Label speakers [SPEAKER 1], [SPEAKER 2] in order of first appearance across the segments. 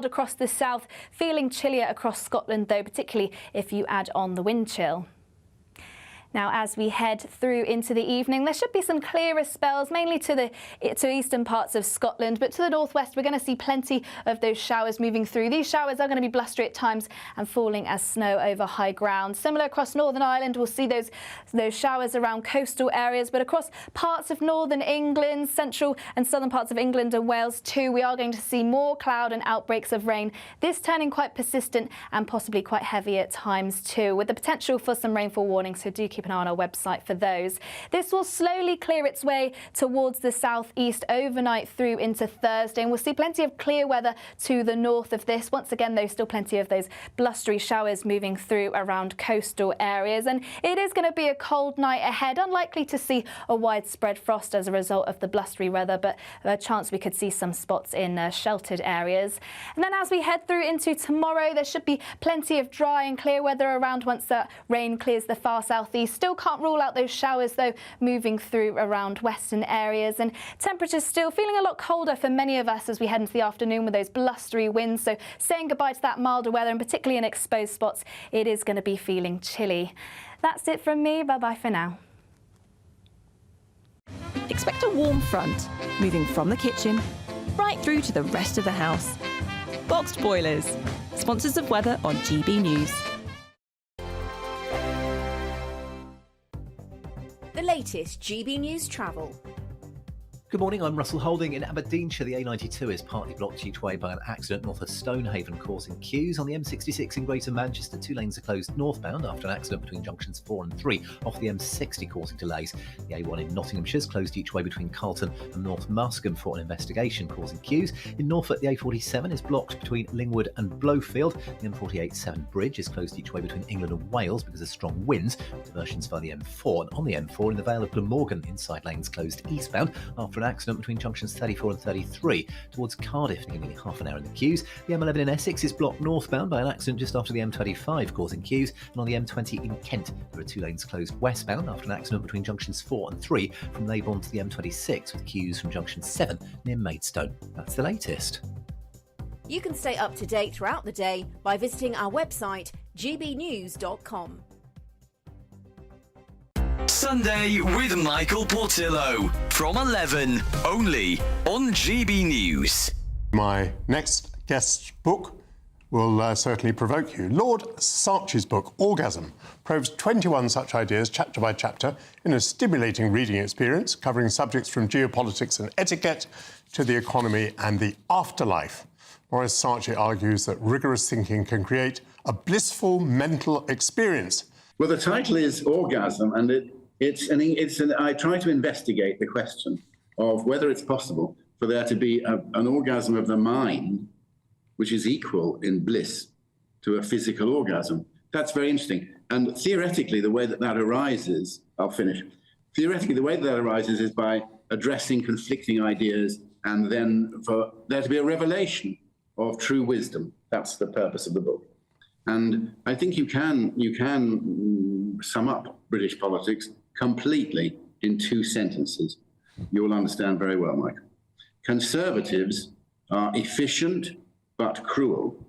[SPEAKER 1] Across the south, feeling chillier across Scotland though, particularly if you add on the wind chill. Now, as we head through into the evening, there should be some clearer spells, mainly to eastern parts of Scotland, but to the northwest, we're going to see plenty of those showers moving through. These showers are going to be blustery at times and falling as snow over high ground. Similar across Northern Ireland, we'll see those showers around coastal areas, but across parts of northern England, central and southern parts of England and Wales too, we are going to see more cloud and outbreaks of rain. This turning quite persistent and possibly quite heavy at times too, with the potential for some rainfall warnings, so do keep an eye on our website for those. This will slowly clear its way towards the southeast overnight through into Thursday, and we'll see plenty of clear weather to the north of this. Once again, though, still plenty of those blustery showers moving through around coastal areas, and it is going to be a cold night ahead. Unlikely to see a widespread frost as a result of the blustery weather, but a chance we could see some spots in sheltered areas. And then as we head through into tomorrow, there should be plenty of dry and clear weather around once that rain clears the far southeast. Still can't rule out those showers, though, moving through around western areas, and temperatures still feeling a lot colder for many of us as we head into the afternoon with those blustery winds. So saying goodbye to that milder weather, and particularly in exposed spots, it is going to be feeling chilly. That's it from me. Bye-bye for now.
[SPEAKER 2] Expect a warm front, moving from the kitchen right through to the rest of the house. Boxed Boilers, sponsors of weather on GB News.
[SPEAKER 3] The latest GB News travel.
[SPEAKER 4] Good morning, I'm Russell Holding. In Aberdeenshire, the A92 is partly blocked each way by an accident north of Stonehaven, causing queues. On the M66 in Greater Manchester, 2 lanes are closed northbound after an accident between junctions 4 and 3 off the M60, causing delays. The A1 in Nottinghamshire is closed each way between Carlton and North Muscombe for an investigation, causing queues. In Norfolk, the A47 is blocked between Lingwood and Blowfield. The M48 Severn Bridge is closed each way between England and Wales because of strong winds. Diversions via the M4, and on the M4 in the Vale of Glamorgan, inside lanes closed eastbound after an accident between junctions 34 and 33 towards Cardiff, nearly half an hour in the queues. The M11 in Essex is blocked northbound by an accident just after the M25, causing queues. And on the M20 in Kent, there are 2 lanes closed westbound after an accident between junctions 4 and 3 from Leybourne to the M26, with queues from junction 7 near Maidstone. That's the latest.
[SPEAKER 3] You can stay up to date throughout the day by visiting our website, gbnews.com.
[SPEAKER 5] Sunday with Michael Portillo from 11, only on GB News.
[SPEAKER 6] My next guest's book will certainly provoke you. Lord Sarch's book, Orgasm, probes 21 such ideas, chapter by chapter, in a stimulating reading experience, covering subjects from geopolitics and etiquette to the economy and the afterlife. Maurice Sarchi argues that rigorous thinking can create a blissful mental experience.
[SPEAKER 7] Well, the title is Orgasm, and I try to investigate the question of whether it's possible for there to be an orgasm of the mind which is equal in bliss to a physical orgasm. That's very interesting. And theoretically, the way that arises, I'll finish. Theoretically, the way that arises is by addressing conflicting ideas and then for there to be a revelation of true wisdom. That's the purpose of the book. And I think you can sum up British politics completely in 2 sentences. You will understand very well, Michael. Conservatives are efficient but cruel.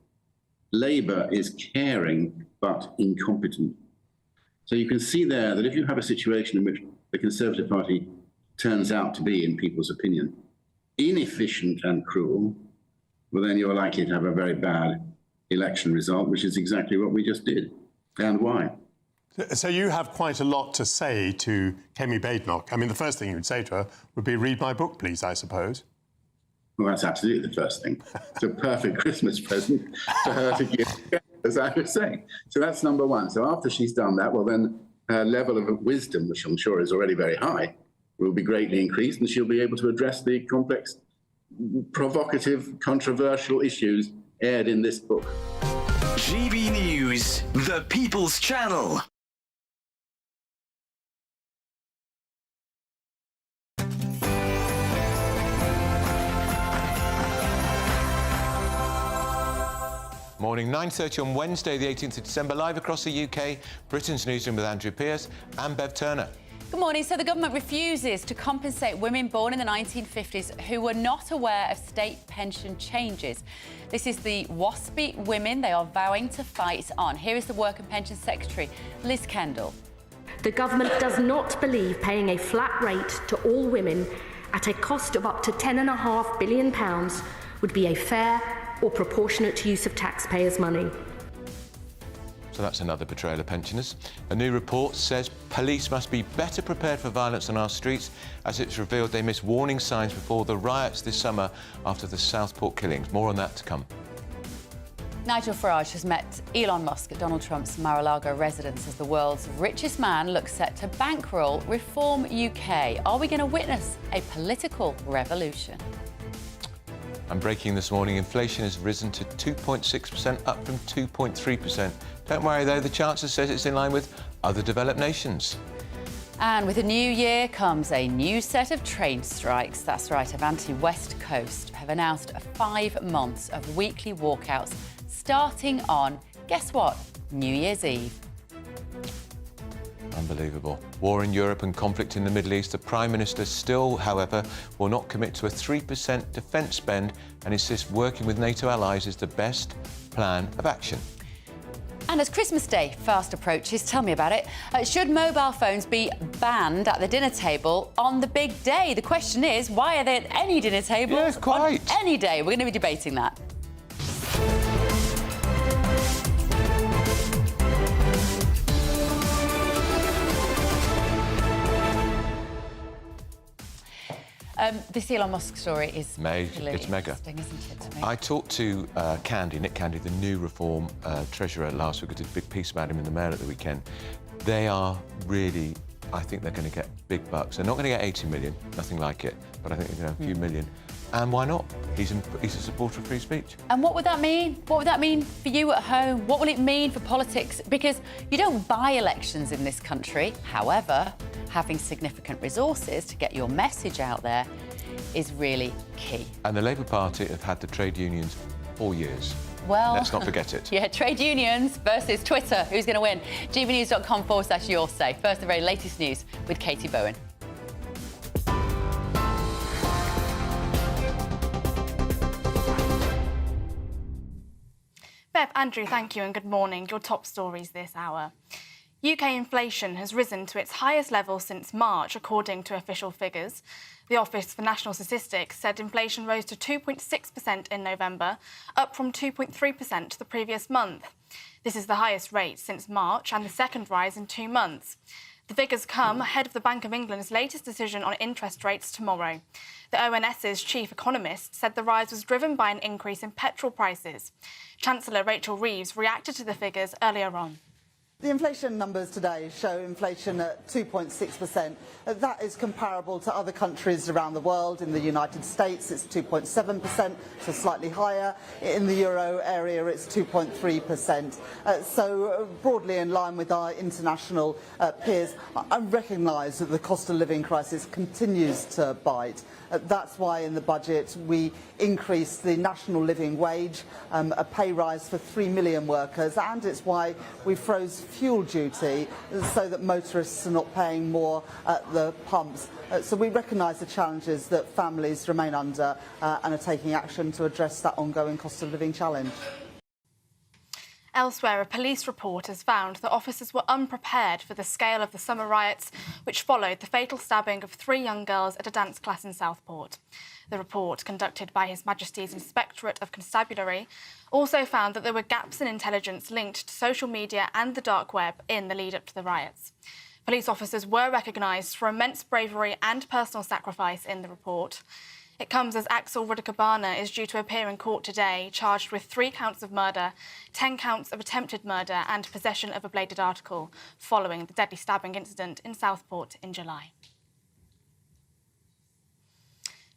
[SPEAKER 7] Labour is caring but incompetent. So you can see there that if you have a situation in which the Conservative Party turns out to be, in people's opinion, inefficient and cruel, well, then you're likely to have a very bad election result, which is exactly what we just did. And why?
[SPEAKER 6] So you have quite a lot to say to Kemi Badenoch. I mean, the first thing you would say to her would be, read my book, please, I suppose.
[SPEAKER 7] Well, that's absolutely the first thing. It's a perfect Christmas present for her to give, as I was saying. So that's number one. So after she's done that, well, then her level of wisdom, which I'm sure is already very high, will be greatly increased, and she'll be able to address the complex, provocative, controversial issues aired in this book.
[SPEAKER 5] GB News, the People's Channel.
[SPEAKER 8] Morning, 9:30 on Wednesday, the 18th of December, live across the UK, Britain's Newsroom with Andrew Pearce and Bev Turner.
[SPEAKER 9] Good morning. So the government refuses to compensate women born in the 1950s who were not aware of state pension changes. This is the WASPy women. They are vowing to fight on. Here is the Work and Pension Secretary, Liz Kendall.
[SPEAKER 10] The government does not believe paying a flat rate to all women at a cost of up to £10.5 billion would be a fair or proportionate use of taxpayers' money.
[SPEAKER 8] So that's another betrayal of pensioners. A new report says police must be better prepared for violence on our streets, as it's revealed they missed warning signs before the riots this summer after the Southport killings. More on that to come.
[SPEAKER 9] Nigel Farage has met Elon Musk at Donald Trump's Mar-a-Lago residence as the world's richest man looks set to bankroll Reform UK. Are we going to witness a political revolution?
[SPEAKER 8] And breaking this morning, inflation has risen to 2.6%, up from 2.3%. Don't worry, though, the Chancellor says it's in line with other developed nations.
[SPEAKER 9] And with a new year comes a new set of train strikes. That's right, Avanti West Coast have announced 5 months of weekly walkouts starting on, guess what, New Year's Eve.
[SPEAKER 8] Unbelievable. War in Europe and conflict in the Middle East. The Prime Minister still, however, will not commit to a 3% defence spend and insists working with NATO allies is the best plan of action.
[SPEAKER 9] And as Christmas Day fast approaches, tell me about it, should mobile phones be banned at the dinner table on the big day? The question is, why are they at any dinner table?
[SPEAKER 8] Yes, quite.
[SPEAKER 9] On any day? We're going to be debating that. This Elon Musk story is really
[SPEAKER 8] it's mega.
[SPEAKER 9] interesting, isn't it, to me?
[SPEAKER 8] I talked to Nick Candy, the new Reform Treasurer last week. I did a big piece about him in the Mail at the weekend. They are really, I think they're going to get big bucks. They're not going to get 80 million, nothing like it, but I think they're going to have a few million. And why not? He's a supporter of free speech.
[SPEAKER 9] And what would that mean? What would that mean for you at home? What will it mean for politics? Because you don't buy elections in this country. However, having significant resources to get your message out there is really key.
[SPEAKER 8] And the Labour Party have had the trade unions 4 years.
[SPEAKER 9] Well,
[SPEAKER 8] let's not forget it.
[SPEAKER 9] Yeah, trade unions versus Twitter. Who's going to win? GBNews.com/your say. First, the very latest news with Katie Bowen.
[SPEAKER 11] Beth, Andrew, thank you and good morning. Your top stories this hour. UK inflation has risen to its highest level since March, according to official figures. The Office for National Statistics said inflation rose to 2.6% in November, up from 2.3% the previous month. This is the highest rate since March and the second rise in 2 months. The figures come ahead of the Bank of England's latest decision on interest rates tomorrow. The ONS's chief economist said the rise was driven by an increase in petrol prices. Chancellor Rachel Reeves reacted to the figures earlier on.
[SPEAKER 12] The inflation numbers today show inflation at 2.6%. That is comparable to other countries around the world. In the United States, it's 2.7%, so slightly higher. In the euro area, it's 2.3%. So broadly in line with our international peers. I recognise that the cost of living crisis continues to bite. That's why in the budget we increased the national living wage, a pay rise for 3 million workers, and it's why we froze fuel duty so that motorists are not paying more at the pumps. So we recognise the challenges that families remain under and are taking action to address that ongoing cost of living challenge.
[SPEAKER 11] Elsewhere, a police report has found that officers were unprepared for the scale of the summer riots which followed the fatal stabbing of 3 young girls at a dance class in Southport. The report, conducted by His Majesty's Inspectorate of Constabulary, also found that there were gaps in intelligence linked to social media and the dark web in the lead-up to the riots. Police officers were recognised for immense bravery and personal sacrifice in the report. It comes as Axel Rudikabana is due to appear in court today, charged with 3 counts of murder, 10 counts of attempted murder and possession of a bladed article, following the deadly stabbing incident in Southport in July.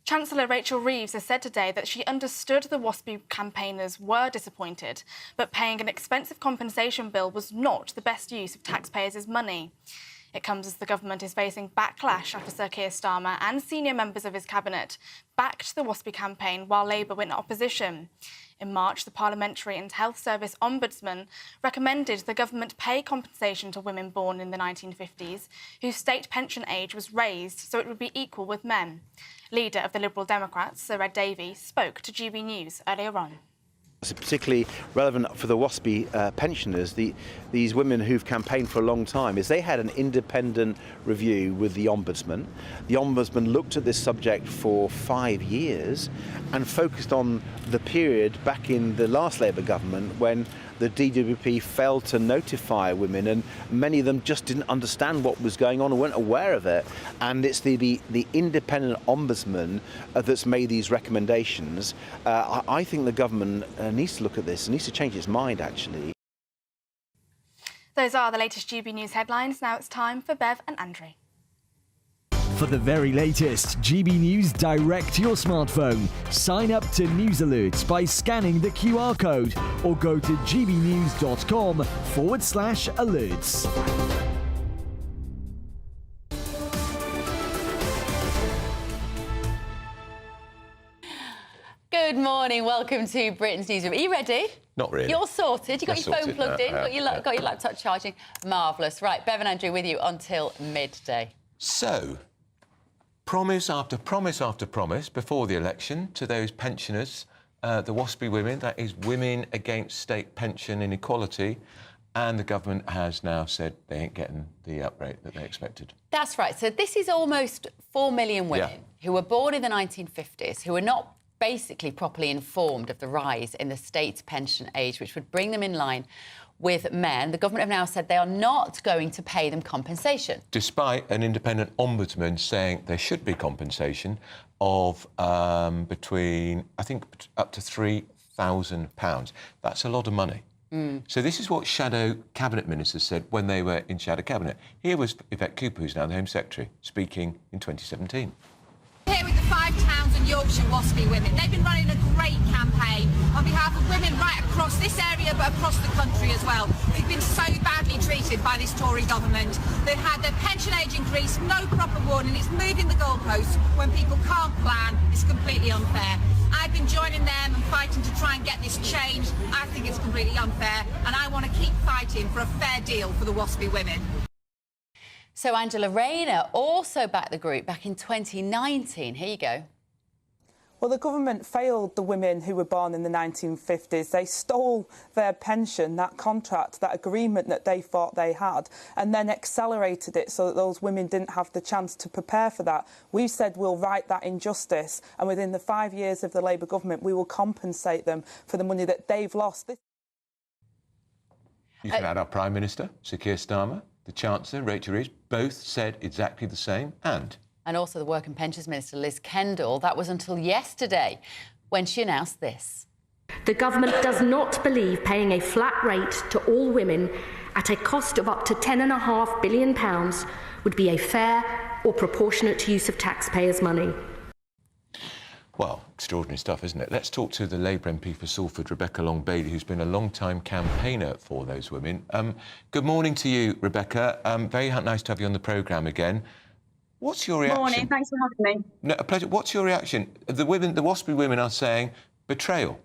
[SPEAKER 11] Chancellor Rachel Reeves has said today that she understood the WASPy campaigners were disappointed, but paying an expensive compensation bill was not the best use of taxpayers' money. It comes as the government is facing backlash after Sir Keir Starmer and senior members of his cabinet backed the WASPI campaign while Labour were in opposition. In March, the Parliamentary and Health Service Ombudsman recommended the government pay compensation to women born in the 1950s, whose state pension age was raised so it would be equal with men. Leader of the Liberal Democrats, Sir Ed Davey, spoke to GB News earlier on.
[SPEAKER 13] It's particularly relevant for the WASPI pensioners, these women who've campaigned for a long time, is they had an independent review with the Ombudsman. The Ombudsman looked at this subject for 5 years and focused on the period back in the last Labour government when the DWP failed to notify women, and many of them just didn't understand what was going on and weren't aware of it. And it's the independent ombudsman that's made these recommendations. I think the government needs to look at this, needs to change its mind, actually.
[SPEAKER 11] Those are the latest GB News headlines. Now it's time for Bev and Andrew.
[SPEAKER 14] For the very latest GB News direct to your smartphone, sign up to News Alerts by scanning the QR code or go to gbnews.com/alerts.
[SPEAKER 9] Good morning, welcome to Britain's Newsroom. Are you ready?
[SPEAKER 8] Not really.
[SPEAKER 9] You're sorted. You got your phone plugged in, got your laptop charging. Marvellous. Right, Bev and Andrew with you until midday.
[SPEAKER 8] So, promise after promise after promise before the election to those pensioners, the WASPI women, that is Women Against State Pension Inequality, and the government has now said they ain't getting the uprate that they expected.
[SPEAKER 9] That's right. So this is almost 4 million women who were born in the 1950s, who are not basically properly informed of the rise in the state pension age, which would bring them in line with men. The government have now said they are not going to pay them compensation.
[SPEAKER 8] Despite an independent ombudsman saying there should be compensation of between, I think, up to £3,000. That's a lot of money. So this is what shadow cabinet ministers said when they were in shadow cabinet. Here was Yvette Cooper, who's now the Home Secretary, speaking in 2017.
[SPEAKER 15] Here with the 5 towns and Yorkshire WASPI women. They've been running a great campaign on behalf of women right across this area but across the country as well. They've been so badly treated by this Tory government. They've had their pension age increase, no proper warning. It's moving the goalposts when people can't plan. It's completely unfair. I've been joining them and fighting to try and get this changed. I think it's completely unfair and I want to keep fighting for a fair deal for the WASPI women.
[SPEAKER 9] So Angela Rayner also backed the group back in 2019. Here you go.
[SPEAKER 16] Well, the government failed the women who were born in the 1950s. They stole their pension, that contract, that agreement that they thought they had, and then accelerated it so that those women didn't have the chance to prepare for that. We've said we'll right that injustice, and within the 5 years of the Labour government, we will compensate them for the money that they've lost.
[SPEAKER 8] You can add our Prime Minister, Sir Keir Starmer, the Chancellor, Rachel Reeves, both said exactly the same, and
[SPEAKER 9] also the Work and Pensions Minister, Liz Kendall. That was until yesterday when she announced this.
[SPEAKER 10] The government does not believe paying a flat rate to all women at a cost of up to £10.5 billion would be a fair or proportionate use of taxpayers' money.
[SPEAKER 8] Well, extraordinary stuff, isn't it? Let's talk to the Labour MP for Salford, Rebecca Long-Bailey, who's been a long-time campaigner for those women. Good morning to you, Rebecca. Very nice to have you on the programme again. What's your reaction?
[SPEAKER 17] Morning, thanks for having me.
[SPEAKER 8] No, a pleasure. What's your reaction? The WASPI women are saying betrayal.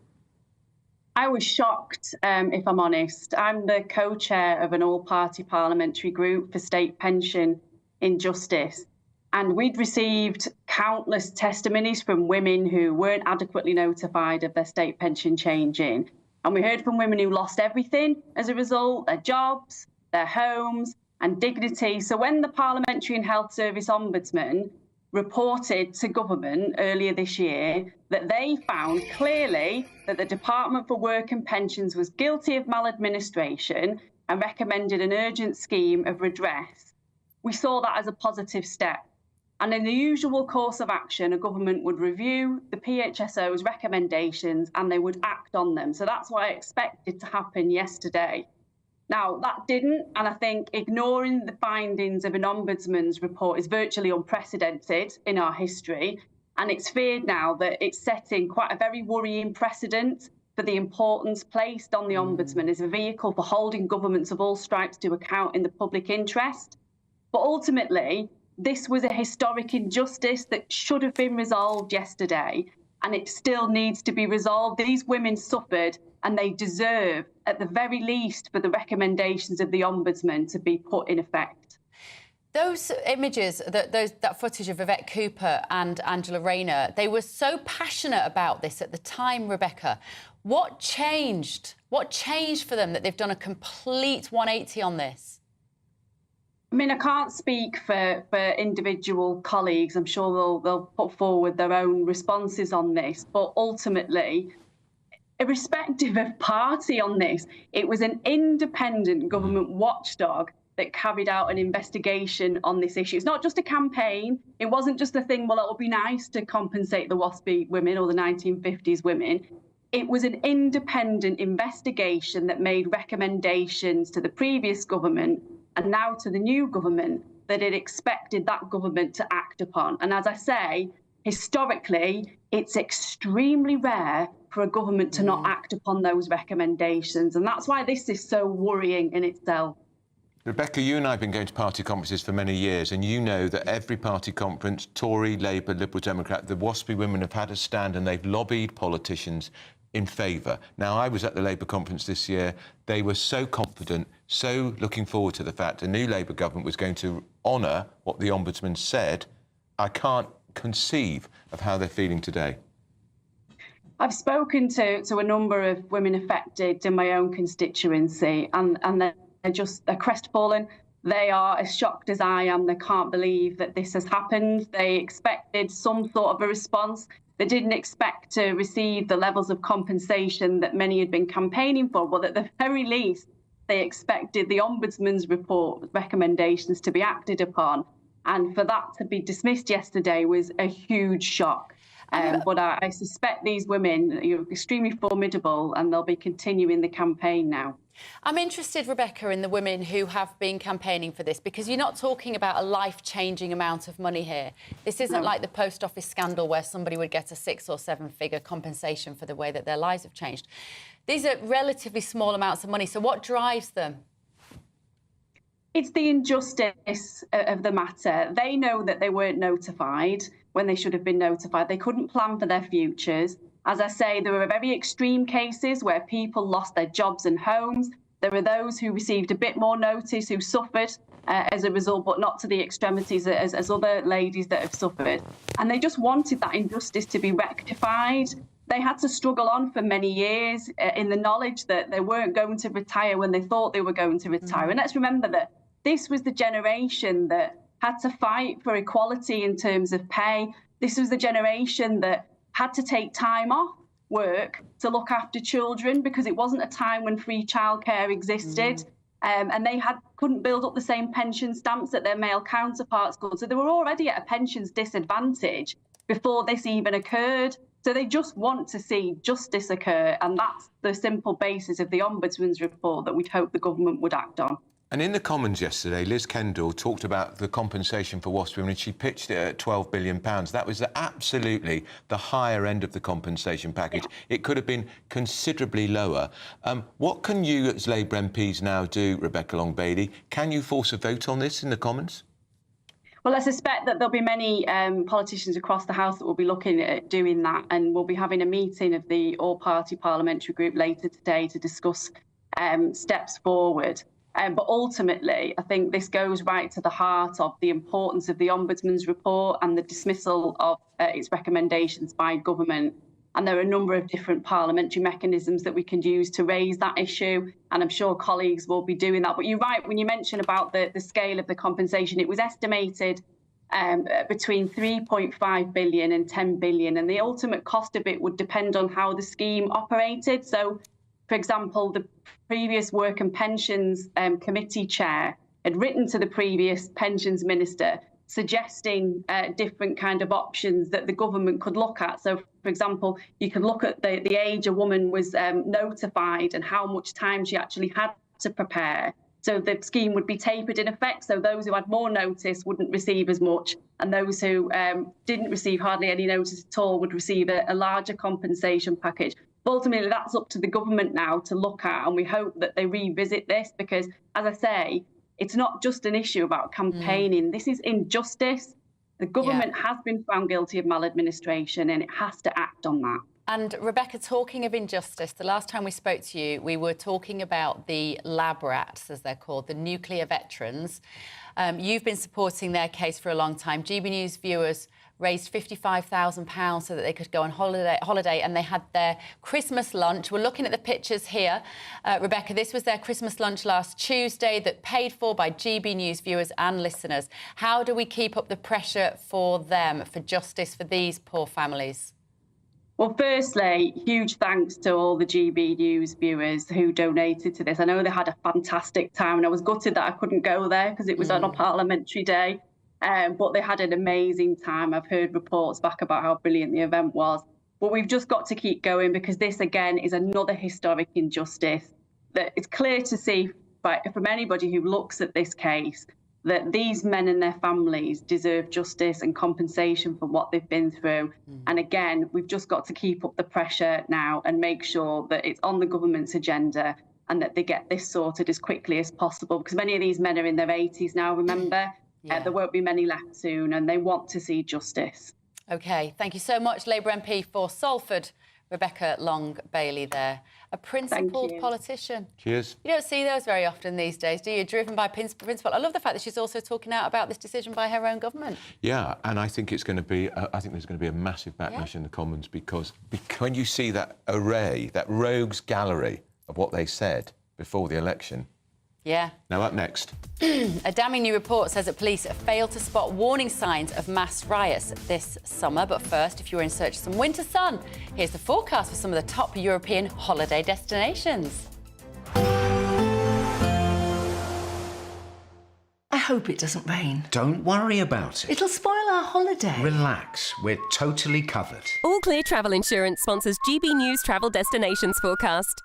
[SPEAKER 17] I was shocked, if I'm honest. I'm the co-chair of an all-party parliamentary group for state pension injustice. And we'd received countless testimonies from women who weren't adequately notified of their state pension changing. And we heard from women who lost everything as a result, their jobs, their homes and dignity. So when the Parliamentary and Health Service Ombudsman reported to government earlier this year that they found clearly that the Department for Work and Pensions was guilty of maladministration and recommended an urgent scheme of redress, we saw that as a positive step. And in the usual course of action, a government would review the PHSO's recommendations and they would act on them. So that's what I expected to happen yesterday. Now, that didn't, and I think ignoring the findings of an ombudsman's report is virtually unprecedented in our history. And it's feared now that it's setting quite a very worrying precedent for the importance placed on the ombudsman as a vehicle for holding governments of all stripes to account in the public interest. But ultimately, this was a historic injustice that should have been resolved yesterday, and it still needs to be resolved. These women suffered, and they deserve, at the very least, for the recommendations of the Ombudsman to be put in effect.
[SPEAKER 9] Those images, that footage of Yvette Cooper and Angela Rayner, they were so passionate about this at the time, Rebecca. What changed? What changed for them that they've done a complete 180 on this?
[SPEAKER 17] I mean, I can't speak for individual colleagues. I'm sure they'll put forward their own responses on this. But ultimately, irrespective of party on this, it was an independent government watchdog that carried out an investigation on this issue. It's not just a campaign. It wasn't just a thing, well, it'll be nice to compensate the WASPy women or the 1950s women. It was an independent investigation that made recommendations to the previous government and now to the new government that it expected that government to act upon. And as I say, historically, it's extremely rare for a government to not act upon those recommendations. And that's why this is so worrying in itself.
[SPEAKER 8] Rebecca, you and I have been going to party conferences for many years, and you know that every party conference, Tory, Labour, Liberal Democrat, the WASPy women have had a stand and they've lobbied politicians in favour. Now, I was at the Labour conference this year. They were so confident, so looking forward to the fact a new Labour government was going to honour what the Ombudsman said. I can't conceive of how they're feeling today.
[SPEAKER 17] I've spoken to a number of women affected in my own constituency, and they're crestfallen. They are as shocked as I am. They can't believe that this has happened. They expected some sort of a response. They didn't expect to receive the levels of compensation that many had been campaigning for, but at the very least, they expected the Ombudsman's report recommendations to be acted upon. And for that to be dismissed yesterday was a huge shock. But I suspect these women are extremely formidable, and they'll be continuing the campaign now.
[SPEAKER 9] I'm interested, Rebecca, in the women who have been campaigning for this, because you're not talking about a life-changing amount of money here. This isn't like the post office scandal where somebody would get a 6- or 7-figure compensation for the way that their lives have changed. These are relatively small amounts of money. So what drives them?
[SPEAKER 17] It's the injustice of the matter. They know that they weren't notified when they should have been notified. They couldn't plan for their futures. As I say, there were very extreme cases where people lost their jobs and homes. There are those who received a bit more notice, who suffered as a result, but not to the extremities as other ladies that have suffered. And they just wanted that injustice to be rectified. They had to struggle on for many years in the knowledge that they weren't going to retire when they thought they were going to retire. And let's remember that this was the generation that had to fight for equality in terms of pay. This was the generation that had to take time off work to look after children because it wasn't a time when free childcare existed. And they couldn't build up the same pension stamps that their male counterparts could. So they were already at a pensions disadvantage before this even occurred. So they just want to see justice occur. And that's the simple basis of the Ombudsman's report that we'd hope the government would act on.
[SPEAKER 8] And in the Commons yesterday, Liz Kendall talked about the compensation for WASP women, and she pitched it at £12 billion. That was absolutely the higher end of the compensation package. It could have been considerably lower. What can you, as Labour MPs, now do, Rebecca Long-Bailey? Can you force a vote on this in the Commons?
[SPEAKER 17] Well, I suspect that there'll be many politicians across the House that will be looking at doing that, and we'll be having a meeting of the all-party parliamentary group later today to discuss steps forward. But ultimately, I think this goes right to the heart of the importance of the Ombudsman's report and the dismissal of its recommendations by government. And there are a number of different parliamentary mechanisms that we can use to raise that issue. And I'm sure colleagues will be doing that. But you're right, when you mention about the scale of the compensation, it was estimated between 3.5 billion and 10 billion. And the ultimate cost of it would depend on how the scheme operated. So, for example, the previous Work and Pensions Committee chair had written to the previous Pensions Minister suggesting different kind of options that the government could look at. So, for example, you could look at the age a woman was notified and how much time she actually had to prepare. So the scheme would be tapered in effect. So those who had more notice wouldn't receive as much, and those who didn't receive hardly any notice at all would receive a larger compensation package. Ultimately, that's up to the government now to look at, and we hope that they revisit this because, as I say, It's not just an issue about campaigning. This is injustice. The government has been found guilty of maladministration and it has to act on that.
[SPEAKER 9] And Rebecca, talking of injustice, the last time we spoke to you, we were talking about the lab rats, as they're called, the nuclear veterans. You've been supporting their case for a long time. GB News viewers raised £55,000 so that they could go on holiday, and they had their Christmas lunch. We're looking at the pictures here. Rebecca, this was their Christmas lunch last Tuesday that paid for by GB News viewers and listeners. How do we keep up the pressure for them, for justice for these poor families?
[SPEAKER 17] Well, firstly, huge thanks to all the GB News viewers who donated to this. I know they had a fantastic time, and I was gutted that I couldn't go there because it was on a parliamentary day. But they had an amazing time. I've heard reports back about how brilliant the event was. But we've just got to keep going because this, again, is another historic injustice that it's clear to see from anybody who looks at this case that these men and their families deserve justice and compensation for what they've been through. And again, we've just got to keep up the pressure now and make sure that it's on the government's agenda and that they get this sorted as quickly as possible, because many of these men are in their 80s now, remember? There won't be many left soon, and they want to see justice.
[SPEAKER 9] OK, thank you so much, Labour MP for Salford, Rebecca Long-Bailey there. A principled politician.
[SPEAKER 8] Cheers.
[SPEAKER 9] You don't see those very often these days, do you? Driven by principle. I love the fact that she's also talking out about this decision by her own government.
[SPEAKER 8] Yeah, and I think it's going to be. I think there's going to be a massive backlash in the Commons because when you see that array, that rogues gallery of what they said before the election.
[SPEAKER 9] Yeah.
[SPEAKER 8] Now, up next.
[SPEAKER 9] A damning new report says that police failed to spot warning signs of mass riots this summer. But first, if you're in search of some winter sun, here's the forecast for some of the top European holiday destinations.
[SPEAKER 18] I hope it doesn't rain.
[SPEAKER 19] Don't worry about it.
[SPEAKER 18] It'll spoil our holiday.
[SPEAKER 19] Relax, we're totally covered.
[SPEAKER 20] All Clear Travel Insurance sponsors GB News Travel Destinations forecast.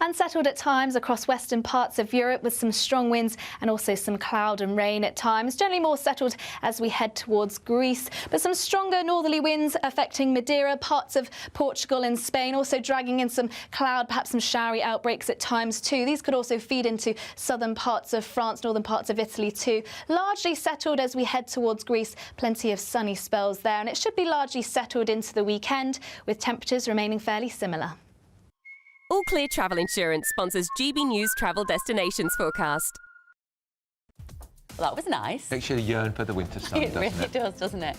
[SPEAKER 1] Unsettled at times across western parts of Europe with some strong winds and also some cloud and rain at times. Generally more settled as we head towards Greece, but some stronger northerly winds affecting Madeira, parts of Portugal and Spain, also dragging in some cloud, perhaps some showery outbreaks at times too. These could also feed into southern parts of France, northern parts of Italy too. Largely settled as we head towards Greece, plenty of sunny spells there, and it should be largely settled into the weekend with temperatures remaining fairly similar.
[SPEAKER 20] All Clear Travel Insurance sponsors GB News Travel Destinations forecast.
[SPEAKER 9] Well, that was nice.
[SPEAKER 8] Makes you yearn for the winter sun,
[SPEAKER 9] It
[SPEAKER 8] doesn't
[SPEAKER 9] really
[SPEAKER 8] it?
[SPEAKER 9] does, doesn't it?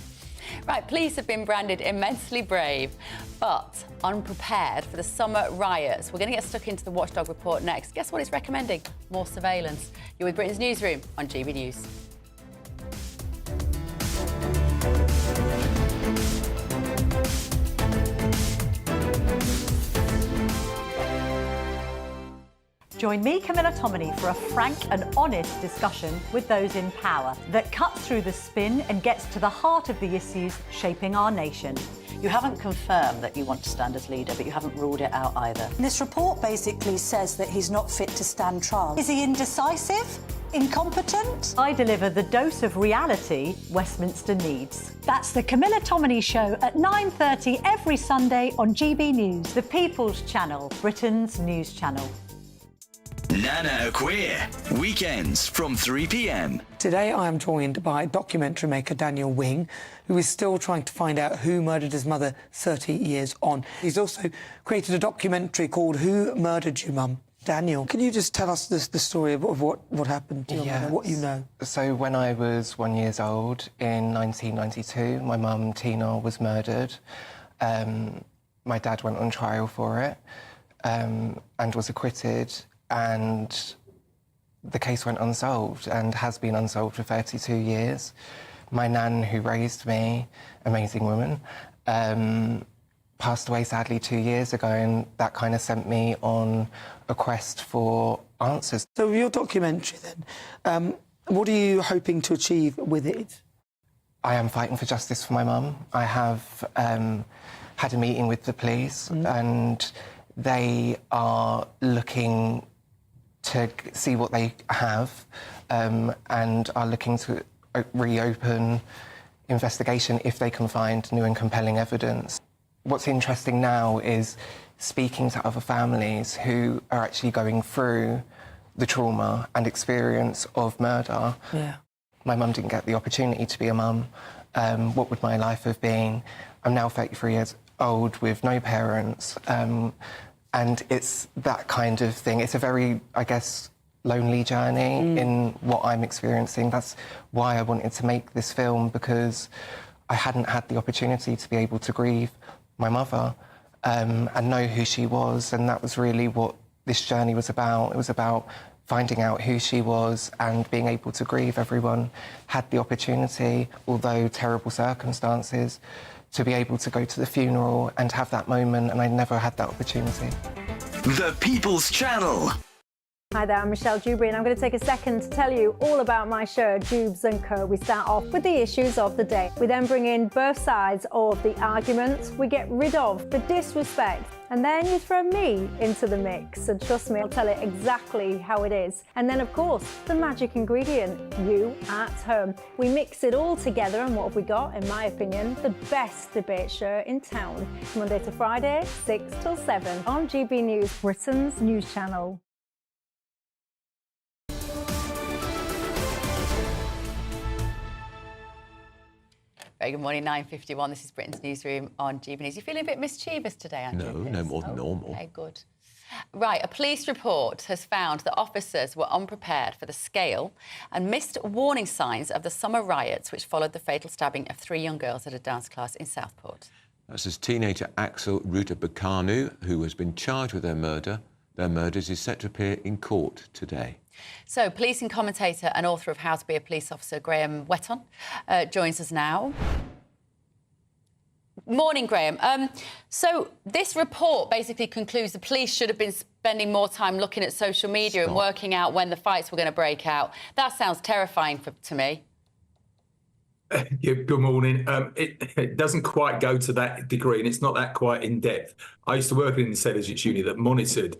[SPEAKER 9] Right, police have been branded immensely brave, but unprepared for the summer riots. We're going to get stuck into the Watchdog report next. Guess what it's recommending? More surveillance. You're with Britain's Newsroom on GB News.
[SPEAKER 21] Join me, Camilla Tominey, for a frank and honest discussion with those in power that cuts through the spin and gets to the heart of the issues shaping our nation.
[SPEAKER 22] You haven't confirmed that you want to stand as leader, but you haven't ruled it out either.
[SPEAKER 23] This report basically says that he's not fit to stand trial. Is he indecisive? Incompetent?
[SPEAKER 21] I deliver the dose of reality Westminster needs. That's the Camilla Tominey Show at 9:30 every Sunday on GB News, the People's Channel, Britain's news channel.
[SPEAKER 5] Nana Queer, weekends from 3 p.m.
[SPEAKER 24] Today I am joined by documentary maker Daniel Wing, who is still trying to find out who murdered his mother 30 years on. He's also created a documentary called Who Murdered You, Mum? Daniel, can you just tell us the story of what happened to your mother, what you know?
[SPEAKER 25] So when I was 1 year old in 1992, my mum Tina was murdered. My dad went on trial for it and was acquitted. And the case went unsolved and has been unsolved for 32 years. My nan, who raised me, amazing woman, passed away sadly 2 years ago, and that kind of sent me on a quest for answers.
[SPEAKER 24] So your documentary then, what are you hoping to achieve with it?
[SPEAKER 25] I am fighting for justice for my mum. I have had a meeting with the police and they are looking to see what they have and are looking to reopen investigation if they can find new and compelling evidence. What's interesting now is speaking to other families who are actually going through the trauma and experience of murder.
[SPEAKER 24] Yeah.
[SPEAKER 25] My mum didn't get the opportunity to be a mum. What would my life have been? I'm now 33 years old with no parents. And it's that kind of thing. It's a very, I guess, lonely journey in what I'm experiencing. That's why I wanted to make this film, because I hadn't had the opportunity to be able to grieve my mother and know who she was. And that was really what this journey was about. It was about finding out who she was and being able to grieve. Everyone had the opportunity, although terrible circumstances, to be able to go to the funeral and have that moment, and I never had that opportunity.
[SPEAKER 5] The People's Channel.
[SPEAKER 21] Hi there, I'm Michelle Dewberry, and I'm going to take a second to tell you all about my show, Dubes & Co. We start off with the issues of the day. We then bring in both sides of the arguments. We get rid of the disrespect, and then you throw me into the mix. And trust me, I'll tell it exactly how it is. And then, of course, the magic ingredient, you at home. We mix it all together, and what have we got? In my opinion, the best debate show in town. Monday to Friday, 6 till 7 on GB News, Britain's news channel.
[SPEAKER 9] Very good morning, 9:51. This is Britain's Newsroom on GBNews. You feeling a bit mischievous today, Andrew?
[SPEAKER 8] No more than normal.
[SPEAKER 9] Okay, good. Right, a police report has found that officers were unprepared for the scale and missed warning signs of the summer riots which followed the fatal stabbing of 3 young girls at a dance class in Southport.
[SPEAKER 8] That's as teenager Axel Ruta Bakanu, who has been charged with their murders, is set to appear in court today.
[SPEAKER 9] So, policing commentator and author of How to Be a Police Officer, Graham Wetton, joins us now. Morning, Graham. So, this report basically concludes the police should have been spending more time looking at social media and working out when the fights were going to break out. That sounds terrifying to me.
[SPEAKER 2] Yeah, good morning. It doesn't quite go to that degree, and it's not that quite in depth. I used to work in an intelligence unit that monitored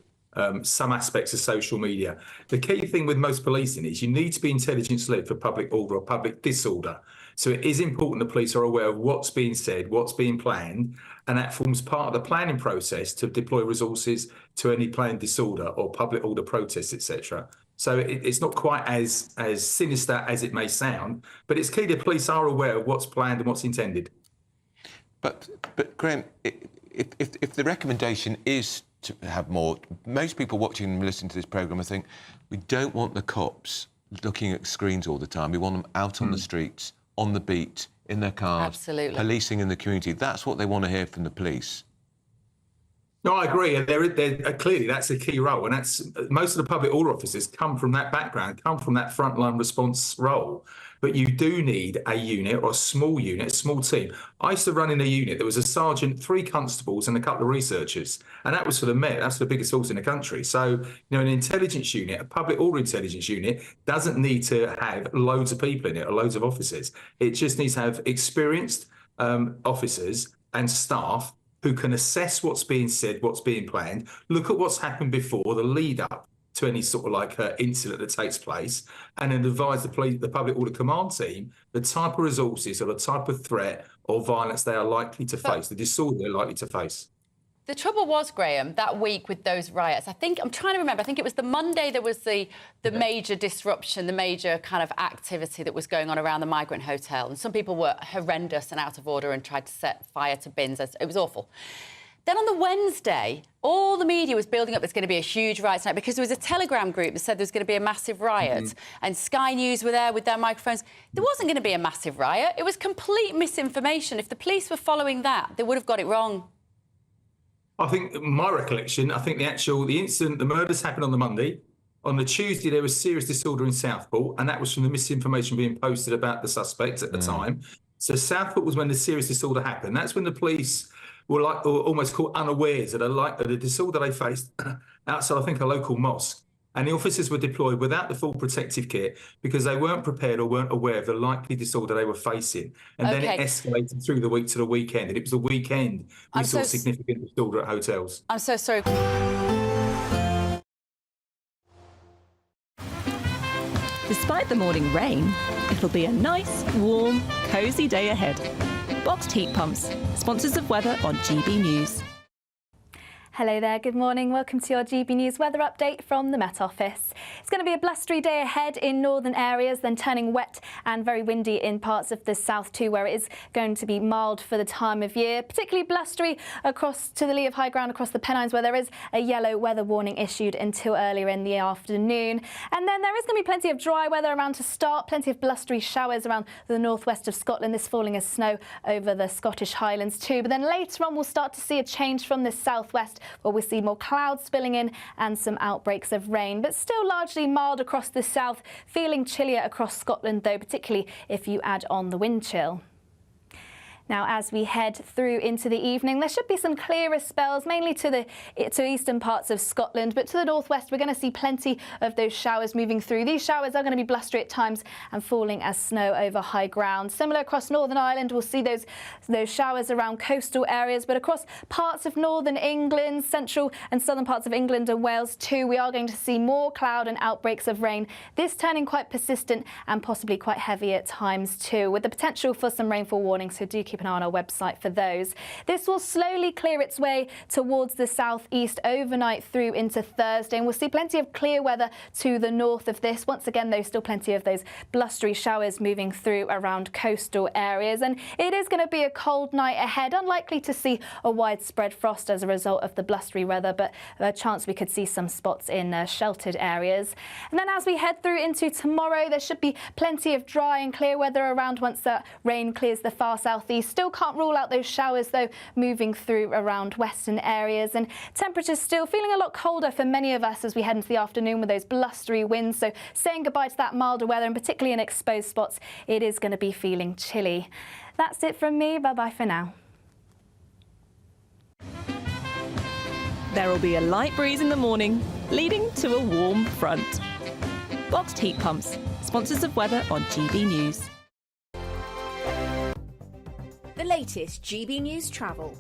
[SPEAKER 2] some aspects of social media. The key thing with most policing is you need to be intelligence-led for public order or public disorder. So it is important the police are aware of what's being said, what's being planned, and that forms part of the planning process to deploy resources to any planned disorder or public order protests, etc. So it's not quite as sinister as it may sound, but it's key the police are aware of what's planned and what's intended.
[SPEAKER 8] But Graham, if the recommendation is to have more, most people watching and listening to this programme will think, we don't want the cops looking at screens all the time. We want them out on the streets, on the beat, in their cars,
[SPEAKER 9] absolutely,
[SPEAKER 8] policing in the community. That's what they want to hear from the police.
[SPEAKER 2] No, I agree. Clearly, that's a key role, and that's most of the public order officers come from that background, come from that frontline response role. But you do need a unit or a small team. I used to run in a unit. There was a sergeant, 3 constables, and a couple of researchers, and that was for the Met. That's the biggest force in the country. So, an intelligence unit, a public order intelligence unit, doesn't need to have loads of people in it or loads of officers. It just needs to have experienced officers and staff who can assess what's being said, what's being planned, look at what's happened before, the lead up to any sort of incident that takes place, and then advise the public order command team the type of resources or the type of threat or violence they are likely to face, the disorder they're likely to face.
[SPEAKER 9] The trouble was, Graham, that week with those riots, I'm trying to remember, I think it was the Monday there was the major disruption, the major kind of activity that was going on around the migrant hotel. And some people were horrendous and out of order and tried to set fire to bins. It was awful. Then on the Wednesday, all the media was building up there's going to be a huge riot tonight because there was a Telegram group that said there was going to be a massive riot. And Sky News were there with their microphones. There wasn't going to be a massive riot. It was complete misinformation. If the police were following that, they would have got it wrong.
[SPEAKER 2] I think my recollection, the incident, the murders happened on the Monday. On the Tuesday, there was serious disorder in Southport, and that was from the misinformation being posted about the suspects at the time. So Southport was when the serious disorder happened. That's when the police were almost caught unawares of the disorder they faced outside, I think, a local mosque. And the officers were deployed without the full protective kit because they weren't prepared or weren't aware of the likely disorder they were facing. And then it escalated through the week to the weekend. And it was the weekend we saw significant disorder at hotels.
[SPEAKER 9] I'm so sorry.
[SPEAKER 3] Despite the morning rain, it'll be a nice, warm, cosy day ahead. Boxed heat pumps, sponsors of weather on GB News.
[SPEAKER 1] Hello there, good morning. Welcome to your GB News weather update from the Met Office. It's going to be a blustery day ahead in northern areas, then turning wet and very windy in parts of the south too, where it is going to be mild for the time of year. Particularly blustery across to the lee of high ground across the Pennines, where there is a yellow weather warning issued until earlier in the afternoon. And then there is going to be plenty of dry weather around to start, plenty of blustery showers around the northwest of Scotland, this falling as snow over the Scottish Highlands too. But then later on we'll start to see a change from the southwest, where we see more clouds spilling in and some outbreaks of rain, but still largely mild across the south, feeling chillier across Scotland though, particularly if you add on the wind chill. Now, as we head through into the evening, there should be some clearer spells, mainly to eastern parts of Scotland, but to the northwest, we're going to see plenty of those showers moving through. These showers are going to be blustery at times and falling as snow over high ground. Similar across Northern Ireland, we'll see those showers around coastal areas, but across parts of northern England, central and southern parts of England and Wales too, we are going to see more cloud and outbreaks of rain. This turning quite persistent and possibly quite heavy at times too, with the potential for some rainfall warnings, so do keep an eye on our website for those. This will slowly clear its way towards the southeast overnight through into Thursday, and we'll see plenty of clear weather to the north of this. Once again, though, still plenty of those blustery showers moving through around coastal areas, and it is going to be a cold night ahead. Unlikely to see a widespread frost as a result of the blustery weather, but a chance we could see some spots in sheltered areas. And then as we head through into tomorrow, there should be plenty of dry and clear weather around once that rain clears the far southeast. Still can't rule out those showers though moving through around western areas, and temperatures still feeling a lot colder for many of us as we head into the afternoon with those blustery winds. So saying goodbye to that milder weather, and particularly in exposed spots, it is going to be feeling chilly. That's it from me. Bye bye for now.
[SPEAKER 3] There will be a light breeze in the morning, leading to a warm front. Boxed heat pumps, sponsors of weather on GB News.
[SPEAKER 4] The latest GB News travel.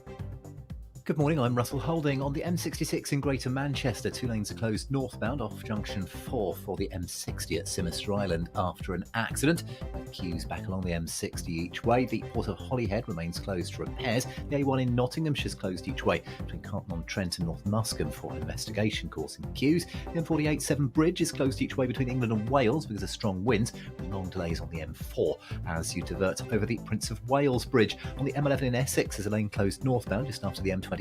[SPEAKER 6] Good morning, I'm Russell Holding. On the M66 in Greater Manchester, 2 lanes are closed northbound off junction 4 for the M60 at Sinister Island after an accident. Queues back along the M60 each way. The Port of Holyhead remains closed for repairs. The A1 in Nottinghamshire is closed each way between Carlton-on-Trent and North Muscombe for an investigation causing queues. The M48 Severn Bridge is closed each way between England and Wales because of strong winds, with long delays on the M4 as you divert over the Prince of Wales Bridge. On the M11 in Essex, there's a lane closed northbound just after the M25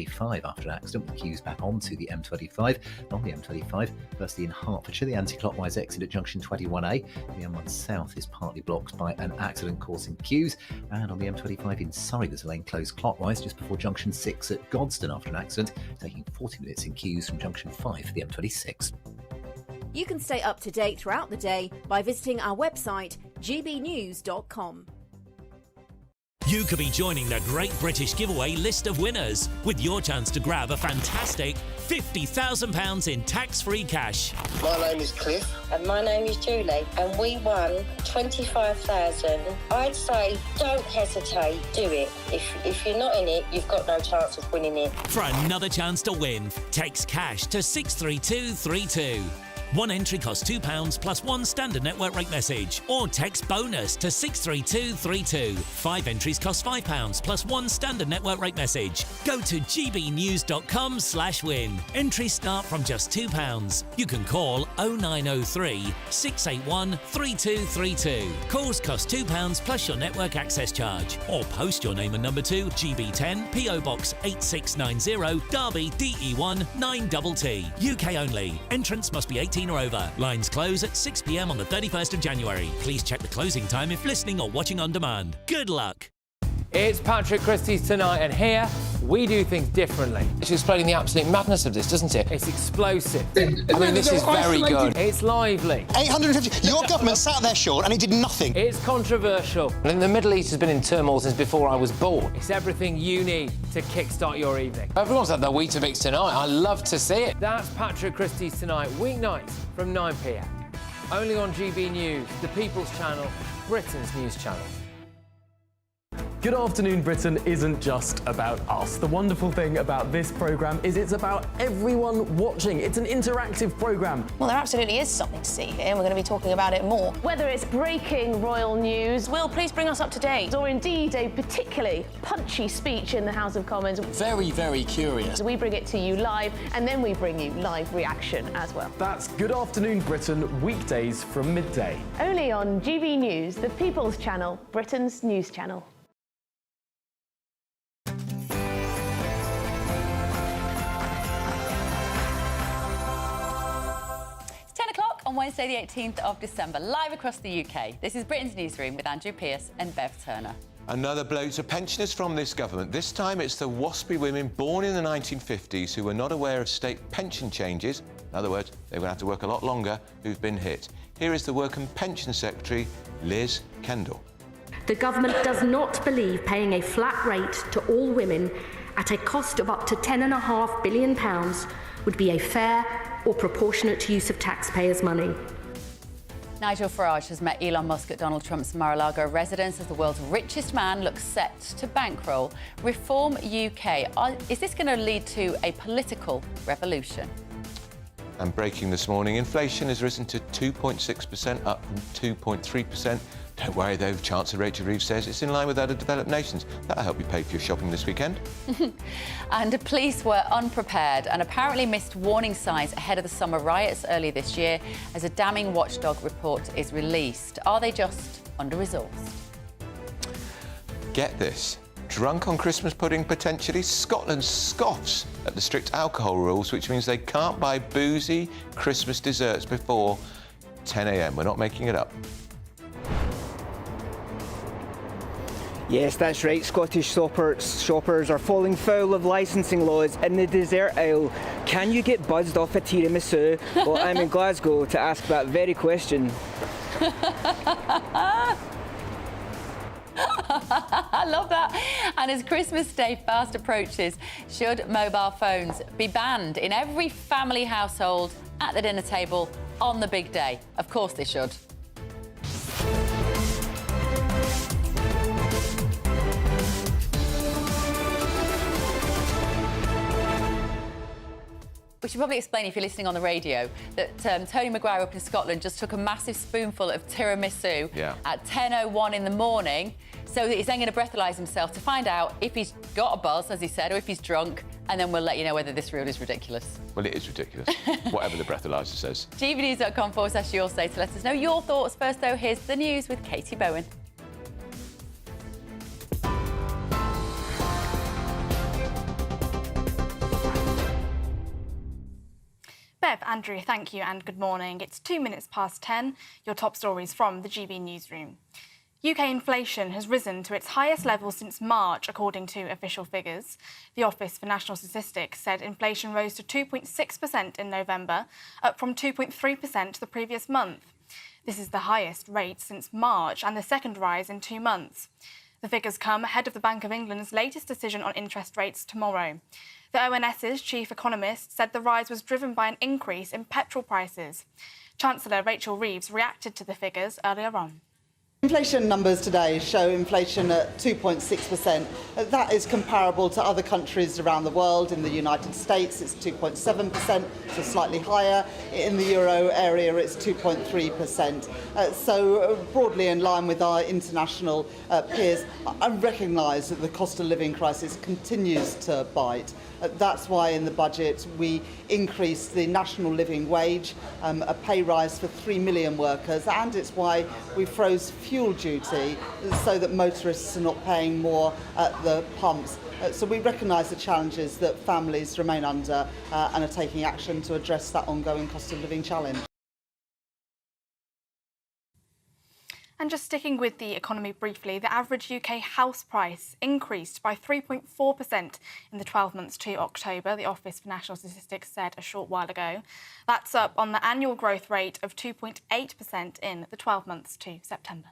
[SPEAKER 6] after an accident, with queues back onto the M25. And on the M25, firstly in Hertfordshire, the anti-clockwise exit at junction 21A. The M1 South is partly blocked by an accident causing queues. And on the M25 in Surrey, there's a lane closed clockwise just before junction 6 at Godstone after an accident, taking 40 minutes in queues from junction 5 for the M26.
[SPEAKER 4] You can stay up to date throughout the day by visiting our website, gbnews.com.
[SPEAKER 7] You could be joining the Great British Giveaway list of winners with your chance to grab a fantastic £50,000 in tax-free cash.
[SPEAKER 12] My name is Cliff. And my name is Julie. And we won 25,000. I'd say don't hesitate, do it. If you're not in it, you've got no chance of winning it.
[SPEAKER 7] For another chance to win, text cash to 63232. One entry costs £2 plus one standard network rate message, or text bonus to 63232. 5 entries cost £5 plus one standard network rate message. Go to gbnews.com/win. Entries start from just £2. You can call 0903 681 3232. Calls cost £2 plus your network access charge, or post your name and number to GB10 PO Box 8690 Derby DE1 9TT. UK only. Entrance must be 18 or over. Lines close at 6 p.m. on the 31st of January. Please check the closing time if listening or watching on demand. Good luck.
[SPEAKER 13] It's Patrick Christie's Tonight, and here we do things differently.
[SPEAKER 26] It's explaining the absolute madness of this, doesn't it?
[SPEAKER 13] It's explosive. I mean, this is very good. It's lively.
[SPEAKER 27] 850. Your government sat there, Sean, and it did nothing.
[SPEAKER 13] It's controversial.
[SPEAKER 26] And the Middle East has been in turmoil since before I was born.
[SPEAKER 13] It's everything you need to kickstart your evening.
[SPEAKER 26] Everyone's had their Weetabix tonight. I love to see it.
[SPEAKER 13] That's Patrick Christie's Tonight, weeknights from 9 p.m. Only on GB News, the People's Channel, Britain's news channel.
[SPEAKER 10] Good Afternoon Britain isn't just about us. The wonderful thing about this programme is it's about everyone watching. It's an interactive programme.
[SPEAKER 11] Well, there absolutely is something to see here, and we're going to be talking about it more.
[SPEAKER 14] Whether it's breaking royal news,
[SPEAKER 11] Will, please bring us up to date.
[SPEAKER 14] or indeed a particularly punchy speech in the House of Commons.
[SPEAKER 10] Very, very curious.
[SPEAKER 14] We bring it to you live, and then we bring you live reaction as well.
[SPEAKER 10] That's Good Afternoon Britain, weekdays from midday.
[SPEAKER 14] Only on GB News, the People's Channel, Britain's news channel.
[SPEAKER 9] On Wednesday the 18th of December, live across the UK. This is Britain's Newsroom with Andrew Pearce and Bev Turner.
[SPEAKER 8] Another blow to pensioners from this government. This time it's the waspy women born in the 1950s who were not aware of state pension changes. In other words, they will have to work a lot longer, who've been hit. Here is the Work and Pension Secretary, Liz Kendall.
[SPEAKER 15] The government does not believe paying a flat rate to all women at a cost of up to £10.5 billion would be a fair or proportionate use of taxpayers' money.
[SPEAKER 9] Nigel Farage has met Elon Musk at Donald Trump's Mar-a-Lago residence as the world's richest man looks set to bankroll Reform UK. Is this going to lead to a political revolution?
[SPEAKER 8] And breaking this morning, inflation has risen to 2.6%, up from 2.3%. Don't worry though, Chancellor Rachel Reeves says it's in line with other developed nations. That'll help you pay for your shopping this weekend.
[SPEAKER 9] And police were unprepared and apparently missed warning signs ahead of the summer riots earlier this year as a damning watchdog report is released. Are they just under-resourced?
[SPEAKER 8] Get this. Drunk on Christmas pudding, potentially? Scotland scoffs at the strict alcohol rules, which means they can't buy boozy Christmas desserts before 10 a.m. We're not making it up.
[SPEAKER 16] Yes, that's right. Scottish shoppers are falling foul of licensing laws in the dessert aisle. Can you get buzzed off a tiramisu? Well, I'm in Glasgow to ask that very question.
[SPEAKER 9] I love that. And as Christmas Day fast approaches, should mobile phones be banned in every family household at the dinner table on the big day? Of course they should. We should probably explain, if you're listening on the radio, that Tony Maguire up in Scotland just took a massive spoonful of tiramisu at 10:01 in the morning, so that he's then going to breathalyse himself to find out if he's got a buzz, as he said, or if he's drunk, and then we'll let you know whether this rule is ridiculous.
[SPEAKER 8] Well, it is ridiculous, whatever the breathalyser says.
[SPEAKER 9] gbnews.com/your say to let us know your thoughts. First, though, here's the news with Katie Bowen.
[SPEAKER 17] Bev, Andrew, thank you and good morning. It's 2 minutes past 10. Your top stories from the GB Newsroom. UK inflation has risen to its highest level since March, according to official figures. The Office for National Statistics said inflation rose to 2.6% in November, up from 2.3% the previous month. This is the highest rate since March and the second rise in 2 months. The figures come ahead of the Bank of England's latest decision on interest rates tomorrow. The ONS's chief economist said the rise was driven by an increase in petrol prices. Chancellor Rachel Reeves reacted to the figures earlier on.
[SPEAKER 18] Inflation numbers today show inflation at 2.6%. That is comparable to other countries around the world. In the United States, it's 2.7%, so slightly higher. In the euro area, it's 2.3%. So broadly in line with our international peers. I recognise that the cost of living crisis continues to bite. That's why in the budget we increased the national living wage, a pay rise for 3 million workers, and it's why we froze fuel duty so that motorists are not paying more at the pumps. So we recognise the challenges that families remain under and are taking action to address that ongoing cost of living challenge.
[SPEAKER 17] And just sticking with the economy briefly, the average UK house price increased by 3.4% in the 12 months to October, the Office for National Statistics said a short while ago. That's up on the annual growth rate of 2.8% in the 12 months to September.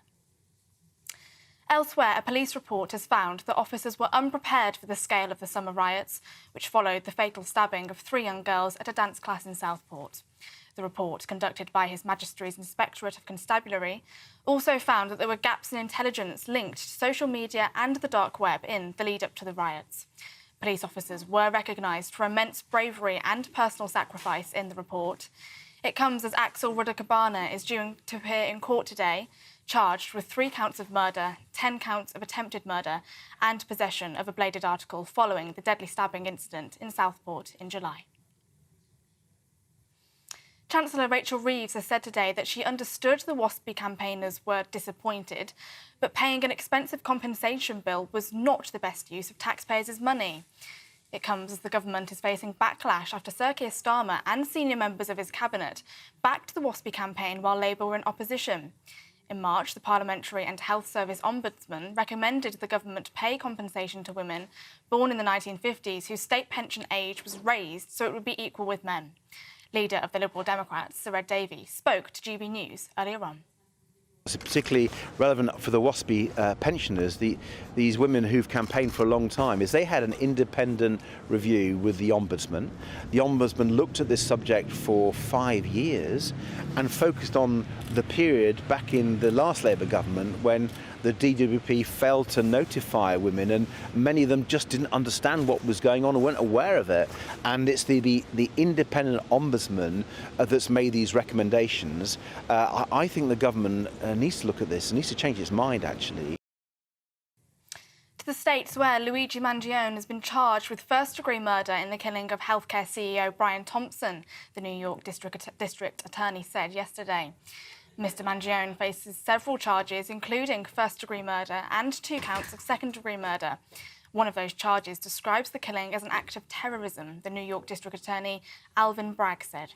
[SPEAKER 17] Elsewhere, a police report has found that officers were unprepared for the scale of the summer riots, which followed the fatal stabbing of 3 young girls at a dance class in Southport. The report, conducted by His Majesty's Inspectorate of Constabulary, also found that there were gaps in intelligence linked to social media and the dark web in the lead-up to the riots. Police officers were recognised for immense bravery and personal sacrifice in the report. It comes as Axel Rudder-Cabana is due to appear in court today, charged with 3 counts of murder, 10 counts of attempted murder and possession of a bladed article following the deadly stabbing incident in Southport in July. Chancellor Rachel Reeves has said today that she understood the WASPI campaigners were disappointed, but paying an expensive compensation bill was not the best use of taxpayers' money. It comes as the government is facing backlash after Sir Keir Starmer and senior members of his cabinet backed the WASPI campaign while Labour were in opposition. In March, the Parliamentary and Health Service Ombudsman recommended the government pay compensation to women born in the 1950s whose state pension age was raised so it would be equal with men. Leader of the Liberal Democrats, Sir Ed Davey, spoke to GB News earlier on.
[SPEAKER 5] It's particularly relevant for the WASPI pensioners, these women who've campaigned for a long time, is they had an independent review with the Ombudsman. The Ombudsman looked at this subject for 5 years and focused on the period back in the last Labour government when the DWP failed to notify women, and many of them just didn't understand what was going on and weren't aware of it. And it's the independent ombudsman that's made these recommendations. I think the government needs to look at this and needs to change its mind, actually.
[SPEAKER 17] To the states where Luigi Mangione has been charged with first-degree murder in the killing of healthcare CEO Brian Thompson, the New York District Attorney said yesterday. Mr. Mangione faces several charges, including first-degree murder and 2 counts of second-degree murder. One of those charges describes the killing as an act of terrorism, the New York District Attorney Alvin Bragg said.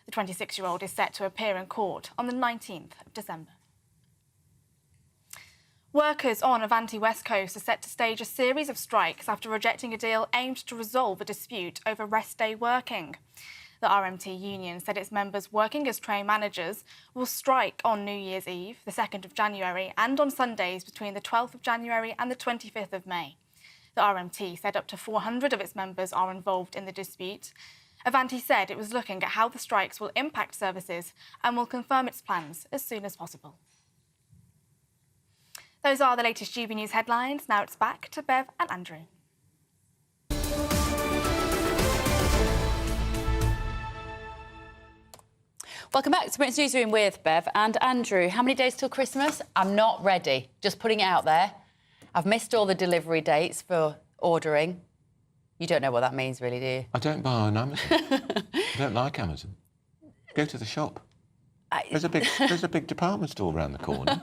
[SPEAKER 17] The 26-year-old is set to appear in court on the 19th of December. Workers on Avanti West Coast are set to stage a series of strikes after rejecting a deal aimed to resolve a dispute over rest day working. The RMT union said its members working as train managers will strike on New Year's Eve, the 2nd of January, and on Sundays between the 12th of January and the 25th of May. The RMT said up to 400 of its members are involved in the dispute. Avanti said it was looking at how the strikes will impact services and will confirm its plans as soon as possible. Those are the latest GB News headlines. Now it's back to Bev and Andrew.
[SPEAKER 9] Welcome back to Britain's Newsroom with Bev and Andrew. How many days till Christmas? I'm not ready. Just putting it out there. I've missed all the delivery dates for ordering. You don't know what that means, really, do you?
[SPEAKER 8] I don't buy on Amazon. I don't like Amazon. Go to the shop. There's a big department store around the corner.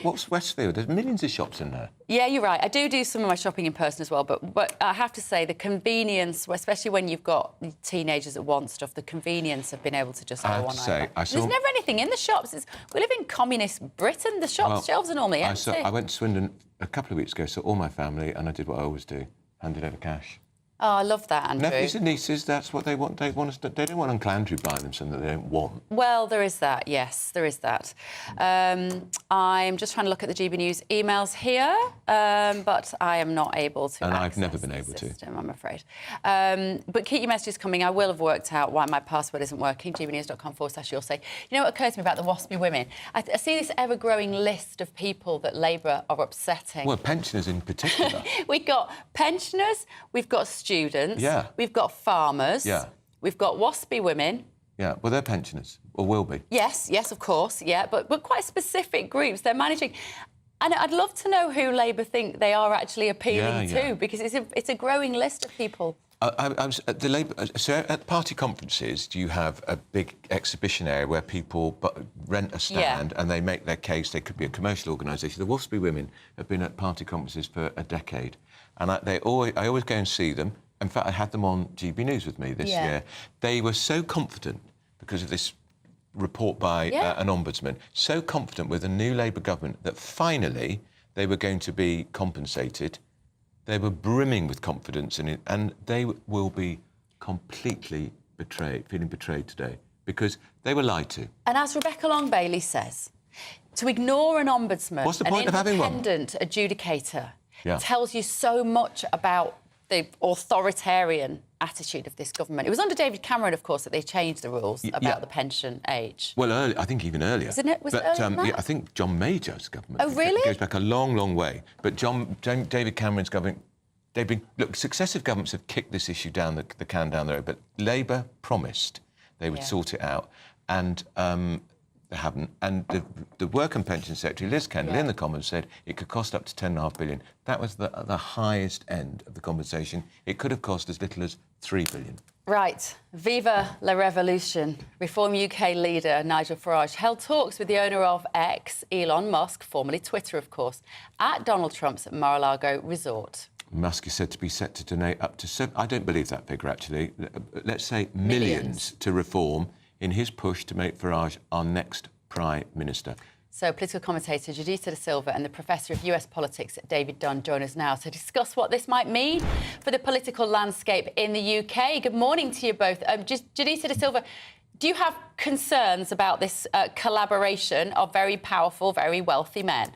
[SPEAKER 8] What's Westfield? There's millions of shops in there.
[SPEAKER 9] Yeah, you're right. I do some of my shopping in person as well, but I have to say the convenience, especially when you've got teenagers that want stuff, the convenience of being able to just go on. There's never anything in the shops. We live in communist Britain. The shelves are normally empty.
[SPEAKER 8] I went to Swindon a couple of weeks ago, saw all my family, and I did what I always do: handed over cash.
[SPEAKER 9] Oh, I love that, Andrew.
[SPEAKER 8] Nephews and nieces, that's what they want. They don't want Uncle Andrew buying them something they don't want.
[SPEAKER 9] Well, there is that, yes, there is that. I'm just trying to look at the GB News emails here, but I am not able to.
[SPEAKER 8] And I've never been able to.
[SPEAKER 9] I'm afraid. But keep your messages coming. I will have worked out why my password isn't working. gbnews.com/you'll say. You know what occurs to me about the WASPI women? I see this ever-growing list of people that Labour are upsetting.
[SPEAKER 8] Well, pensioners in particular.
[SPEAKER 9] We've got pensioners, we've got students,
[SPEAKER 8] yeah.
[SPEAKER 9] We've got farmers,
[SPEAKER 8] yeah.
[SPEAKER 9] We've got WASPI women.
[SPEAKER 8] Yeah, well, they're pensioners, or will be.
[SPEAKER 9] Yes, of course, yeah, but quite specific groups they're managing. And I'd love to know who Labour think they are actually appealing to, because it's a growing list of people.
[SPEAKER 8] I was at the Labour. So at party conferences, you have a big exhibition area where people rent a stand and they make their case. They could be a commercial organisation. The WASPI women have been at party conferences for a decade, and I always go and see them. In fact, I had them on GB News with me this year. They were so confident because of this report by an ombudsman, so confident with a new Labour government that finally they were going to be compensated. They were brimming with confidence in it, and they will be completely feeling betrayed today, because they were lied to.
[SPEAKER 9] And as Rebecca Long-Bailey says, to ignore an ombudsman,
[SPEAKER 8] what's the point of having one?
[SPEAKER 9] Independent adjudicator, tells you so much about the authoritarian attitude of this government. It was under David Cameron, of course, that they changed the rules about the pension age.
[SPEAKER 8] Well, I think even earlier.
[SPEAKER 9] Was it earlier than that?
[SPEAKER 8] I think John Major's government.
[SPEAKER 9] Oh, really?
[SPEAKER 8] It goes back a long, long way. But David Cameron's government, successive governments have kicked this issue down the can down the road, but Labour promised they would sort it out, and they haven't. And the Work and Pension Secretary, Liz Kendall, in the Commons said it could cost up to £10.5 billion. That was the highest end of the compensation. It could have cost as little as £3 billion.
[SPEAKER 9] Right. Viva la revolution. Reform UK leader Nigel Farage held talks with the owner of X, Elon Musk, formerly Twitter, of course, at Donald Trump's Mar-a-Lago resort.
[SPEAKER 8] Musk is said to be set to donate up to I don't believe that figure, actually. Let's say millions to reform in his push to make Farage our next Prime Minister.
[SPEAKER 9] So political commentator Judita Da Silva and the Professor of US Politics, David Dunn, join us now to discuss what this might mean for the political landscape in the UK. Good morning to you both. Judita Da Silva, do you have concerns about this collaboration of very powerful, very wealthy men?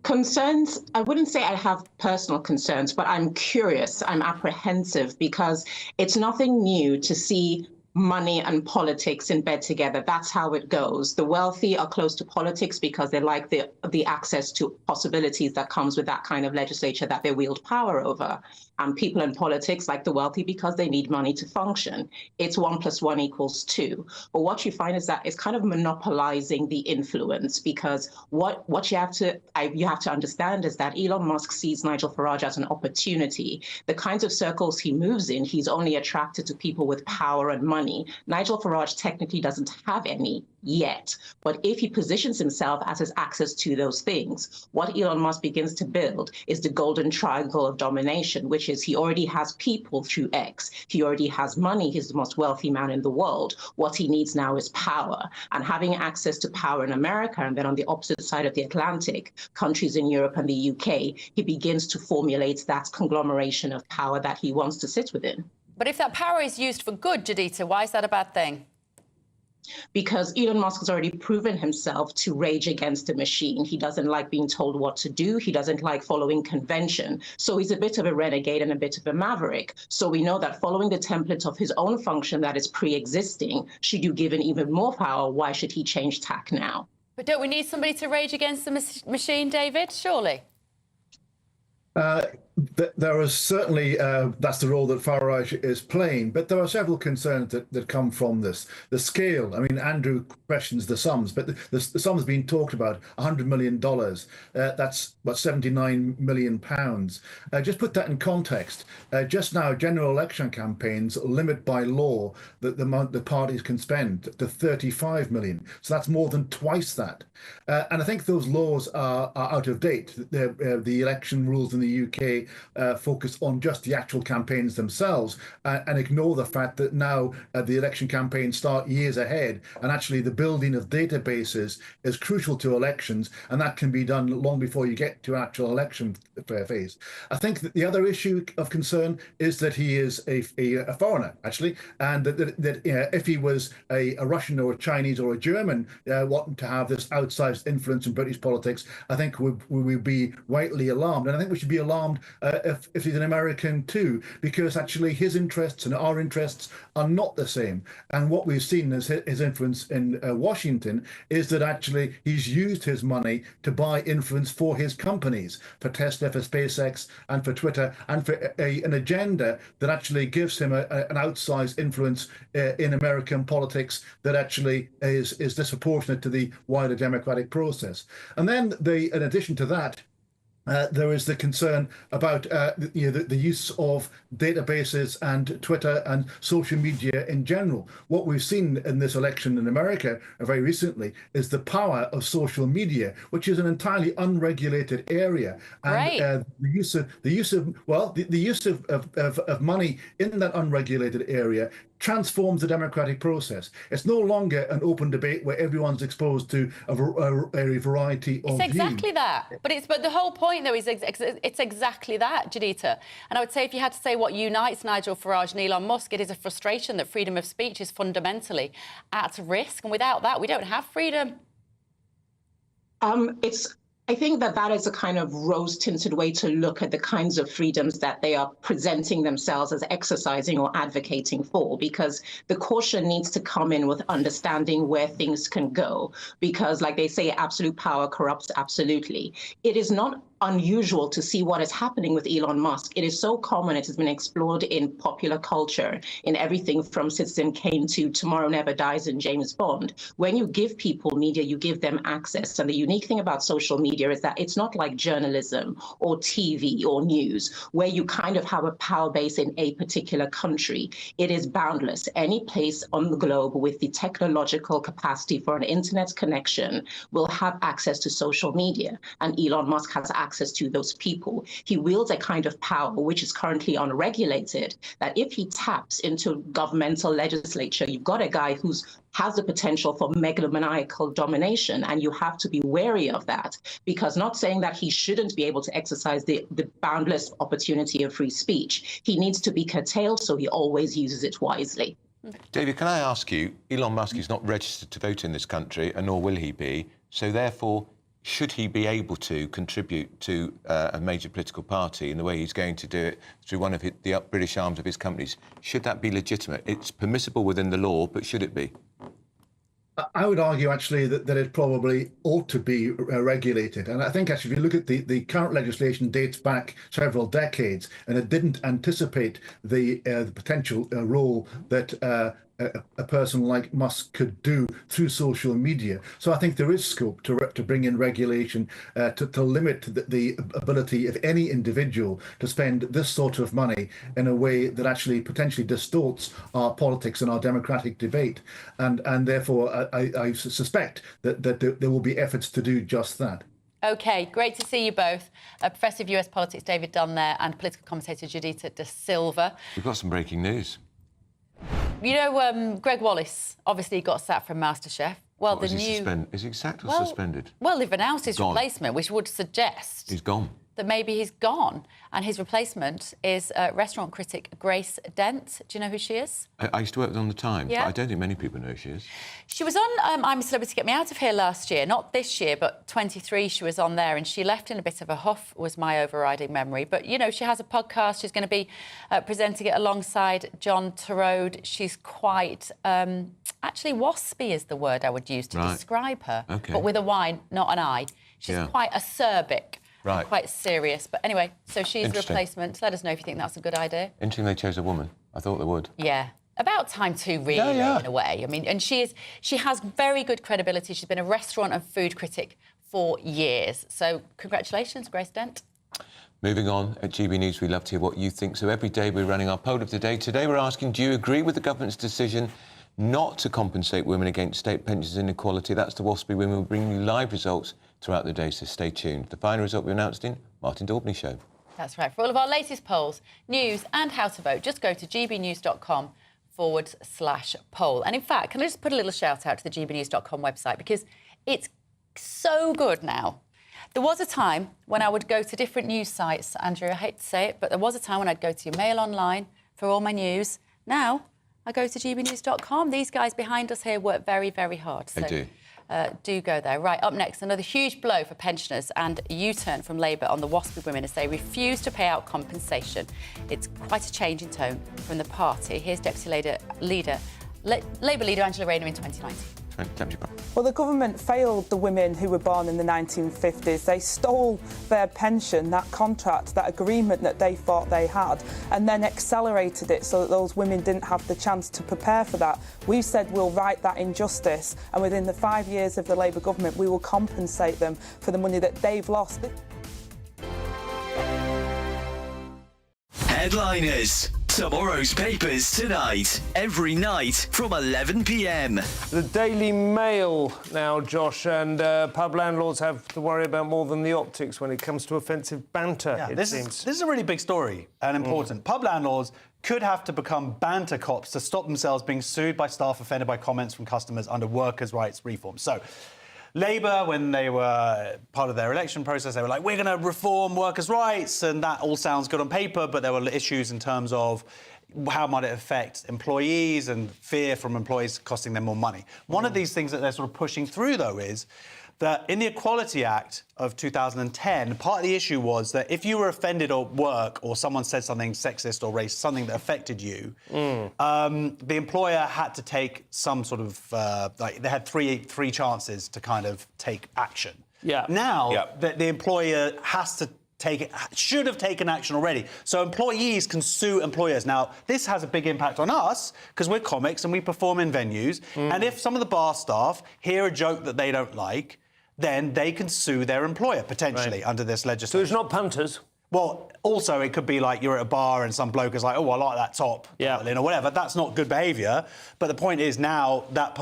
[SPEAKER 19] Concerns, I wouldn't say I have personal concerns, but I'm curious, I'm apprehensive, because it's nothing new to see money and politics in bed together. That's how it goes. The wealthy are close to politics because they like the access to possibilities that comes with that kind of legislature that they wield power over. And people in politics like the wealthy because they need money to function. It's 1 + 1 = 2. But what you find is that it's kind of monopolizing the influence, because what you have to understand is that Elon Musk sees Nigel Farage as an opportunity. The kinds of circles he moves in, he's only attracted to people with power and money. Nigel Farage technically doesn't have any yet. But if he positions himself as his access to those things, what Elon Musk begins to build is the golden triangle of domination, which is he already has people through X. He already has money. He's the most wealthy man in the world. What he needs now is power. And having access to power in America, and then on the opposite side of the Atlantic, countries in Europe and the UK, he begins to formulate that conglomeration of power that he wants to sit within.
[SPEAKER 9] But if that power is used for good, Judita, why is that a bad thing?
[SPEAKER 19] Because Elon Musk has already proven himself to rage against the machine. He doesn't like being told what to do. He doesn't like following convention. So he's a bit of a renegade and a bit of a maverick. So we know that following the template of his own function that is pre-existing, should you give him even more power, why should he change tack now?
[SPEAKER 9] But don't we need somebody to rage against the machine, David? Surely.
[SPEAKER 20] There is certainly, that's the role that Farage is playing, but there are several concerns that come from this. The scale, I mean, Andrew questions the sums, but the sums being talked about, $100 million, that's about £79 million. Just put that in context. Just now, general election campaigns limit by law the amount the parties can spend to $35 million. So that's more than twice that. And I think those laws are out of date. The election rules in the UK focus on just the actual campaigns themselves and ignore the fact that now the election campaigns start years ahead, and actually the building of databases is crucial to elections, and that can be done long before you get to actual election phase. I think that the other issue of concern is that he is a foreigner, actually, and that if he was a Russian or a Chinese or a German wanting to have this outsized influence in British politics, I think we would be rightly alarmed. And I think we should be alarmed if he's an American too, because actually his interests and our interests are not the same. And what we've seen as his influence in Washington is that actually he's used his money to buy influence for his companies, for Tesla, for SpaceX, and for Twitter, and for an agenda that actually gives him an outsized influence in American politics that actually is disproportionate to the wider democratic process. And then in addition to that, there is the concern about the use of databases and Twitter and social media in general. What we've seen in this election in America very recently is the power of social media, which is an entirely unregulated area, and the use of money in that unregulated area transforms the democratic process. It's no longer an open debate where everyone's exposed to a variety of views.
[SPEAKER 9] It's exactly that. But the whole point, though, is it's exactly that, Judita. And I would say if you had to say what unites Nigel Farage and Elon Musk, it is a frustration that freedom of speech is fundamentally at risk. And without that, we don't have freedom.
[SPEAKER 19] I think that is a kind of rose-tinted way to look at the kinds of freedoms that they are presenting themselves as exercising or advocating for, because the caution needs to come in with understanding where things can go, because like they say, absolute power corrupts absolutely. It is not unusual to see what is happening with Elon Musk. It is so common, it has been explored in popular culture, in everything from Citizen Kane to Tomorrow Never Dies and James Bond. When you give people media, you give them access. And the unique thing about social media is that it's not like journalism or TV or news, where you kind of have a power base in a particular country. It is boundless. Any place on the globe with the technological capacity for an internet connection will have access to social media. And Elon Musk has access to those people. He wields a kind of power which is currently unregulated, that if he taps into governmental legislature, you've got a guy who has the potential for megalomaniacal domination, and you have to be wary of that, because not saying that he shouldn't be able to exercise the boundless opportunity of free speech. He needs to be curtailed, so he always uses it wisely.
[SPEAKER 8] David, can I ask you, Elon Musk is not registered to vote in this country, and nor will he be, so therefore, should he be able to contribute to a major political party in the way he's going to do it through one of the British arms of his companies? Should that be legitimate? It's permissible within the law, but should it be?
[SPEAKER 20] I would argue, actually, that it probably ought to be regulated. And I think, actually, if you look at the current legislation dates back several decades, and it didn't anticipate the potential role that a person like Musk could do through social media. So I think there is scope to bring in regulation to limit the ability of any individual to spend this sort of money in a way that actually potentially distorts our politics and our democratic debate. And therefore, I suspect that there will be efforts to do just that.
[SPEAKER 9] OK, great to see you both. Professor of US Politics David Dunn there, and political commentator Judita De Silva.
[SPEAKER 8] We've got some breaking news.
[SPEAKER 9] You know, Greg Wallace obviously got sacked from MasterChef. Well,
[SPEAKER 8] Is he sacked or suspended?
[SPEAKER 9] Well, they've announced his replacement, which would suggest
[SPEAKER 8] he's gone.
[SPEAKER 9] That maybe he's gone. And his replacement is restaurant critic Grace Dent. Do you know who she is?
[SPEAKER 8] I used to work on The Times, but I don't think many people know who she is.
[SPEAKER 9] She was on I'm a Celebrity, Get Me Out of Here last year. Not this year, but 23 she was on there, and she left in a bit of a huff, was my overriding memory. But, you know, she has a podcast. She's going to be presenting it alongside John Turode. She's quite... actually, waspy is the word I would use to describe her.
[SPEAKER 8] Okay.
[SPEAKER 9] But with a Y, not an I. She's quite acerbic.
[SPEAKER 8] Right.
[SPEAKER 9] Quite serious. But anyway, so she's the replacement. Let us know if you think that's a good idea.
[SPEAKER 8] Interesting they chose a woman. I thought they would.
[SPEAKER 9] Yeah. About time too, really, in a way. I mean, and she has very good credibility. She's been a restaurant and food critic for years. So congratulations, Grace Dent.
[SPEAKER 8] Moving on, at GB News, we love to hear what you think. So every day we're running our poll of the day. Today we're asking, do you agree with the government's decision not to compensate women against state pensions inequality? That's the WASPy Women. We'll bring you live results throughout the day, so stay tuned. The final result we announced in Martin Daubney Show.
[SPEAKER 9] That's right. For all of our latest polls, news and how to vote, just go to gbnews.com/poll. And in fact, can I just put a little shout out to the gbnews.com website, because it's so good now. There was a time when I would go to different news sites, Andrew, I hate to say it, but there was a time when I'd go to your Mail Online for all my news. Now I go to gbnews.com. These guys behind us here work very, very hard.
[SPEAKER 8] They do.
[SPEAKER 9] Do go there. Right, up next, another huge blow for pensioners and a U-turn from Labour on the WASPy Women as they refuse to pay out compensation. It's quite a change in tone from the party. Here's Labour leader Angela Rayner in 2019.
[SPEAKER 1] Well, the government failed the women who were born in the 1950s. They stole their pension, that contract, that agreement that they thought they had, and then accelerated it so that those women didn't have the chance to prepare for that. We've said we'll right that injustice, and within the 5 years of the Labour government, we will compensate them for the money that they've lost.
[SPEAKER 2] Headliners. Tomorrow's papers tonight, every night from 11 p.m.
[SPEAKER 13] The Daily Mail now, Josh, and pub landlords have to worry about more than the optics when it comes to offensive banter, it seems.
[SPEAKER 21] This is a really big story and important. Pub landlords could have to become banter cops to stop themselves being sued by staff offended by comments from customers under workers' rights reform. So, Labour, when they were part of their election process, they were like, we're going to reform workers' rights, and that all sounds good on paper, but there were issues in terms of how might it affect employees and fear from employees costing them more money. One of these things that they're sort of pushing through, though, is that in the Equality Act of 2010, part of the issue was that if you were offended at work or someone said something sexist or racist, something that affected you, the employer had to take some sort of... they had three chances to kind of take action. Now, the employer has to should have taken action already. So employees can sue employers. Now, this has a big impact on us because we're comics and we perform in venues. And if some of the bar staff hear a joke that they don't like, then they can sue their employer, potentially, under this legislation.
[SPEAKER 13] So it's not punters?
[SPEAKER 21] Well, also, it could be like you're at a bar and some bloke is like, oh, I like that top, or whatever. That's not good behaviour. But the point is now that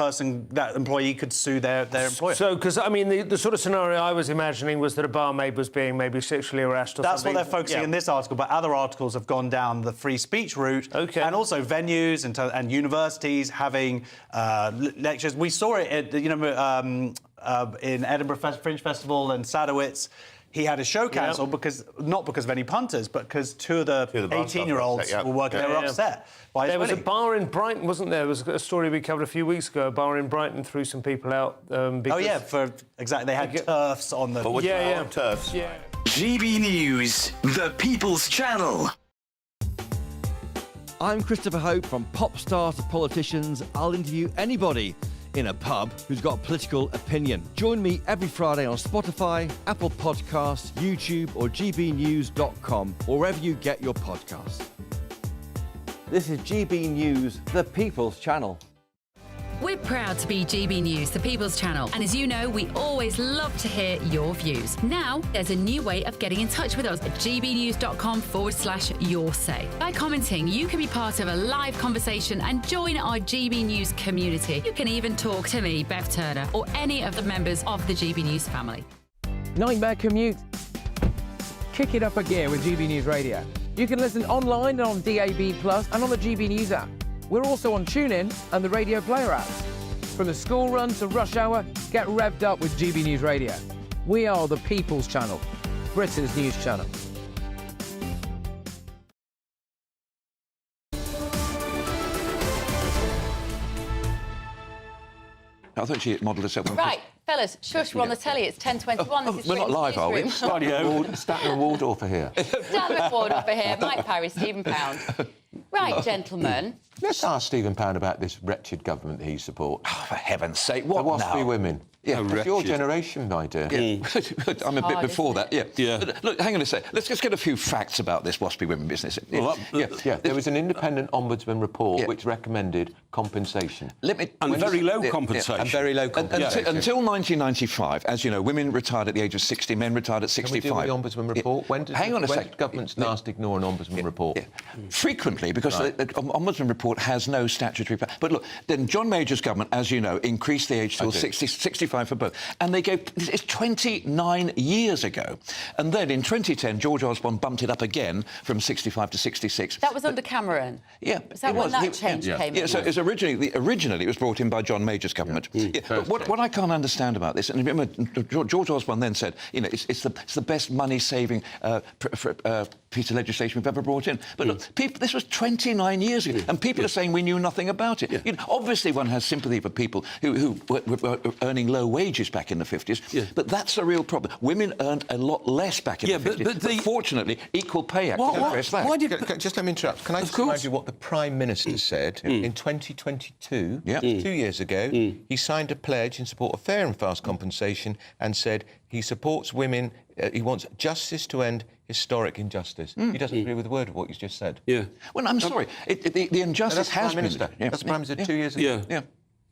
[SPEAKER 21] employee could sue their employer.
[SPEAKER 13] So, because, I mean, the sort of scenario I was imagining was that a barmaid was being maybe sexually harassed or
[SPEAKER 21] That's
[SPEAKER 13] something.
[SPEAKER 21] what they're focusing in this article, but other articles have gone down the free speech route. OK. And also venues and universities having lectures. We saw it at, in Edinburgh Fringe Festival and Sadowitz. He had a show cancelled not because of any punters, but because two of the 18-year-olds were working. They were upset.
[SPEAKER 13] There was a bar in Brighton, wasn't there? There was a story we covered a few weeks ago. A bar in Brighton threw some people out. Because...
[SPEAKER 21] exactly. They had turfs on the...
[SPEAKER 13] turfs.
[SPEAKER 2] GB News, the People's Channel.
[SPEAKER 3] I'm Christopher Hope. From pop stars to politicians, I'll interview anybody in a pub who's got a political opinion. Join me every Friday on Spotify, Apple Podcasts, YouTube or gbnews.com, or wherever you get your podcasts. This is GB News, the People's Channel.
[SPEAKER 4] We're proud to be GB News, the People's Channel. And as you know, we always love to hear your views. Now, there's a new way of getting in touch with us at gbnews.com/yoursay. By commenting, you can be part of a live conversation and join our GB News community. You can even talk to me, Bev Turner, or any of the members of the GB News family.
[SPEAKER 6] Nightmare commute? Kick it up a gear with GB News Radio. You can listen online and on DAB+ and on the GB News app. We're also on TuneIn and the Radio Player apps. From the school run to rush hour, get revved up with GB News Radio. We are the People's Channel, Britain's news channel.
[SPEAKER 22] I thought she modelled herself.
[SPEAKER 9] Right, fellas, shush, we're on the telly. It's 10:21. This is
[SPEAKER 22] we're not live, are we?
[SPEAKER 8] Statler and Waldorf here.
[SPEAKER 9] Statler and Waldorf here. Mike Parry, Stephen Pound. Right, gentlemen.
[SPEAKER 8] Let's ask Stephen Pound about this wretched government that he supports.
[SPEAKER 22] Oh, for heaven's sake, what
[SPEAKER 8] now? The WASPy women.
[SPEAKER 22] Yeah,
[SPEAKER 8] it's your generation, my dear.
[SPEAKER 22] Yeah. I'm a bit before that, But look, hang on a sec. Let's just get a few facts about this WASPy women business.
[SPEAKER 8] There was an independent ombudsman report which recommended compensation.
[SPEAKER 22] Very low compensation.
[SPEAKER 8] And very low compensation.
[SPEAKER 22] Until 1995, as you know, women retired at the age of 60, men retired at 65.
[SPEAKER 8] Can we deal with the ombudsman report? When does government's last ignore an ombudsman report?
[SPEAKER 22] Frequently, because the ombudsman report has no statutory... But look, then John Major's government, as you know, increased the age till 65 for both. And they gave... It's 29 years ago. And then in 2010, George Osborne bumped it up again from 65 to 66.
[SPEAKER 9] That was under Cameron?
[SPEAKER 22] Yeah.
[SPEAKER 9] Was that when that change came in?
[SPEAKER 22] Yeah, so it was originally it was brought in by John Major's government. But what I can't understand about this, and remember, George Osborne then said, it's the best money-saving piece of legislation we've ever brought in. But look, this was 29 years ago, and people are saying we knew nothing about it. Obviously, one has sympathy for people who were earning low wages back in the 50s, but that's the real problem. Women earned a lot less back in the 50s. But fortunately, Equal Pay Act addressed that.
[SPEAKER 8] Just let me interrupt. Can I just remind you what the Prime Minister said in 2022, 2 years ago? He signed a pledge in support of fair and fast compensation and said he supports women. He wants justice to end historic injustice. He doesn't agree with a word of what you just said.
[SPEAKER 22] Well, I'm sorry. The injustice has been...
[SPEAKER 8] That's the Prime Minister 2 years ago.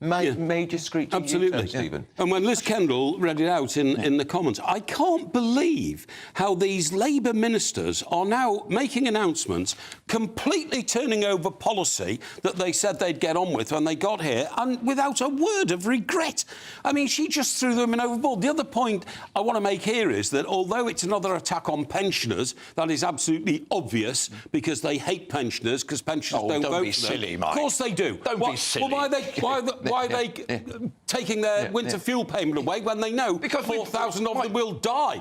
[SPEAKER 8] Major screeching
[SPEAKER 23] Absolutely.
[SPEAKER 8] Stephen.
[SPEAKER 23] And when Liz Kendall read it out in the comments, I can't believe how these Labour ministers are now making announcements, completely turning over policy that they said they'd get on with when they got here, and without a word of regret. I mean, she just threw the women overboard. The other point I want to make here is that although it's another attack on pensioners, that is absolutely obvious because they hate pensioners because pensioners don't vote
[SPEAKER 22] be
[SPEAKER 23] for them.
[SPEAKER 22] silly, Mike.
[SPEAKER 23] Of course they do.
[SPEAKER 22] Don't be silly.
[SPEAKER 23] Well, why Why are they taking their winter fuel payment away when they know because 4,000 of them will die?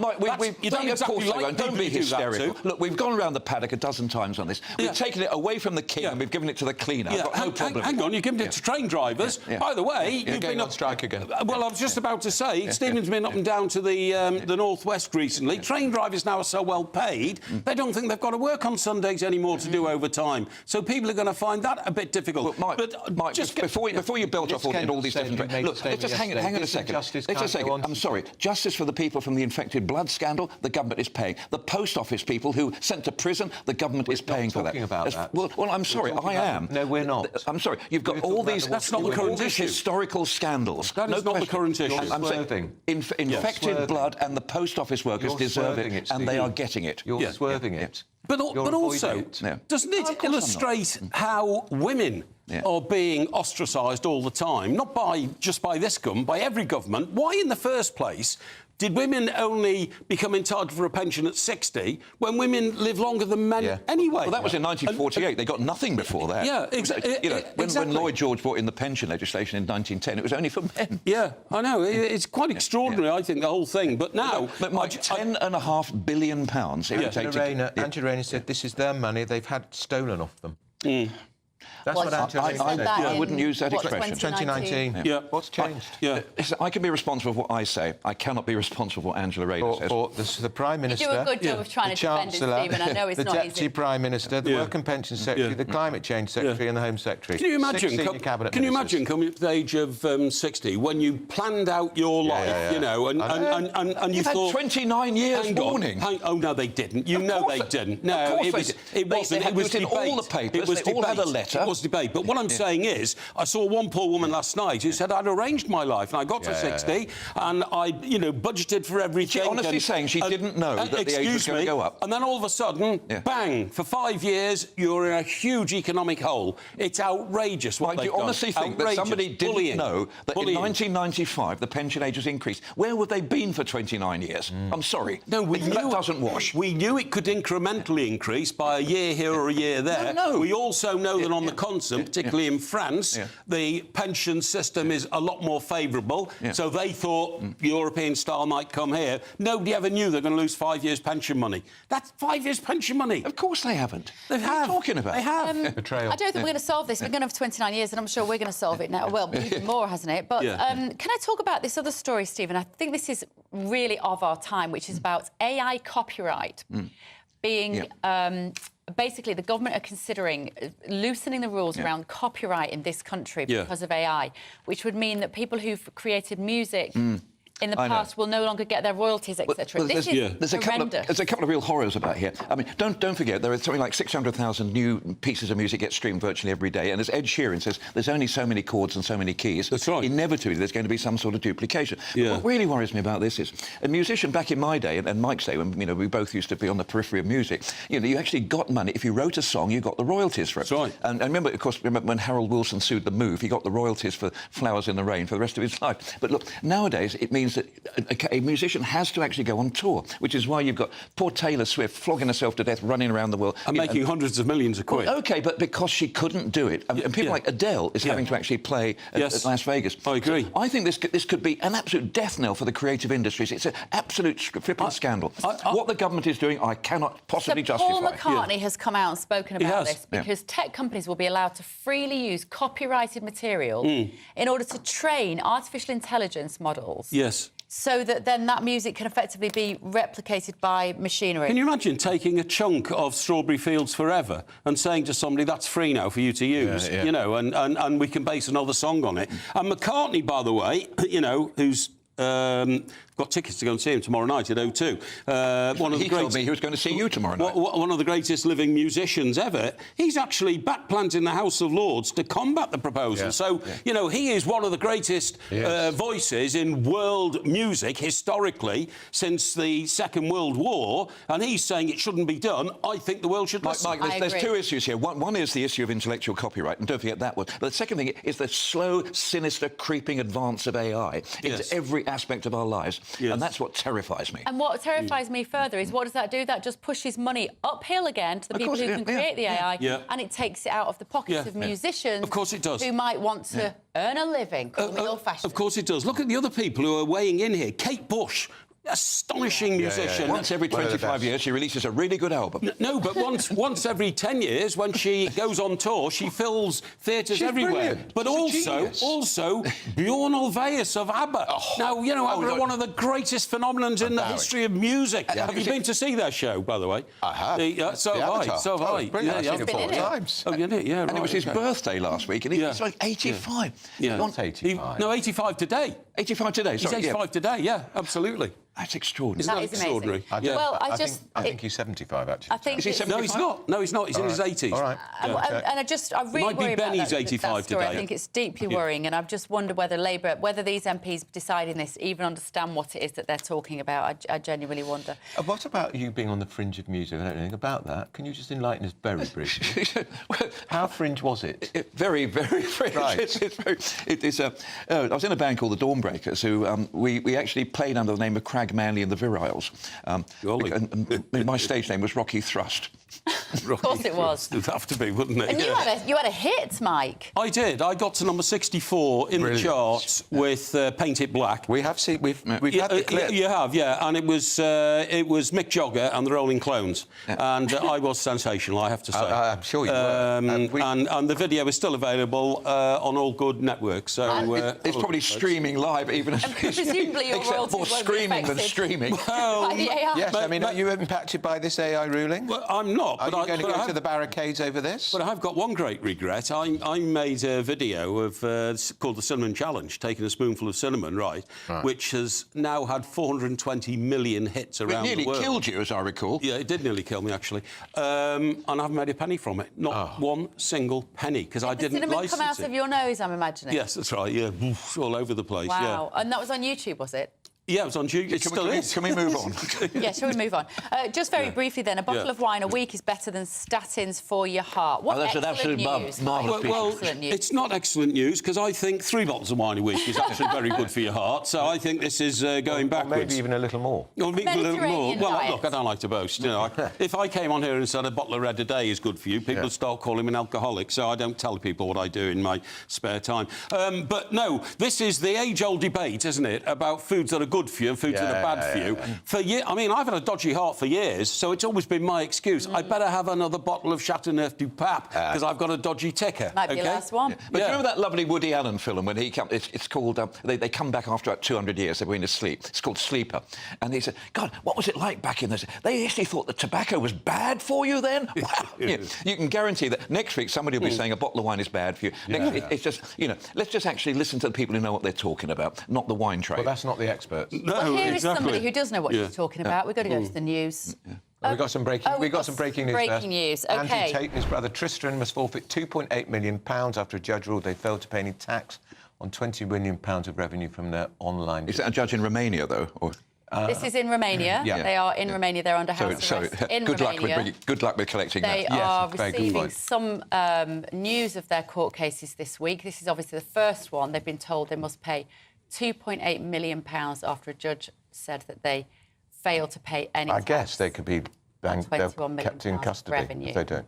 [SPEAKER 23] You don't exactly like
[SPEAKER 22] don't be hysterical.
[SPEAKER 23] that
[SPEAKER 22] Look, we've gone around the paddock a dozen times on this. We've taken it away from the king and we've given it to the cleaner. I've got no problem.
[SPEAKER 23] Hang on, you've given it to train drivers. By the way, you've been
[SPEAKER 8] on strike again.
[SPEAKER 23] Well, I was just about to say, Stephen's been up and down to the northwest recently. Train drivers now are so well paid, they don't think they've got to work on Sundays anymore to do overtime. So people are going to find that a bit difficult.
[SPEAKER 22] Mike, just before you built up all these different... Look, let's just hang on a second. Let's just say, I'm sorry, justice for the people from the infected blood scandal, the government is paying. The post office people who sent to prison, the government is paying for that.
[SPEAKER 8] About that.
[SPEAKER 22] Well, I'm sorry, I am.
[SPEAKER 8] No, we're not.
[SPEAKER 22] I'm sorry, you've got all these...
[SPEAKER 23] That's not the current issue.
[SPEAKER 22] Historical scandals.
[SPEAKER 23] That is not the current issue.
[SPEAKER 22] I'm saying infected blood and the post office workers deserve it, and they are getting it.
[SPEAKER 8] You're swerving it.
[SPEAKER 23] But also, doesn't it illustrate how women are being ostracised all the time? Not just by this government, by every government. Why, in the first place, did women only become entitled for a pension at 60 when women live longer than men anyway?
[SPEAKER 22] Well, that was in 1948. They got nothing before that.
[SPEAKER 23] Yeah,
[SPEAKER 22] when Lloyd George brought in the pension legislation in 1910, it was only for men.
[SPEAKER 23] Yeah, I know. It's quite extraordinary, I think, the whole thing. But now...
[SPEAKER 22] But Mike, £10.5 billion.
[SPEAKER 8] Angela Rayner said this is their money. They've had stolen off them. That's what
[SPEAKER 22] I wouldn't use that expression.
[SPEAKER 8] 2019.
[SPEAKER 22] Yeah.
[SPEAKER 8] What's changed?
[SPEAKER 22] I can be responsible for what I say. I cannot be responsible for what Angela Rayner says.
[SPEAKER 8] For the Prime Minister,
[SPEAKER 9] you do a good job of trying to defend it, Stephen. I know it's
[SPEAKER 8] the
[SPEAKER 9] not
[SPEAKER 8] Deputy
[SPEAKER 9] easy.
[SPEAKER 8] Prime Minister, the Work and Pension Secretary, the Climate Change Secretary and the Home Secretary.
[SPEAKER 23] Can you imagine?
[SPEAKER 8] Can
[SPEAKER 23] you imagine coming up to the age of 60 when you planned out your life, you know, and you thought...
[SPEAKER 22] Had 29 years warning.
[SPEAKER 23] Oh, no, they didn't. You know they didn't. No, it wasn't. It was
[SPEAKER 22] in all the papers. They all had a letter.
[SPEAKER 23] It was debate. But what I'm saying is, I saw one poor woman last night who said, I'd arranged my life, and I got to 60, and I, budgeted for everything.
[SPEAKER 22] She's honestly saying she didn't know that the age was going to go up.
[SPEAKER 23] And then all of a sudden, bang, for 5 years, you're in a huge economic hole. It's outrageous what they've
[SPEAKER 22] done. Do you honestly think that somebody didn't know that in 1995 the pension age was increased? Where would they been for 29 years? I'm sorry.
[SPEAKER 23] No,
[SPEAKER 22] that doesn't wash.
[SPEAKER 23] We knew it could incrementally increase by a year here or a year there.
[SPEAKER 22] No.
[SPEAKER 23] We also know that on the continent, particularly in France, the pension system is a lot more favourable. So they thought European style might come here. Nobody ever knew they're going to lose 5 years pension money. That's 5 years pension money.
[SPEAKER 22] Of course they haven't.
[SPEAKER 23] They have.
[SPEAKER 22] What are you talking about?
[SPEAKER 23] They have.
[SPEAKER 8] Betrayal.
[SPEAKER 9] I don't think we're going to solve this. We're going to have 29 years, and I'm sure we're going to solve it now. Well, even more, hasn't it? But can I talk about this other story, Stephen? I think this is really of our time, which is about AI copyright being... basically, the government are considering loosening the rules around copyright in this country because of AI, which would mean that people who've created music in the past will no longer get their royalties, etc. This is horrendous.
[SPEAKER 22] There's a couple of real horrors about here. I mean, don't forget, there are something like 600,000 new pieces of music get streamed virtually every day, and as Ed Sheeran says, there's only so many chords and so many keys.
[SPEAKER 23] That's right.
[SPEAKER 22] Inevitably, there's going to be some sort of duplication. But what really worries me about this is a musician back in my day, and Mike's day, when we both used to be on the periphery of music, you actually got money. If you wrote a song, you got the royalties for it.
[SPEAKER 23] That's right.
[SPEAKER 22] And remember, of course, when Harold Wilson sued The Move, he got the royalties for Flowers in the Rain for the rest of his life. But look, nowadays, it means that a musician has to actually go on tour, which is why you've got poor Taylor Swift flogging herself to death, running around the world.
[SPEAKER 23] And making hundreds of millions of quid.
[SPEAKER 22] Well, OK, but because she couldn't do it. And people like Adele is having to actually play at Las Vegas.
[SPEAKER 23] I agree.
[SPEAKER 22] So I think this could be an absolute death knell for the creative industries. It's an absolute flipping scandal. What the government is doing, I cannot possibly justify.
[SPEAKER 9] Paul McCartney has come out and spoken about this because tech companies will be allowed to freely use copyrighted material in order to train artificial intelligence models.
[SPEAKER 23] Yes.
[SPEAKER 9] So that then that music can effectively be replicated by machinery.
[SPEAKER 23] Can you imagine taking a chunk of Strawberry Fields Forever and saying to somebody, that's free now for you to use, and we can base another song on it? And McCartney, by the way, who's... got tickets to go and see him tomorrow night at O2.
[SPEAKER 22] He told me he was going to see you tomorrow night.
[SPEAKER 23] One of the greatest living musicians ever. He's actually backplanting the House of Lords to combat the proposal. So, he is one of the greatest voices in world music historically since the Second World War, and he's saying it shouldn't be done. I think the world should listen.
[SPEAKER 22] Mike, there's two issues here. One is the issue of intellectual copyright, and don't forget that one. But the second thing is the slow, sinister, creeping advance of AI into every aspect of our lives, and that's what terrifies me.
[SPEAKER 9] And what terrifies me further is what does that do? That just pushes money uphill again to the people who can create the AI, and it takes it out of the pockets of musicians.
[SPEAKER 23] Of course it does.
[SPEAKER 9] Who might want to earn a living. Call me old-fashioned.
[SPEAKER 23] Of course it does. Look at the other people who are weighing in here. Kate Bush. Astonishing musician.
[SPEAKER 22] Once every 25 years, she releases a really good album.
[SPEAKER 23] No, but once every 10 years, when she goes on tour, she fills theatres everywhere.
[SPEAKER 22] Brilliant.
[SPEAKER 23] But also Bjorn Ulvaeus of ABBA. Now, you know, ABBA are one of the greatest phenomenons in the history of music. Have you been to see their show, by the way?
[SPEAKER 22] I have.
[SPEAKER 23] So have I. So have I.
[SPEAKER 22] Brilliant. I've seen it 4 times.
[SPEAKER 23] Oh, you did? Yeah,
[SPEAKER 22] and it was his birthday last week, and he's like 85.
[SPEAKER 23] Yeah.
[SPEAKER 22] Not 85.
[SPEAKER 23] No, 85 today.
[SPEAKER 22] 85 today, sorry.
[SPEAKER 23] He's 85 today, yeah, absolutely.
[SPEAKER 22] That's extraordinary.
[SPEAKER 23] Isn't that
[SPEAKER 9] extraordinary?
[SPEAKER 23] Well,
[SPEAKER 22] I think he's 75, actually.
[SPEAKER 9] I think
[SPEAKER 22] Is he 75?
[SPEAKER 23] No, he's not. No, he's not. He's in his 80s.
[SPEAKER 22] All right.
[SPEAKER 9] And I really worry about
[SPEAKER 23] Benny's
[SPEAKER 9] that
[SPEAKER 23] 85
[SPEAKER 9] story.
[SPEAKER 23] today.
[SPEAKER 9] I think it's deeply worrying, and I've just wondered whether Labour, whether these MPs deciding this even understand what it is that they're talking about. I genuinely wonder.
[SPEAKER 8] What about you being on the fringe of music? I don't know anything about that. Can you just enlighten us very briefly? How fringe was it?
[SPEAKER 22] Very, very fringe.
[SPEAKER 8] Right.
[SPEAKER 22] I was in a band called the Dawnbreakers, who we actually played under the name of Crag Manley and the Viriles. And my stage name was Rocky Thrust.
[SPEAKER 9] Of course it was.
[SPEAKER 23] It'd have to be, wouldn't it?
[SPEAKER 9] And you had a hit, Mike.
[SPEAKER 23] I did. I got to number 64 in the charts with Paint It Black.
[SPEAKER 8] We've had the clip.
[SPEAKER 23] You have, yeah. And it was Mick Jagger and the Rolling Clones, and I was sensational, I have to say.
[SPEAKER 8] I'm sure you were.
[SPEAKER 23] And the video is still available on all good networks. So
[SPEAKER 22] it's probably streaming live, even as
[SPEAKER 9] presumably your
[SPEAKER 22] except more
[SPEAKER 9] royalties won't be
[SPEAKER 22] screaming than
[SPEAKER 9] affected.
[SPEAKER 22] streaming.
[SPEAKER 9] By the AI.
[SPEAKER 8] Yes, I mean, are you impacted by this AI ruling?
[SPEAKER 23] Well, I'm not.
[SPEAKER 8] Are you going to go to the barricades over this?
[SPEAKER 23] But I have got one great regret. I made a video of called the Cinnamon Challenge, taking a spoonful of cinnamon, right, which has now had 420 million hits around the world.
[SPEAKER 22] It nearly killed you, as I recall.
[SPEAKER 23] Yeah, it did nearly kill me, actually. And I haven't made a penny from it. Not one single penny, because I didn't
[SPEAKER 9] cinnamon
[SPEAKER 23] license
[SPEAKER 9] come out of your nose, I'm imagining.
[SPEAKER 23] Yes, that's right, yeah. All over the place,
[SPEAKER 9] wow. And that was on YouTube, was it?
[SPEAKER 23] Yeah, it was on YouTube. It still is.
[SPEAKER 22] Can we move on?
[SPEAKER 9] Yeah, shall we move on? Just very briefly then, a bottle of wine a week is better than statins for your heart. What
[SPEAKER 22] that's an
[SPEAKER 9] excellent
[SPEAKER 22] absolute
[SPEAKER 9] news.
[SPEAKER 22] marvellous piece.
[SPEAKER 23] Well,
[SPEAKER 9] excellent news.
[SPEAKER 23] it's not excellent news, because I think 3 bottles of wine a week is actually very good for your heart. So I think this is going backwards.
[SPEAKER 8] Maybe even a little more.
[SPEAKER 23] Or maybe a little more.
[SPEAKER 9] Mediterranean
[SPEAKER 23] Well,
[SPEAKER 9] diet.
[SPEAKER 23] look, I don't like to boast. You know, if I came on here and said a bottle of red a day is good for you, people would start calling me an alcoholic. So I don't tell people what I do in my spare time. But no, this is the age-old debate, isn't it, about foods that are good for you and foods that are bad for you. For years, I mean, I've had a dodgy heart for years, so it's always been my excuse. I better have another bottle of Chateauneuf du Pape because I've got a dodgy ticker.
[SPEAKER 9] Might be your last one.
[SPEAKER 22] But do you remember that lovely Woody Allen film when he comes? It's called. They come back after about 200 years. They're going to sleep. It's called Sleeper. And they said, "God, what was it like back in those?" They actually thought that tobacco was bad for you then. Wow. You can guarantee that next week somebody will be saying a bottle of wine is bad for you. Next week, it's just let's just actually listen to the people who know what they're talking about, not the wine trade.
[SPEAKER 8] Well, that's not the experts.
[SPEAKER 23] No,
[SPEAKER 9] Well, here is
[SPEAKER 23] exactly.
[SPEAKER 9] somebody who does know what she's talking about. We've got to go to the news.
[SPEAKER 8] We've got some breaking. We've got some breaking news.
[SPEAKER 9] Breaking
[SPEAKER 8] first.
[SPEAKER 9] news.
[SPEAKER 8] Andrew
[SPEAKER 9] Okay.
[SPEAKER 8] Tate and his brother Tristan must forfeit £2.8 million after a judge ruled they failed to pay any tax on £20 million of revenue from their online.
[SPEAKER 22] Is that a judge in Romania though? Or?
[SPEAKER 9] This is in Romania.
[SPEAKER 22] Yeah.
[SPEAKER 9] They are in Romania. They're under house arrest in
[SPEAKER 22] good
[SPEAKER 9] Romania.
[SPEAKER 22] Luck with collecting
[SPEAKER 9] They
[SPEAKER 22] that.
[SPEAKER 9] are
[SPEAKER 8] very good
[SPEAKER 9] receiving
[SPEAKER 8] point.
[SPEAKER 9] some news of their court cases this week. This is obviously the first one. They've been told they must pay £2.8 million after a judge said that they failed to pay any
[SPEAKER 8] I
[SPEAKER 9] tax.
[SPEAKER 8] guess they could be they're
[SPEAKER 9] £21 million
[SPEAKER 8] kept in custody
[SPEAKER 9] revenue.
[SPEAKER 8] if they don't.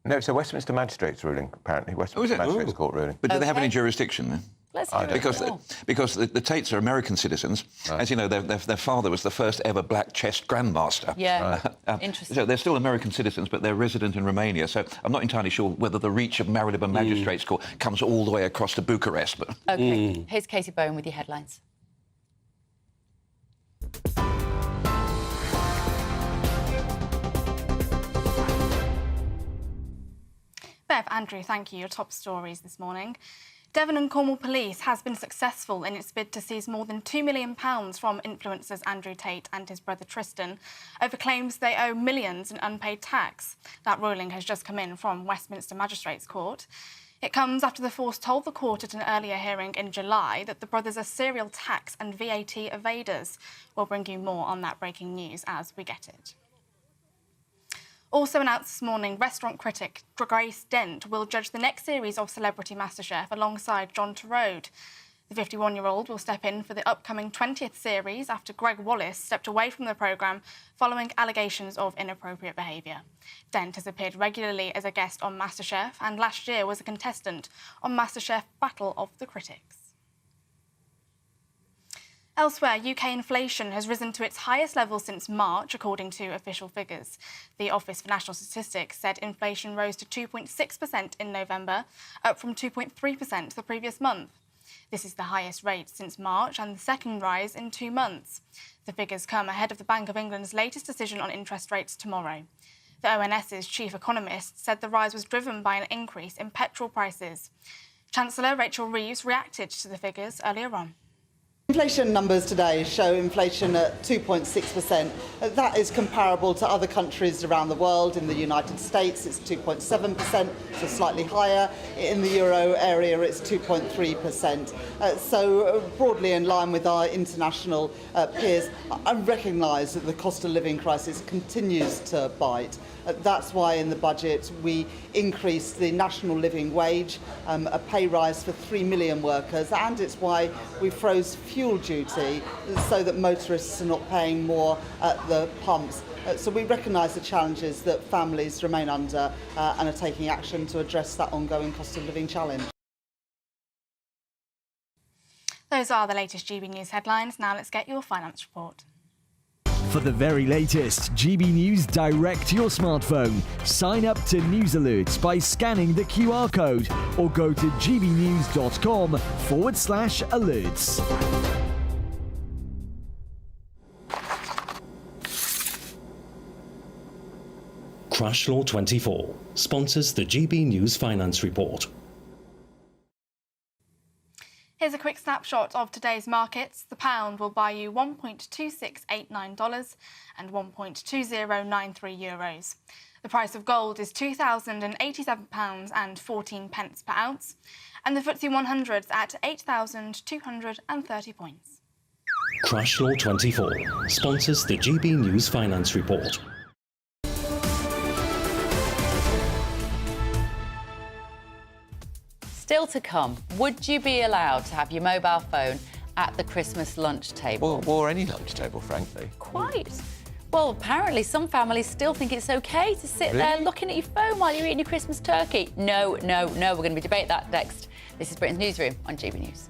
[SPEAKER 8] No, it's a Westminster Magistrates ruling, apparently. Westminster Magistrates Court ruling.
[SPEAKER 22] But do they have any jurisdiction then?
[SPEAKER 9] Let's hear it.
[SPEAKER 22] Because the Tates are American citizens.
[SPEAKER 8] Right.
[SPEAKER 22] As you know, their father was the first ever black chess grandmaster.
[SPEAKER 9] Yeah, interesting.
[SPEAKER 22] So they're still American citizens, but they're resident in Romania. So I'm not entirely sure whether the reach of Marylebone Magistrates Court comes all the way across to Bucharest. But
[SPEAKER 9] OK, here's Katie Bowen with your headlines.
[SPEAKER 17] Bev, Andrew, thank you. Your top stories this morning. Devon and Cornwall Police has been successful in its bid to seize more than £2 million from influencers Andrew Tate and his brother Tristan over claims they owe millions in unpaid tax. That ruling has just come in from Westminster Magistrates Court. It comes after the force told the court at an earlier hearing in July that the brothers are serial tax and VAT evaders. We'll bring you more on that breaking news as we get it. Also announced this morning, restaurant critic Grace Dent will judge the next series of Celebrity MasterChef alongside John Turode. The 51-year-old will step in for the upcoming 20th series after Greg Wallace stepped away from the programme following allegations of inappropriate behaviour. Dent has appeared regularly as a guest on MasterChef and last year was a contestant on MasterChef Battle of the Critics. Elsewhere, UK inflation has risen to its highest level since March, according to official figures. The Office for National Statistics said inflation rose to 2.6% in November, up from 2.3% the previous month. This is the highest rate since March and the second rise in 2 months. The figures come ahead of the Bank of England's latest decision on interest rates tomorrow. The ONS's chief economist said the rise was driven by an increase in petrol prices. Chancellor Rachel Reeves reacted to the figures earlier on.
[SPEAKER 18] Inflation numbers today show inflation at 2.6%. That is comparable to other countries around the world. In the United States, it's 2.7%, so slightly higher. In the euro area, it's 2.3%. So broadly in line with our international peers. I recognise that the cost of living crisis continues to bite. That's why in the budget we increased the national living wage, a pay rise for 3 million workers, and it's why we froze fuel duty so that motorists are not paying more at the pumps. So we recognise the challenges that families remain under and are taking action to address that ongoing cost of living challenge.
[SPEAKER 17] Those are the latest GB News headlines. Now let's get your finance report.
[SPEAKER 7] For the very latest GB News direct to your smartphone, sign up to News Alerts by scanning the QR code or go to gbnews.com/alerts.
[SPEAKER 11] Crash Law 24 sponsors the GB News Finance Report.
[SPEAKER 17] Here's a quick snapshot of today's markets. The pound will buy you $1.2689 and €1.2093. The price of gold is £2,087.14 per ounce, and the FTSE 100's at 8,230 points.
[SPEAKER 11] Crash Law 24 sponsors the GB News Finance Report.
[SPEAKER 9] Still to come, would you be allowed to have your mobile phone at the Christmas lunch table?
[SPEAKER 8] Or any lunch table, frankly.
[SPEAKER 9] Quite. Well, apparently some families still think it's OK to sit there looking at your phone while you're eating your Christmas turkey. No. We're going to debate that next. This is Britain's Newsroom on GB News.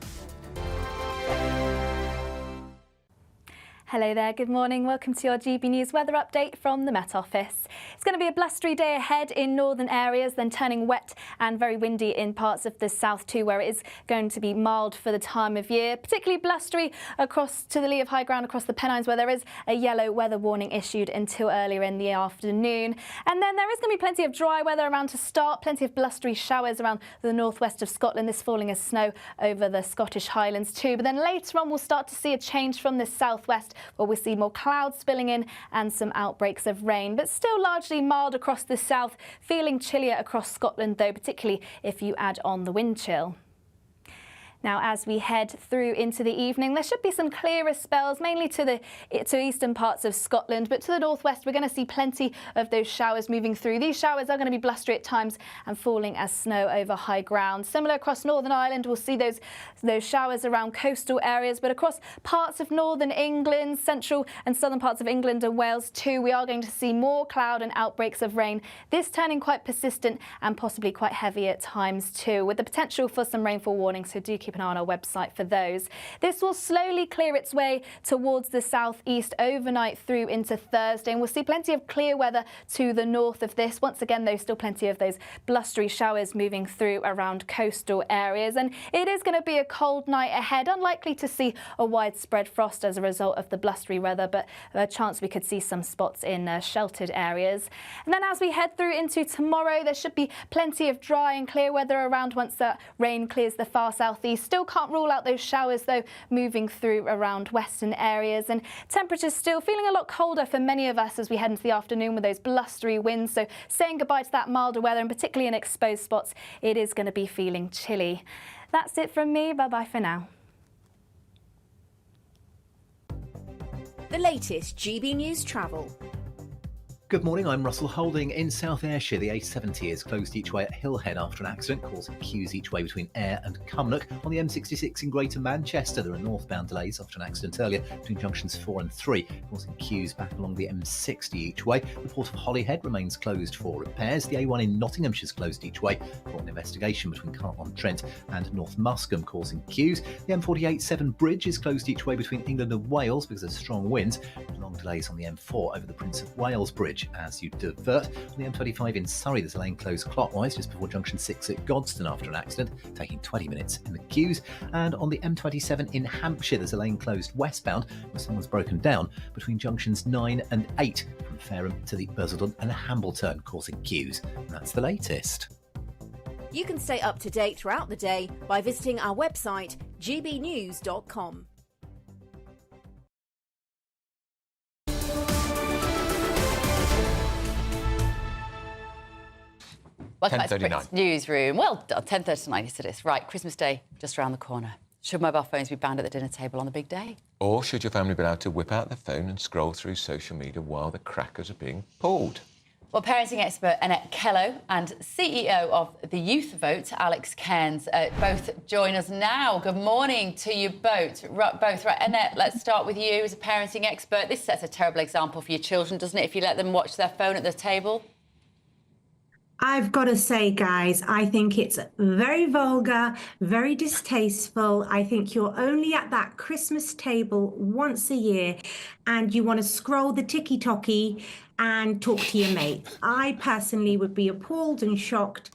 [SPEAKER 12] Hello there, good morning. Welcome to your GB News weather update from the Met Office. It's going to be a blustery day ahead in northern areas, then turning wet and very windy in parts of the south too, where it is going to be mild for the time of year. Particularly blustery across to the lee of high ground across the Pennines, where there is a yellow weather warning issued until earlier in the afternoon. And then there is going to be plenty of dry weather around to start, plenty of blustery showers around the northwest of Scotland, this falling as snow over the Scottish Highlands too. But then later on we'll start to see a change from the southwest, where we'll see more clouds spilling in and some outbreaks of rain, but still largely mild across the south, feeling chillier across Scotland though, particularly if you add on the wind chill. Now, as we head through into the evening, there should be some clearer spells, mainly to eastern parts of Scotland, but to the northwest, we're going to see plenty of those showers moving through. These showers are going to be blustery at times and falling as snow over high ground. Similar across Northern Ireland, we'll see those showers around coastal areas, but across parts of northern England, central and southern parts of England and Wales too, we are going to see more cloud and outbreaks of rain, this turning quite persistent and possibly quite heavy at times too, with the potential for some rainfall warnings, so do keep an eye on our website for those. This will slowly clear its way towards the southeast overnight through into Thursday, and we'll see plenty of clear weather to the north of this. Once again, though, still plenty of those blustery showers moving through around coastal areas, and it is going to be a cold night ahead, unlikely to see a widespread frost as a result of the blustery weather, but a chance we could see some spots in sheltered areas. And then as we head through into tomorrow, there should be plenty of dry and clear weather around once that rain clears the far southeast. Still can't rule out those showers though moving through around western areas, and temperatures still feeling a lot colder for many of us as we head into the afternoon with those blustery winds, so saying goodbye to that milder weather, and particularly in exposed spots it is going to be feeling chilly. That's it from me, bye bye for now.
[SPEAKER 24] The latest GB News travel.
[SPEAKER 10] Good morning, I'm Russell Holding. In South Ayrshire, the A70 is closed each way at Hillhead after an accident, causing queues each way between Ayr and Cumnock. On the M66 in Greater Manchester, there are northbound delays after an accident earlier between junctions 4 and 3, causing queues back along the M60 each way. The Port of Holyhead remains closed for repairs. The A1 in Nottinghamshire is closed each way for an investigation between Cart-on-Trent and North Muscombe, causing queues. The M48-7 bridge is closed each way between England and Wales because of strong winds. Long delays on the M4 over the Prince of Wales Bridge as you divert. On the M25 in Surrey, there's a lane closed clockwise just before junction 6 at Godstone after an accident, taking 20 minutes in the queues. And on the M27 in Hampshire, there's a lane closed westbound where someone's broken down between junctions 9 and 8 from Fareham to the Busselton and Hambleton, causing queues. And that's the latest.
[SPEAKER 14] You can stay up to date throughout the day by visiting our website, gbnews.com.
[SPEAKER 9] Welcome back to
[SPEAKER 8] 10:39.
[SPEAKER 9] Britain's Newsroom. Well done, 10:39, yes it is. Right, Christmas Day, just around the corner. Should mobile phones be banned at the dinner table on the big day?
[SPEAKER 8] Or should your family be allowed to whip out their phone and scroll through social media while the crackers are being pulled?
[SPEAKER 9] Well, parenting expert Annette Kello and CEO of the Youth Vote, Alex Cairns, both join us now. Good morning to you both. Right, Annette, let's start with you as a parenting expert. This sets a terrible example for your children, doesn't it, if you let them watch their phone at the table?
[SPEAKER 15] I've got to say, guys, I think it's very vulgar, very distasteful. I think you're only at that Christmas table once a year and you want to scroll the ticky-tocky and talk to your mate. I personally would be appalled and shocked.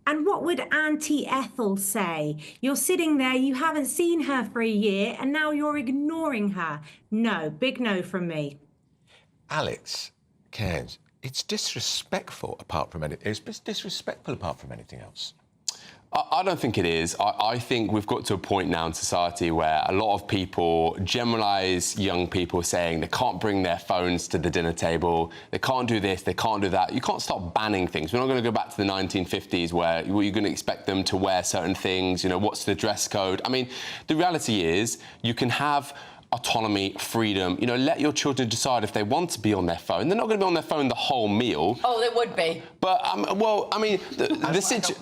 [SPEAKER 15] And what would Auntie Ethel say? You're sitting there, you haven't seen her for a year, and now you're ignoring her. No, big no from me.
[SPEAKER 8] Alex Cairns, it's disrespectful apart from anything. It's disrespectful apart from anything else.
[SPEAKER 24] I don't think it is. I think we've got to a point now in society where a lot of people generalise young people saying they can't bring their phones to the dinner table, they can't do this, they can't do that. You can't start banning things. We're not going to go back to the 1950s where you're going to expect them to wear certain things, you know, what's the dress code? I mean, the reality is you can have autonomy, freedom, you know, let your children decide if they want to be on their phone. They're not going to be on their phone the whole meal.
[SPEAKER 9] Oh, they would be.
[SPEAKER 8] But, well, I mean,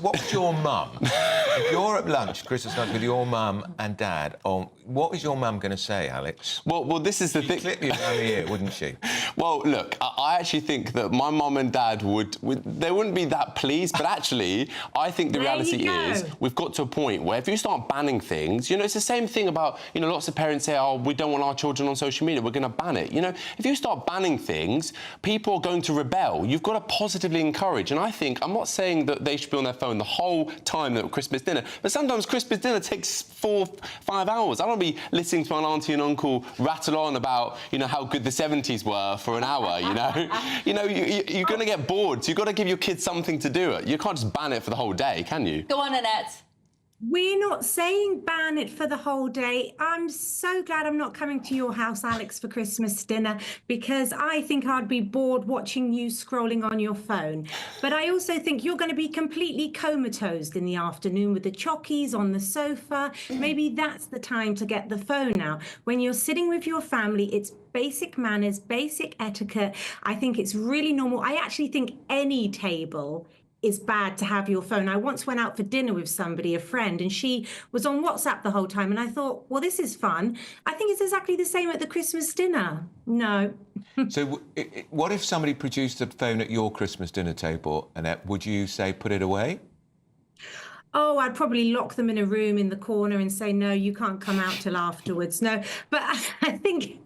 [SPEAKER 8] what was your mum? If you're at lunch, Christmas lunch, with your mum and dad, what was your mum going to say, Alex?
[SPEAKER 24] Well, this is the thing.
[SPEAKER 8] She'd clip you down the ear, wouldn't she?
[SPEAKER 24] Well, look, I actually think that my mum and dad they wouldn't be that pleased, but actually, I think the reality is we've got to a point where if you start banning things, you know, it's the same thing about, you know, lots of parents say, oh, we don't want our children on social media, we're going to ban it. You know, if you start banning things, people are going to rebel. You've got to positively encourage. And I think, I'm not saying that they should be on their phone the whole time at Christmas dinner, but sometimes Christmas dinner takes 4-5 hours. I don't want to be listening to my auntie and uncle rattle on about, you know, how good the 70s were for an hour, you know. You're going to get bored, so you've got to give your kids something to do. You can't just ban it for the whole day, can you?
[SPEAKER 9] Go on, Annette.
[SPEAKER 15] We're not saying ban it for the whole day. I'm so glad I'm not coming to your house, Alex, for Christmas dinner, because I think I'd be bored watching you scrolling on your phone. But I also think you're going to be completely comatose in the afternoon with the chockies on the sofa. Maybe that's the time to get the phone out. When you're sitting with your family, it's basic manners, basic etiquette. I think it's really normal. I actually think any table is bad to have your phone. I once went out for dinner with somebody, a friend, and she was on WhatsApp the whole time. And I thought, well, this is fun. I think it's exactly the same at the Christmas dinner. No.
[SPEAKER 8] So what if somebody produced a phone at your Christmas dinner table, Annette? Would you say put it away?
[SPEAKER 15] Oh, I'd probably lock them in a room in the corner and say, no, you can't come out till afterwards. No, but I think...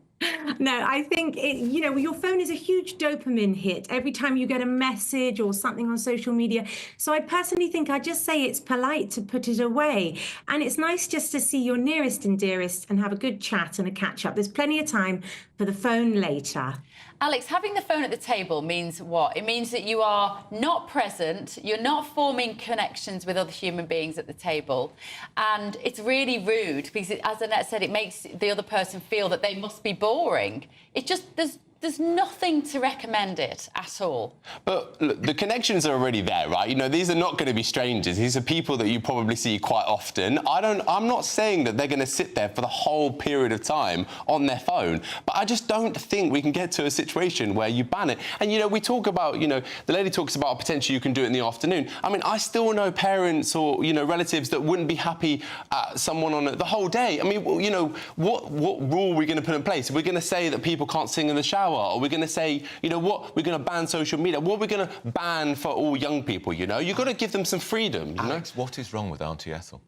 [SPEAKER 15] No, I think, you know, your phone is a huge dopamine hit every time you get a message or something on social media. So I personally think I'd just say it's polite to put it away. And it's nice just to see your nearest and dearest and have a good chat and a catch up. There's plenty of time for the phone later.
[SPEAKER 9] Alex, having the phone at the table means what? It means that you are not present, you're not forming connections with other human beings at the table, and it's really rude because, as Annette said, it makes the other person feel that they must be boring. It just, there's There's nothing to recommend it at all.
[SPEAKER 24] But look, the connections are already there, right? You know, these are not going to be strangers. These are people that you probably see quite often. I'm not saying that they're going to sit there for the whole period of time on their phone, but I just don't think we can get to a situation where you ban it. And, you know, we talk about, you know, the lady talks about potentially you can do it in the afternoon. I mean, I still know parents or, you know, relatives that wouldn't be happy at someone on it the whole day. I mean, you know, what rule are we going to put in place? Are we going to say that people can't sing in the shower? Are we going to say, you know what, we're going to ban social media? What are we going to ban for all young people, you know? You've got to give them some freedom, you
[SPEAKER 8] Alex, what is wrong with Auntie Ethel?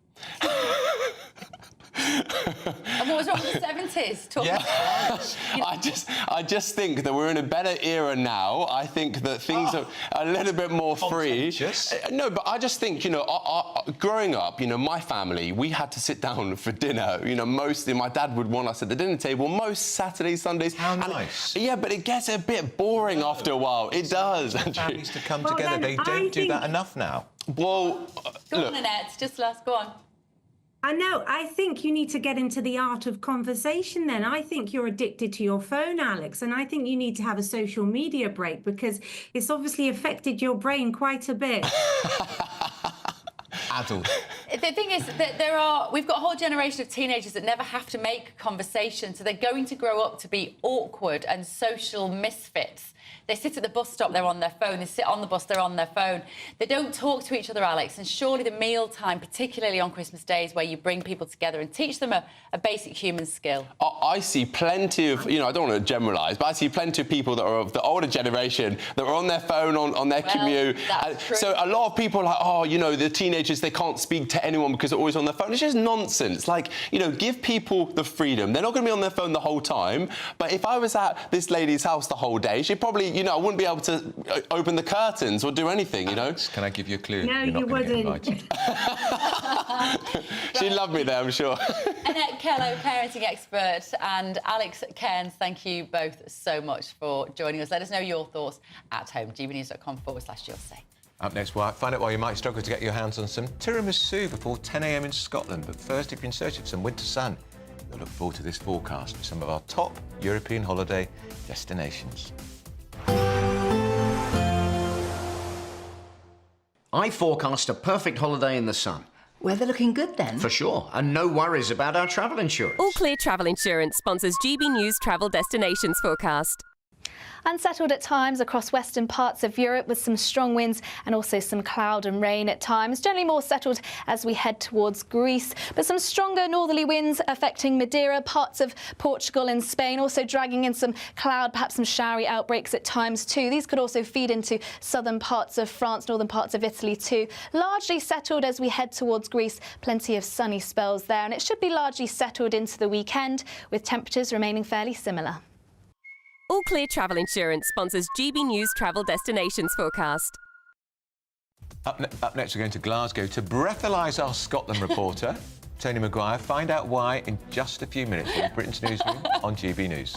[SPEAKER 9] And what was wrong with the 70s?
[SPEAKER 24] I just think that we're in a better era now. I think that things are a little bit more free. No, but I just think, you know, growing up, you know, my family, we had to sit down for dinner. You know, mostly my dad would want us at the dinner table most Saturdays, Sundays.
[SPEAKER 8] How nice.
[SPEAKER 24] Yeah, but it gets a bit boring after a while. It does.
[SPEAKER 8] Families to come together. They don't do that enough now.
[SPEAKER 24] Well,
[SPEAKER 9] go on, Annette. Just last. Go on.
[SPEAKER 15] I know. I think you need to get into the art of conversation then. I think you're addicted to your phone, Alex, and I think you need to have a social media break because it's obviously affected your brain quite a bit.
[SPEAKER 8] Adult.
[SPEAKER 9] The thing is that we've got a whole generation of teenagers that never have to make conversation, so they're going to grow up to be awkward and social misfits. They sit at the bus stop, they're on their phone. They sit on the bus, they're on their phone. They don't talk to each other, Alex. And surely the meal time, particularly on Christmas days, where you bring people together and teach them a basic human skill.
[SPEAKER 24] I see plenty of, you know, I don't want to generalise, but I see plenty of people that are of the older generation that are on their phone, on their commute.
[SPEAKER 9] That's true.
[SPEAKER 24] So a lot of people are like, oh, you know, the teenagers, they can't speak to anyone because they're always on their phone. It's just nonsense. Like, you know, give people the freedom. They're not going to be on their phone the whole time. But if I was at this lady's house the whole day, she'd probably, you know, I wouldn't be able to open the curtains or do anything, you know?
[SPEAKER 8] Can I give you a clue?
[SPEAKER 15] No, you wouldn't.
[SPEAKER 24] She'd love me there, I'm sure.
[SPEAKER 9] Annette Kello, parenting expert, and Alex Cairns, thank you both so much for joining us. Let us know your thoughts at home, gbnews.com/you'll say.
[SPEAKER 8] Up next, we'll find out why you might struggle to get your hands on some tiramisu before 10 a.m. in Scotland. But first, if you're in search of some winter sun, you'll look forward to this forecast for some of our top European holiday destinations.
[SPEAKER 5] I forecast a perfect holiday in the sun.
[SPEAKER 16] Weather looking good then?
[SPEAKER 5] For sure, and no worries about our travel insurance.
[SPEAKER 19] All Clear Travel Insurance sponsors GB News Travel Destinations forecast.
[SPEAKER 12] Unsettled at times across western parts of Europe with some strong winds and also some cloud and rain at times. Generally more settled as we head towards Greece, but some stronger northerly winds affecting Madeira, parts of Portugal and Spain, also dragging in some cloud, perhaps some showery outbreaks at times too. These could also feed into southern parts of France, northern parts of Italy too. Largely settled as we head towards Greece, plenty of sunny spells there, and it should be largely settled into the weekend with temperatures remaining fairly similar.
[SPEAKER 19] All Clear Travel Insurance sponsors GB News Travel Destinations forecast.
[SPEAKER 8] Up next, we're going to Glasgow to breathalyse our Scotland reporter, Tony Maguire. Find out why in just a few minutes from Britain's Newsroom on GB News.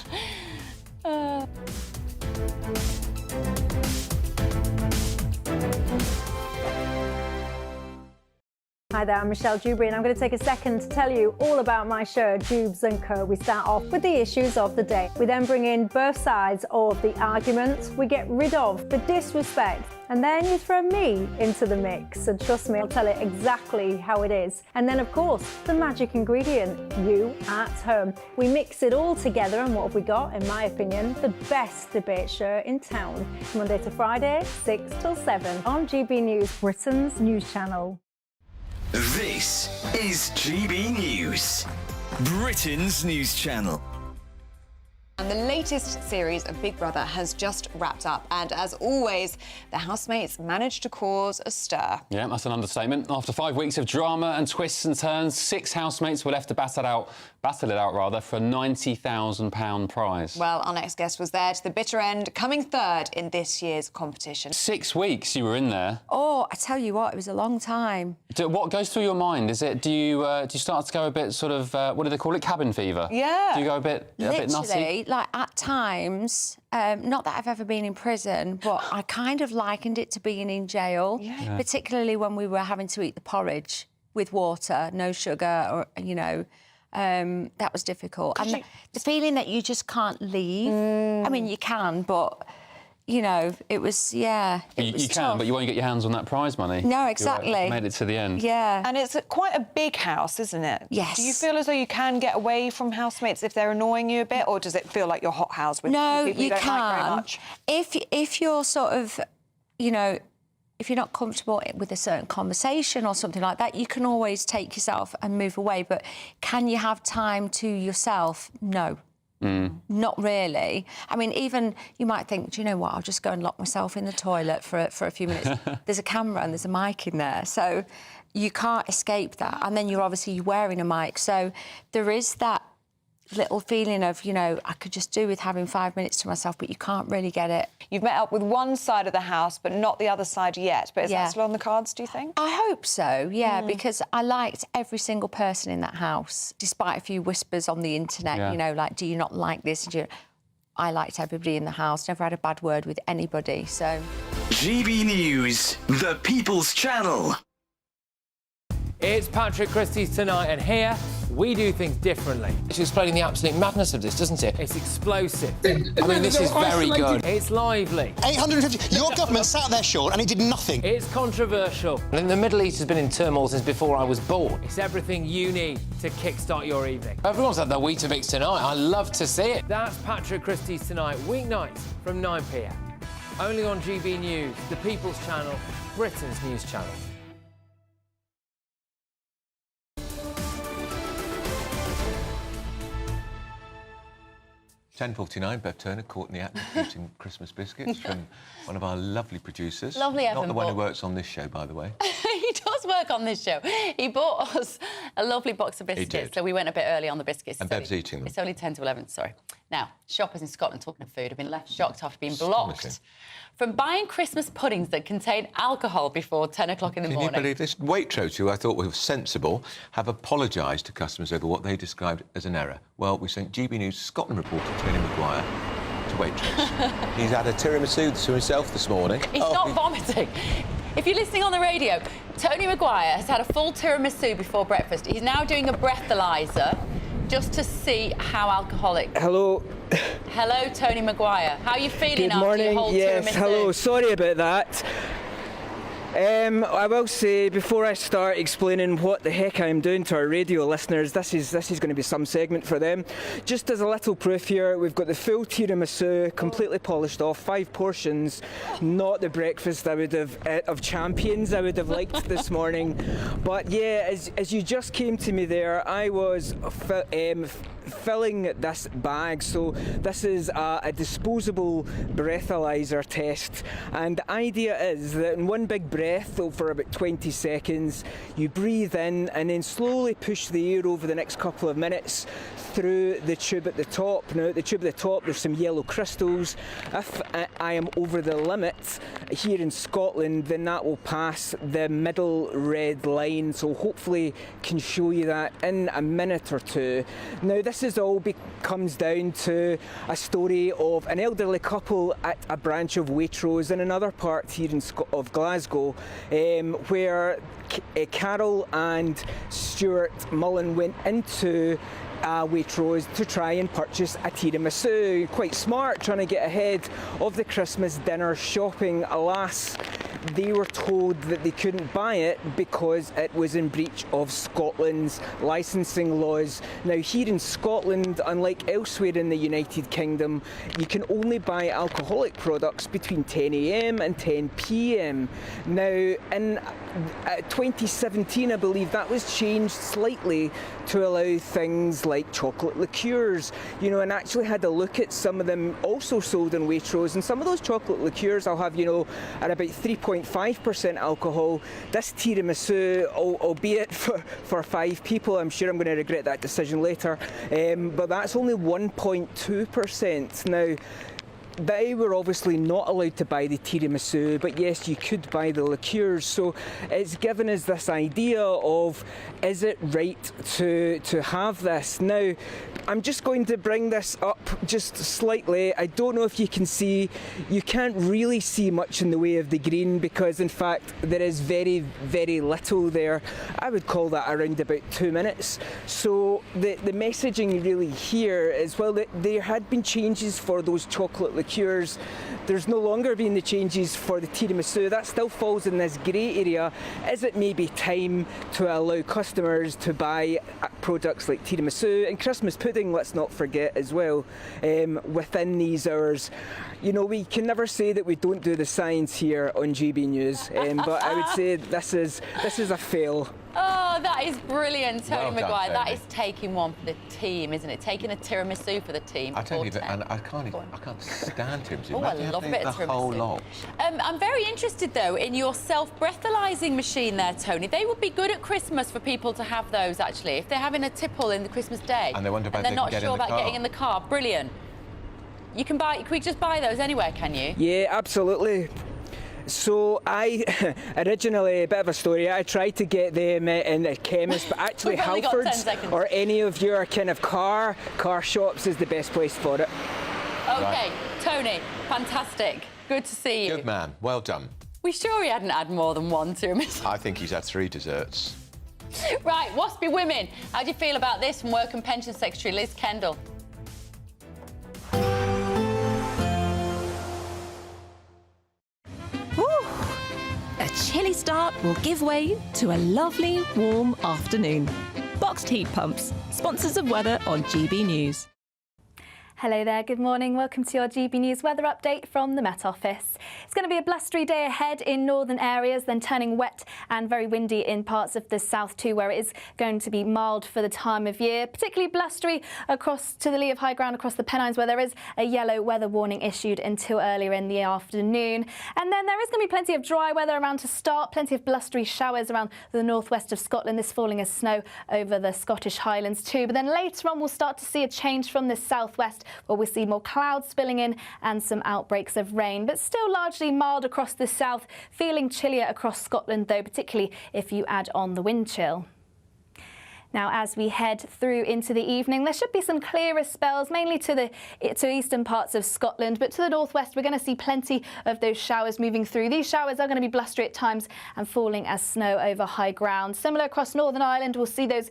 [SPEAKER 20] Hi there, I'm Michelle Dewberry and I'm going to take a second to tell you all about my show, Dubes & Co. We start off with the issues of the day. We then bring in both sides of the argument. We get rid of the disrespect. And then you throw me into the mix. And trust me, I'll tell it exactly how it is. And then, of course, the magic ingredient, you at home. We mix it all together and what have we got, in my opinion, the best debate show in town. Monday to Friday, 6 till 7 on GB News, Britain's news channel.
[SPEAKER 2] This is GB News, Britain's news channel.
[SPEAKER 25] And the latest series of Big Brother has just wrapped up. And as always, the housemates managed to cause a stir.
[SPEAKER 26] Yeah, that's an understatement. After 5 weeks of drama and twists and turns, 6 housemates were left to battle it out for a £90,000 prize.
[SPEAKER 25] Well, our next guest was there to the bitter end, coming third in this year's competition.
[SPEAKER 26] 6 weeks you were in there.
[SPEAKER 25] Oh, I tell you what, it was a long time. What
[SPEAKER 26] goes through your mind? Is it, do you start to go a bit sort of, what do they call it, cabin fever?
[SPEAKER 25] Yeah.
[SPEAKER 26] Do you go a bit nutty?
[SPEAKER 25] Like, at times, not that I've ever been in prison, but I kind of likened it to being in jail, particularly when we were having to eat the porridge with water, no sugar, or, you know,
[SPEAKER 1] That was difficult. And the feeling that you just can't leave. I mean, you can, but, you know, it was, yeah.
[SPEAKER 26] You can,
[SPEAKER 1] tough.
[SPEAKER 26] but you won't get your hands on that prize money.
[SPEAKER 1] No, exactly.
[SPEAKER 26] You made it to the end.
[SPEAKER 1] Yeah.
[SPEAKER 3] And it's quite a big house, isn't it?
[SPEAKER 1] Yes.
[SPEAKER 3] Do you feel as though you can get away from housemates if they're annoying you a bit, or does it feel like your hot house with
[SPEAKER 1] no,
[SPEAKER 3] people you don't
[SPEAKER 1] can.
[SPEAKER 3] like very much?
[SPEAKER 1] If you're sort of, you know, if you're not comfortable with a certain conversation or something like that, you can always take yourself and move away. But can you have time to yourself? No. Not really. I mean, even you might think, do you know what, I'll just go and lock myself in the toilet for a few minutes. There's a camera and there's a mic in there, so you can't escape that. And then you're obviously wearing a mic, so there is that little feeling of, you know, I could just do with having 5 minutes to myself, but you can't really get it.
[SPEAKER 3] You've met up with one side of the house, but not the other side yet. But is that still on the cards, do you think?
[SPEAKER 1] I hope so, yeah, because I liked every single person in that house, despite a few whispers on the internet, you know, like, do you not like this? I liked everybody in the house, never had a bad word with anybody, so...
[SPEAKER 2] GB News, the People's Channel.
[SPEAKER 6] It's Patrick Christie's Tonight, and here we do things differently.
[SPEAKER 4] It's explaining the absolute madness of this, doesn't it?
[SPEAKER 6] It's explosive.
[SPEAKER 4] I mean, this is very good.
[SPEAKER 6] It's lively.
[SPEAKER 13] 850. Your government sat there, Sean, and it did nothing.
[SPEAKER 6] It's controversial.
[SPEAKER 4] And the Middle East has been in turmoil since before I was born.
[SPEAKER 6] It's everything you need to kickstart your evening.
[SPEAKER 4] Everyone's had their Weetabix tonight. I love to see it.
[SPEAKER 6] That's Patrick Christie's Tonight, weeknights from 9 p.m. Only on GB News, the People's Channel, Britain's news channel.
[SPEAKER 8] 10:49, Bev Turner caught in the act of eating Christmas biscuits from one of our lovely producers.
[SPEAKER 9] Lovely Evan
[SPEAKER 8] Not the one who
[SPEAKER 9] bought-
[SPEAKER 8] works on this show, by the way.
[SPEAKER 9] He does work on this show. He bought us a lovely box of
[SPEAKER 8] He
[SPEAKER 9] biscuits,
[SPEAKER 8] did.
[SPEAKER 9] so we went a bit early on the biscuits.
[SPEAKER 8] And
[SPEAKER 9] It's
[SPEAKER 8] Bev's eating them.
[SPEAKER 9] It's only 10 to 11, sorry. Now, shoppers in Scotland, talking of food, have been left shocked after being blocked from buying Christmas puddings that contain alcohol before 10 o'clock in the
[SPEAKER 8] Can
[SPEAKER 9] morning.
[SPEAKER 8] you believe this? Waitrose, who I thought were sensible, have apologised to customers over what they described as an error. Well, we sent GB News Scotland reporter Tony Maguire to Waitrose. He's had a tiramisu to himself this morning.
[SPEAKER 9] He's not vomiting. If you're listening on the radio, Tony Maguire has had a full tiramisu before breakfast. He's now doing a breathalyser just to see how alcoholic.
[SPEAKER 16] Hello.
[SPEAKER 9] Hello, Tony Maguire. How are you feeling
[SPEAKER 16] Good
[SPEAKER 9] after
[SPEAKER 16] morning.
[SPEAKER 9] your whole
[SPEAKER 16] Yes,
[SPEAKER 9] tiramisu?
[SPEAKER 16] hello. Sorry about that. I will say before I start explaining what the heck I'm doing to our radio listeners, this is going to be some segment for them. Just as a little proof here, we've got the full tiramisu, completely polished off, 5 portions, not the breakfast I would have of champions I would have liked this morning. But yeah, as you just came to me there, I was filling this bag. So this is a disposable breathalyzer test, and the idea is that in one big breath for about 20 seconds you breathe in and then slowly push the air over the next couple of minutes through the tube at the top. Now at the tube at the top there's some yellow crystals. If I am over the limit here in Scotland, then that will pass the middle red line, so hopefully can show you that in a minute or two. Now this is all comes down to a story of an elderly couple at a branch of Waitrose in another part here of Glasgow, where Carol and Stuart Mullen went into Waitrose to try and purchase a tiramisu. Quite smart, trying to get ahead of the Christmas dinner shopping. Alas, they were told that they couldn't buy it because it was in breach of Scotland's licensing laws. Now here in Scotland, unlike elsewhere in the United Kingdom, you can only buy alcoholic products between 10 a.m. and 10 p.m. Now in 2017, I believe, that was changed slightly to allow things like chocolate liqueurs, and actually had a look at some of them also sold in Waitrose, and some of those chocolate liqueurs I'll have, at about 3.5% alcohol. This tiramisu, albeit for 5 people, I'm sure I'm going to regret that decision later, but that's only 1.2%. Now, they were obviously not allowed to buy the tiramisu, but yes, you could buy the liqueurs. So it's given us this idea of, is it right to have this? Now, I'm just going to bring this up just slightly. I don't know if you can see, you can't really see much in the way of the green because in fact there is very, very little there. I would call that around about 2 minutes. So the messaging really here is, well, there had been changes for those chocolate liqueurs. There's no longer been the changes for the tiramisu. That still falls in this grey area. Is it maybe time to allow customers to buy products like tiramisu and Christmas pudding, let's not forget as well, within these hours? You know, we can never say that we don't do the science here on GB News, but I would say this is a fail.
[SPEAKER 9] Oh, that is brilliant, Tony
[SPEAKER 8] Well done,
[SPEAKER 9] Maguire.
[SPEAKER 8] Tony.
[SPEAKER 9] That is taking one for the team, isn't it? Taking a tiramisu for the team.
[SPEAKER 8] I don't
[SPEAKER 9] for
[SPEAKER 8] even,
[SPEAKER 9] 10.
[SPEAKER 8] and I can't stand him.
[SPEAKER 9] Oh, I love a bit of
[SPEAKER 8] the whole
[SPEAKER 9] tiramisu.
[SPEAKER 8] lot.
[SPEAKER 9] I'm very interested, though, in your self-breathalyzing machine there, Tony. They would be good at Christmas for people to have those, actually, if they're having a tipple in the Christmas day.
[SPEAKER 8] And they wonder about
[SPEAKER 9] they're
[SPEAKER 8] they
[SPEAKER 9] not
[SPEAKER 8] can get
[SPEAKER 9] sure
[SPEAKER 8] in the
[SPEAKER 9] about
[SPEAKER 8] car.
[SPEAKER 9] getting in the car. Brilliant. You can buy. Can we just buy those anywhere? Can you?
[SPEAKER 16] Yeah, absolutely. So I originally, a bit of a story, I tried to get them in the chemist, but actually
[SPEAKER 9] We've only got 10
[SPEAKER 16] Halfords
[SPEAKER 9] seconds.
[SPEAKER 16] or any of your kind of car shops is the best place for it.
[SPEAKER 9] Okay, Tony, fantastic. Good to see you.
[SPEAKER 8] Good man. Well done.
[SPEAKER 9] We sure he hadn't had more than one tiramisu?
[SPEAKER 8] I think he's had 3 desserts.
[SPEAKER 9] Right, Waspy Women. How do you feel about this from Work and Pension Secretary Liz Kendall?
[SPEAKER 7] A chilly start will give way to a lovely, warm afternoon. Boxed heat pumps, sponsors of weather on GB News.
[SPEAKER 12] Hello there, good morning. Welcome to your GB News weather update from the Met Office. It's going to be a blustery day ahead in northern areas, then turning wet and very windy in parts of the south too, where it is going to be mild for the time of year. Particularly blustery across to the lee of high ground across the Pennines, where there is a yellow weather warning issued until earlier in the afternoon. And then there is going to be plenty of dry weather around to start, plenty of blustery showers around the northwest of Scotland, this falling as snow over the Scottish Highlands too. But then later on we'll start to see a change from the southwest, where we'll see more clouds spilling in and some outbreaks of rain, but still largely mild across the south, feeling chillier across Scotland though, particularly if you add on the wind chill. Now, as we head through into the evening, there should be some clearer spells, mainly to eastern parts of Scotland, but to the northwest, we're going to see plenty of those showers moving through. These showers are going to be blustery at times and falling as snow over high ground. Similar across Northern Ireland, we'll see those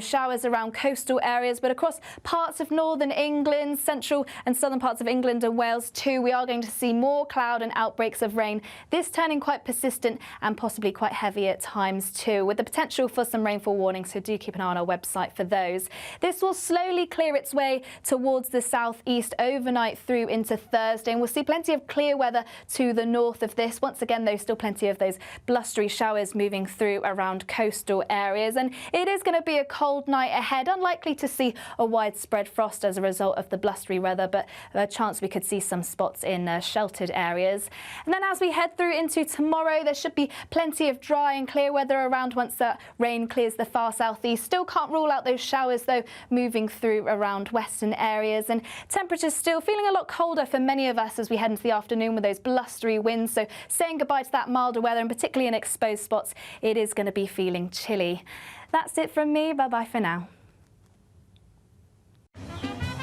[SPEAKER 12] showers around coastal areas, but across parts of northern England, central and southern parts of England and Wales too, we are going to see more cloud and outbreaks of rain. This turning quite persistent and possibly quite heavy at times too, with the potential for some rainfall warnings, so do keep an eye on our website for those. This will slowly clear its way towards the southeast overnight through into Thursday, and we'll see plenty of clear weather to the north of this. Once again, though, still plenty of those blustery showers moving through around coastal areas, and it is going to be a cold night ahead. Unlikely to see a widespread frost as a result of the blustery weather, but a chance we could see some spots in sheltered areas. And then as we head through into tomorrow, there should be plenty of dry and clear weather around once that rain clears the far southeast. Still can't rule out those showers though moving through around western areas, and temperatures still feeling a lot colder for many of us as we head into the afternoon with those blustery winds. So saying goodbye to that milder weather, and particularly in exposed spots, it is going to be feeling chilly. That's it from me. Bye bye for now.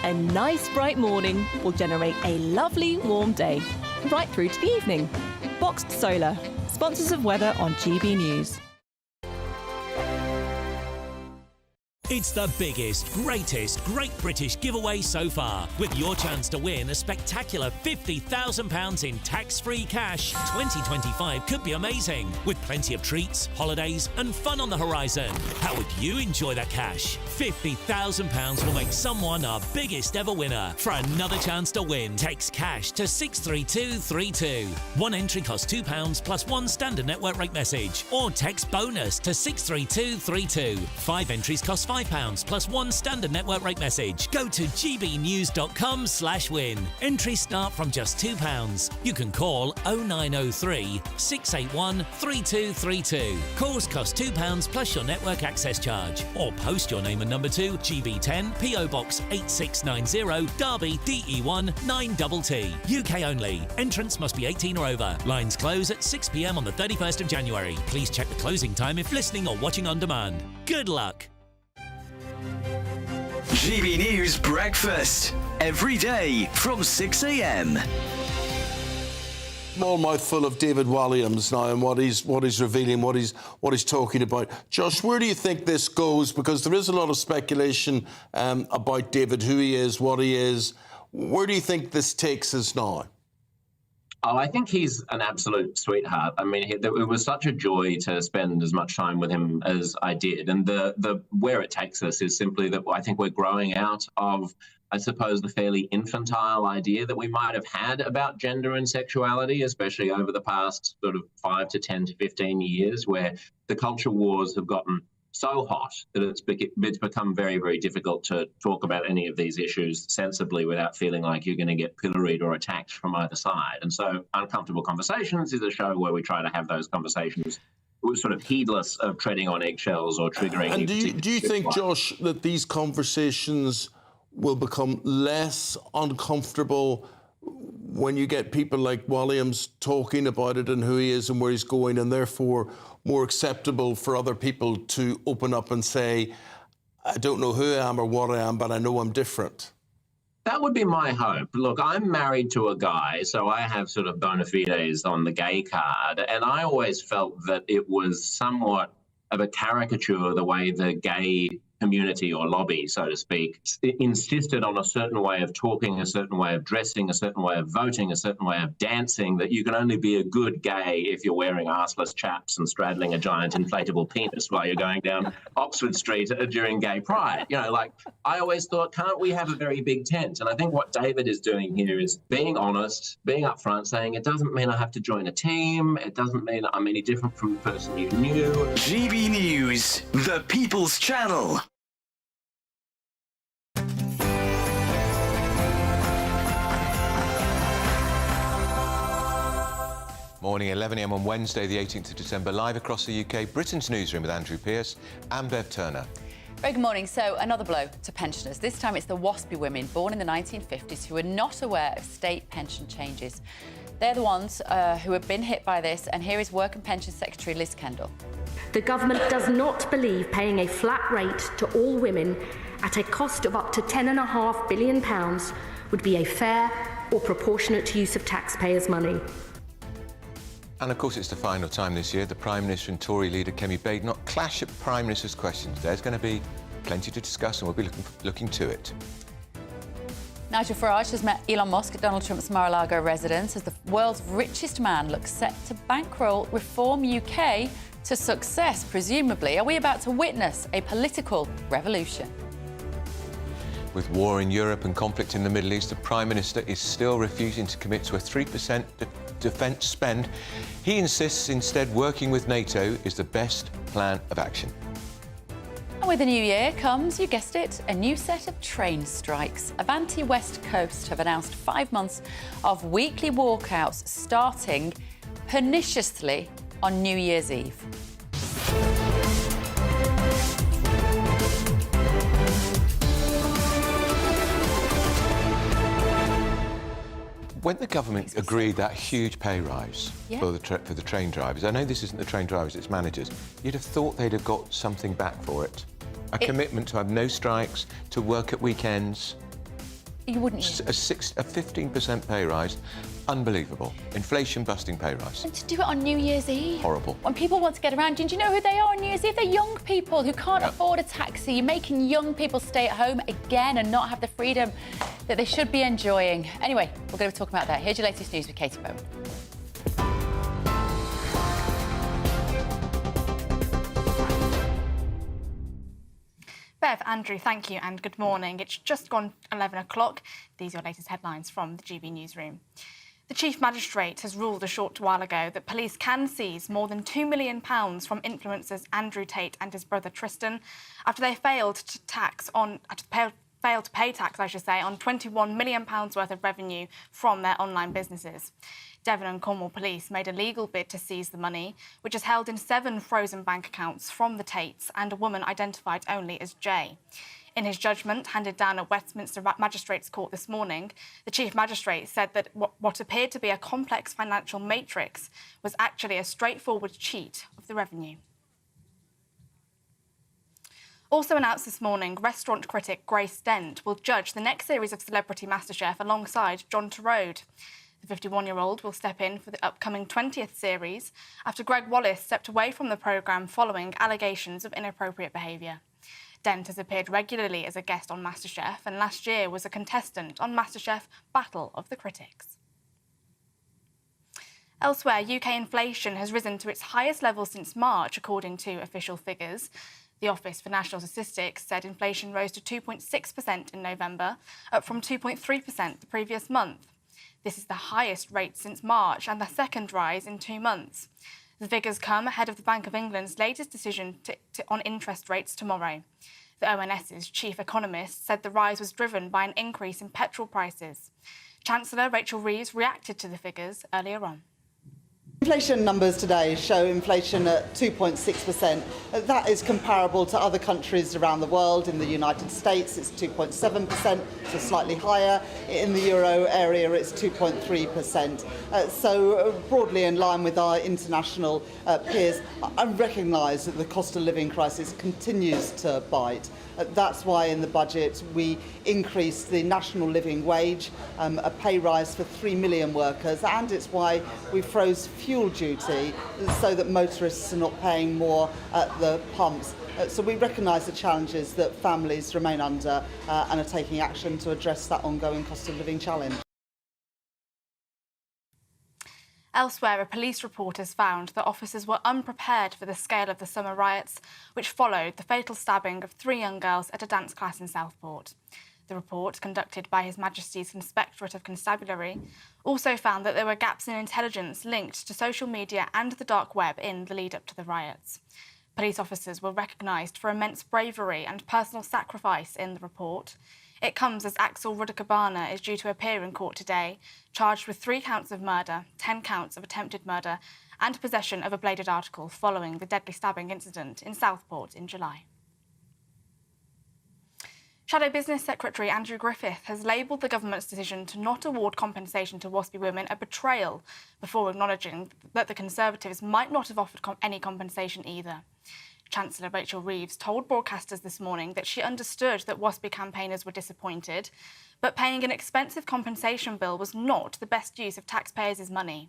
[SPEAKER 7] A nice bright morning will generate a lovely warm day, right through to the evening. Boxed Solar, sponsors of weather on GB News.
[SPEAKER 17] It's the biggest, greatest Great British giveaway so far, with your chance to win a spectacular £50,000 in tax-free cash. 2025 could be amazing, with plenty of treats, holidays and fun on the horizon. How would you enjoy that cash? £50,000 will make someone our biggest ever winner. For another chance to win, text cash to 63232. One entry costs £2 plus one standard network rate message, or text bonus to 63232. 5 entries cost £5. £5 plus one standard network rate message. Go to gbnews.com/win. Entries start from just £2. You can call 0903 681 3232. Calls cost £2 plus your network access charge. Or post your name and number to GB10 PO Box 8690 Derby DE1 9TT. UK only. Entrance must be 18 or over. Lines close at 6 p.m. on the 31st of January. Please check the closing time if listening or watching on demand. Good luck.
[SPEAKER 2] GB News Breakfast. Every day from 6 a.m.
[SPEAKER 10] Small mouthful of David Walliams now and what he's revealing, what he's talking about. Josh, where do you think this goes? Because there is a lot of speculation about David, who he is, what he is. Where do you think this takes us now?
[SPEAKER 11] Oh, I think he's an absolute sweetheart. I mean, it was such a joy to spend as much time with him as I did. And the where it takes us is simply that I think we're growing out of, I suppose, the fairly infantile idea that we might have had about gender and sexuality, especially over the past sort of 5 to 10 to 15 years, where the culture wars have gotten so hot that it's become very, very difficult to talk about any of these issues sensibly without feeling like you're going to get pilloried or attacked from either side. And so Uncomfortable Conversations is a show where we try to have those conversations sort of heedless of treading on eggshells or triggering.
[SPEAKER 10] And do you think, Josh, that these conversations will become less uncomfortable when you get people like Williams talking about it and who he is and where he's going, and therefore more acceptable for other people to open up and say, I don't know who I am or what I am, but I know I'm different?
[SPEAKER 11] That would be my hope. Look, I'm married to a guy, so I have sort of bona fides on the gay card, and I always felt that it was somewhat of a caricature the way the gay community or lobby, so to speak, insisted on a certain way of talking, a certain way of dressing, a certain way of voting, a certain way of dancing, that you can only be a good gay if you're wearing arseless chaps and straddling a giant inflatable penis while you're going down Oxford Street during Gay Pride. You know, like, I always thought, can't we have a very big tent? And I think what David is doing here is being honest, being upfront, saying it doesn't mean I have to join a team, it doesn't mean I'm any different from the person you knew.
[SPEAKER 2] GB News, the People's Channel.
[SPEAKER 8] Morning, 11 a.m. on Wednesday, the 18th of December, live across the UK, Britain's Newsroom with Andrew Pearce and Bev Turner.
[SPEAKER 9] Very good morning. So, another blow to pensioners. This time it's the WASPy women born in the 1950s who are not aware of state pension changes. They're the ones who have been hit by this, and here is Work and Pension Secretary Liz Kendall.
[SPEAKER 18] The government does not believe paying a flat rate to all women at a cost of up to £10.5 billion would be a fair or proportionate use of taxpayers' money.
[SPEAKER 8] And of course, it's the final time this year the Prime Minister and Tory leader Kemi Baid not clash at Prime Minister's questions. There's going to be plenty to discuss, and we'll be looking to it.
[SPEAKER 9] Nigel Farage has met Elon Musk at Donald Trump's Mar-a-Lago residence as the world's richest man looks set to bankroll Reform UK to success, presumably. Are we about to witness a political revolution?
[SPEAKER 8] With war in Europe and conflict in the Middle East, the Prime Minister is still refusing to commit to a 3% defence spend. He insists instead working with NATO is the best plan of action.
[SPEAKER 9] And with the new year comes, you guessed it, a new set of train strikes. Avanti West Coast have announced 5 months of weekly walkouts starting perniciously on New Year's Eve.
[SPEAKER 8] When the government agreed that huge pay rise for the train drivers, I know this isn't the train drivers, it's managers, you'd have thought they'd have got something back for it. A commitment to have no strikes, to work at weekends.
[SPEAKER 9] You wouldn't.
[SPEAKER 8] A 15% pay rise, unbelievable. Inflation-busting pay rise.
[SPEAKER 9] And to do it on New Year's Eve.
[SPEAKER 8] Horrible.
[SPEAKER 9] When people want to get around, do you know who they are on New Year's Eve? They're young people who can't afford a taxi. You're making young people stay at home again and not have the freedom that they should be enjoying. Anyway, we're going to be talking about that. Here's your latest news with Katie Bowen.
[SPEAKER 21] Bev, Andrew, thank you and good morning. It's just gone 11 o'clock. These are your latest headlines from the GB Newsroom. The Chief Magistrate has ruled a short while ago that police can seize more than £2 million from influencers Andrew Tate and his brother Tristan after they failed to pay tax, on £21 million worth of revenue from their online businesses. Devon and Cornwall Police made a legal bid to seize the money, which is held in 7 frozen bank accounts from the Tates and a woman identified only as Jay. In his judgment, handed down at Westminster Magistrates Court this morning, the Chief Magistrate said that what appeared to be a complex financial matrix was actually a straightforward cheat of the revenue. Also announced this morning, restaurant critic Grace Dent will judge the next series of Celebrity MasterChef alongside John Turode. The 51-year-old will step in for the upcoming 20th series after Greg Wallace stepped away from the programme following allegations of inappropriate behaviour. Dent has appeared regularly as a guest on MasterChef and last year was a contestant on MasterChef Battle of the Critics. Elsewhere, UK inflation has risen to its highest level since March, according to official figures. The Office for National Statistics said inflation rose to 2.6% in November, up from 2.3% the previous month. This is the highest rate since March and the second rise in 2 months. The figures come ahead of the Bank of England's latest decision on interest rates tomorrow. The ONS's chief economist said the rise was driven by an increase in petrol prices. Chancellor Rachel Reeves reacted to the figures earlier on.
[SPEAKER 5] Inflation numbers today show inflation at 2.6%. That is comparable to other countries around the world. In the United States, it's 2.7%, so slightly higher. In the euro area, it's 2.3%. So broadly in line with our international peers. I recognise that the cost of living crisis continues to bite. That's why in the budget we increased the national living wage, a pay rise for 3 million workers, and it's why we froze fuel duty so that motorists are not paying more at the pumps. So we recognise the challenges that families remain under and are taking action to address that ongoing cost of living challenge.
[SPEAKER 21] Elsewhere, a police report has found that officers were unprepared for the scale of the summer riots, which followed the fatal stabbing of 3 young girls at a dance class in Southport. The report, conducted by His Majesty's Inspectorate of Constabulary, also found that there were gaps in intelligence linked to social media and the dark web in the lead-up to the riots. Police officers were recognised for immense bravery and personal sacrifice in the report. It comes as Axel Rudder-Cabana is due to appear in court today, charged with 3 counts of murder, 10 counts of attempted murder and possession of a bladed article following the deadly stabbing incident in Southport in July. Shadow Business Secretary Andrew Griffith has labelled the government's decision to not award compensation to WASPI women a betrayal before acknowledging that the Conservatives might not have offered any compensation either. Chancellor Rachel Reeves told broadcasters this morning that she understood that WASPI campaigners were disappointed, but paying an expensive compensation bill was not the best use of taxpayers' money.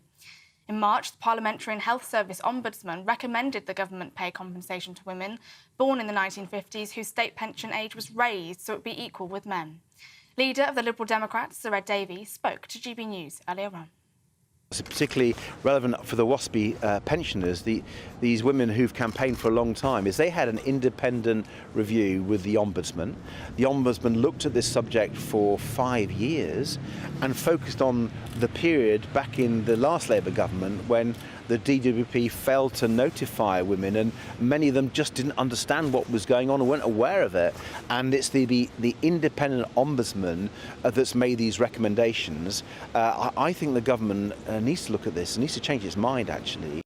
[SPEAKER 21] In March, the Parliamentary and Health Service Ombudsman recommended the government pay compensation to women born in the 1950s whose state pension age was raised so it would be equal with men. Leader of the Liberal Democrats, Sir Ed Davey, spoke to GB News earlier on.
[SPEAKER 14] It's particularly relevant for the WASPI pensioners, these women who've campaigned for a long time, is they had an independent review with the Ombudsman. The Ombudsman looked at this subject for 5 years and focused on the period back in the last Labour government when the DWP failed to notify women, and many of them just didn't understand what was going on and weren't aware of it. And it's the independent ombudsman that's made these recommendations. I think the government needs to look at this, needs to change its mind, actually.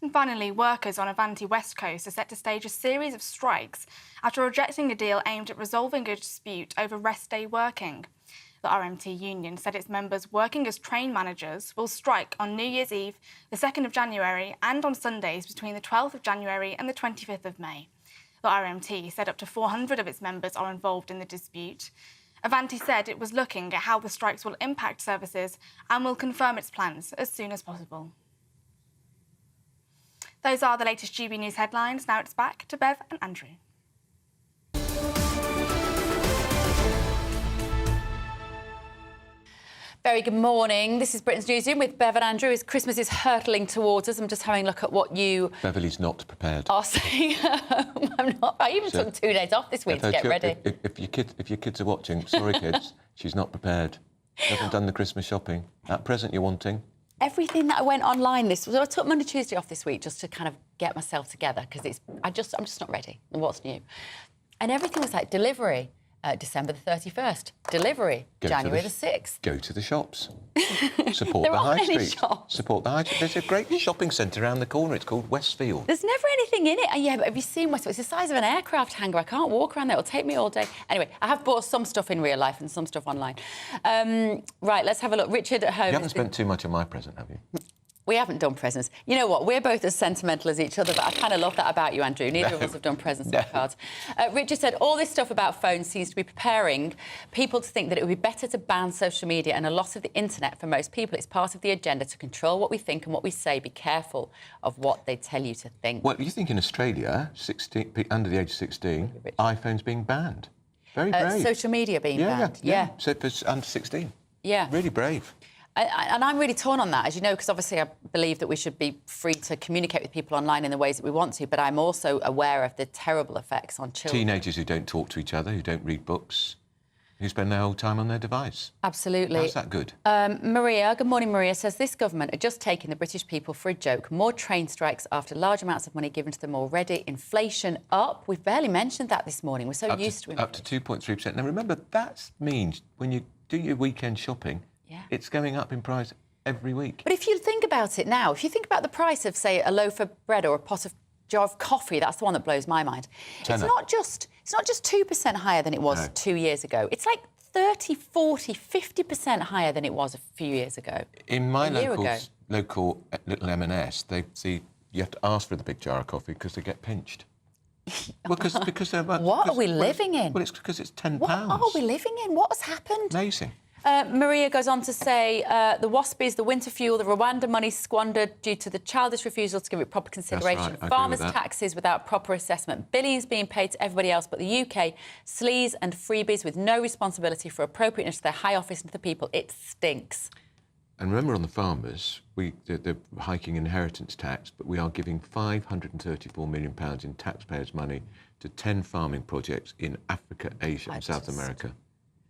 [SPEAKER 21] And finally, workers on Avanti West Coast are set to stage a series of strikes after rejecting a deal aimed at resolving a dispute over rest day working. The RMT union said its members working as train managers will strike on New Year's Eve, the 2nd of January, and on Sundays between the 12th of January and the 25th of May. The RMT said up to 400 of its members are involved in the dispute. Avanti said it was looking at how the strikes will impact services and will confirm its plans as soon as possible. Those are the latest GB News headlines. Now it's back to Bev and Andrew.
[SPEAKER 9] Very good morning. This is Britain's Newsroom with Bev and Andrew. As Christmas is hurtling towards us, I'm just having a look at what you...
[SPEAKER 8] Beverly's not prepared.
[SPEAKER 9] ...are saying. I'm not. I even took 2 days off this week to get ready.
[SPEAKER 8] If your kids are watching, sorry kids, she's not prepared. You haven't done the Christmas shopping. That present you're wanting.
[SPEAKER 9] Everything that I went online so I took Monday, Tuesday off this week just to kind of get myself together because I'm just not ready. What's new? And everything was like delivery, December the 31st, delivery, January the 6th.
[SPEAKER 8] Go to the shops. Support
[SPEAKER 9] There
[SPEAKER 8] the
[SPEAKER 9] aren't
[SPEAKER 8] high
[SPEAKER 9] any
[SPEAKER 8] street.
[SPEAKER 9] shops.
[SPEAKER 8] Support the high street. There's a great shopping centre around the corner. It's called Westfield.
[SPEAKER 9] There's never anything in it. And yeah, but have you seen Westfield? It's the size of an aircraft hangar. I can't walk around there. It'll take me all day. Anyway, I have bought some stuff in real life and some stuff online. Right, let's have a look. Richard at home.
[SPEAKER 8] You haven't spent too much on my present, have you?
[SPEAKER 9] We haven't done presents. You know what? We're both as sentimental as each other, but I kind of love that about you, Andrew. Neither of us have done presents or cards. Richard said, all this stuff about phones seems to be preparing people to think that it would be better to ban social media and a lot of the internet for most people. It's part of the agenda to control what we think and what we say. Be careful of what they tell you to think.
[SPEAKER 8] Well, you think in Australia, under the age of 16, iPhones being banned. Very brave.
[SPEAKER 9] Social media being banned.
[SPEAKER 8] Yeah. So for under 16.
[SPEAKER 9] Yeah.
[SPEAKER 8] Really brave.
[SPEAKER 9] And I'm really torn on that, as you know, because obviously I believe that we should be free to communicate with people online in the ways that we want to, but I'm also aware of the terrible effects on children.
[SPEAKER 8] Teenagers who don't talk to each other, who don't read books, who spend their whole time on their device.
[SPEAKER 9] Absolutely.
[SPEAKER 8] How's that good?
[SPEAKER 9] Maria, good morning, Maria, says this government are just taking the British people for a joke. More train strikes after large amounts of money given to them already. Inflation up. We've barely mentioned that this morning. We're so used to it.
[SPEAKER 8] Up to 2.3%. Now, remember, that means when you do your weekend shopping, it's going up in price every week.
[SPEAKER 9] But if you think about it now, if you think about the price of, say, a loaf of bread or a jar of coffee, that's the one that blows my mind. It's not just 2% higher than it was 2 years ago. It's like 30, 40, 50% higher than it was a few years ago.
[SPEAKER 8] In my local little M&S, you have to ask for the big jar of coffee because they get pinched. Well, because they're...
[SPEAKER 9] What are we living in?
[SPEAKER 8] Well, it's because it's £10.
[SPEAKER 9] What are we living in? What has happened?
[SPEAKER 8] Amazing.
[SPEAKER 9] Maria goes on to say, the Waspies, the winter fuel, the Rwanda money squandered due to the childish refusal to give it proper consideration.
[SPEAKER 8] Right.
[SPEAKER 9] Farmers' taxes without proper assessment. Billions being paid to everybody else but the UK. Sleaze and freebies with no responsibility for appropriateness to their high office and to the people. It stinks.
[SPEAKER 8] And remember on the farmers, they're hiking inheritance tax, but we are giving £534 million in taxpayers' money to 10 farming projects in Africa, Asia and South America.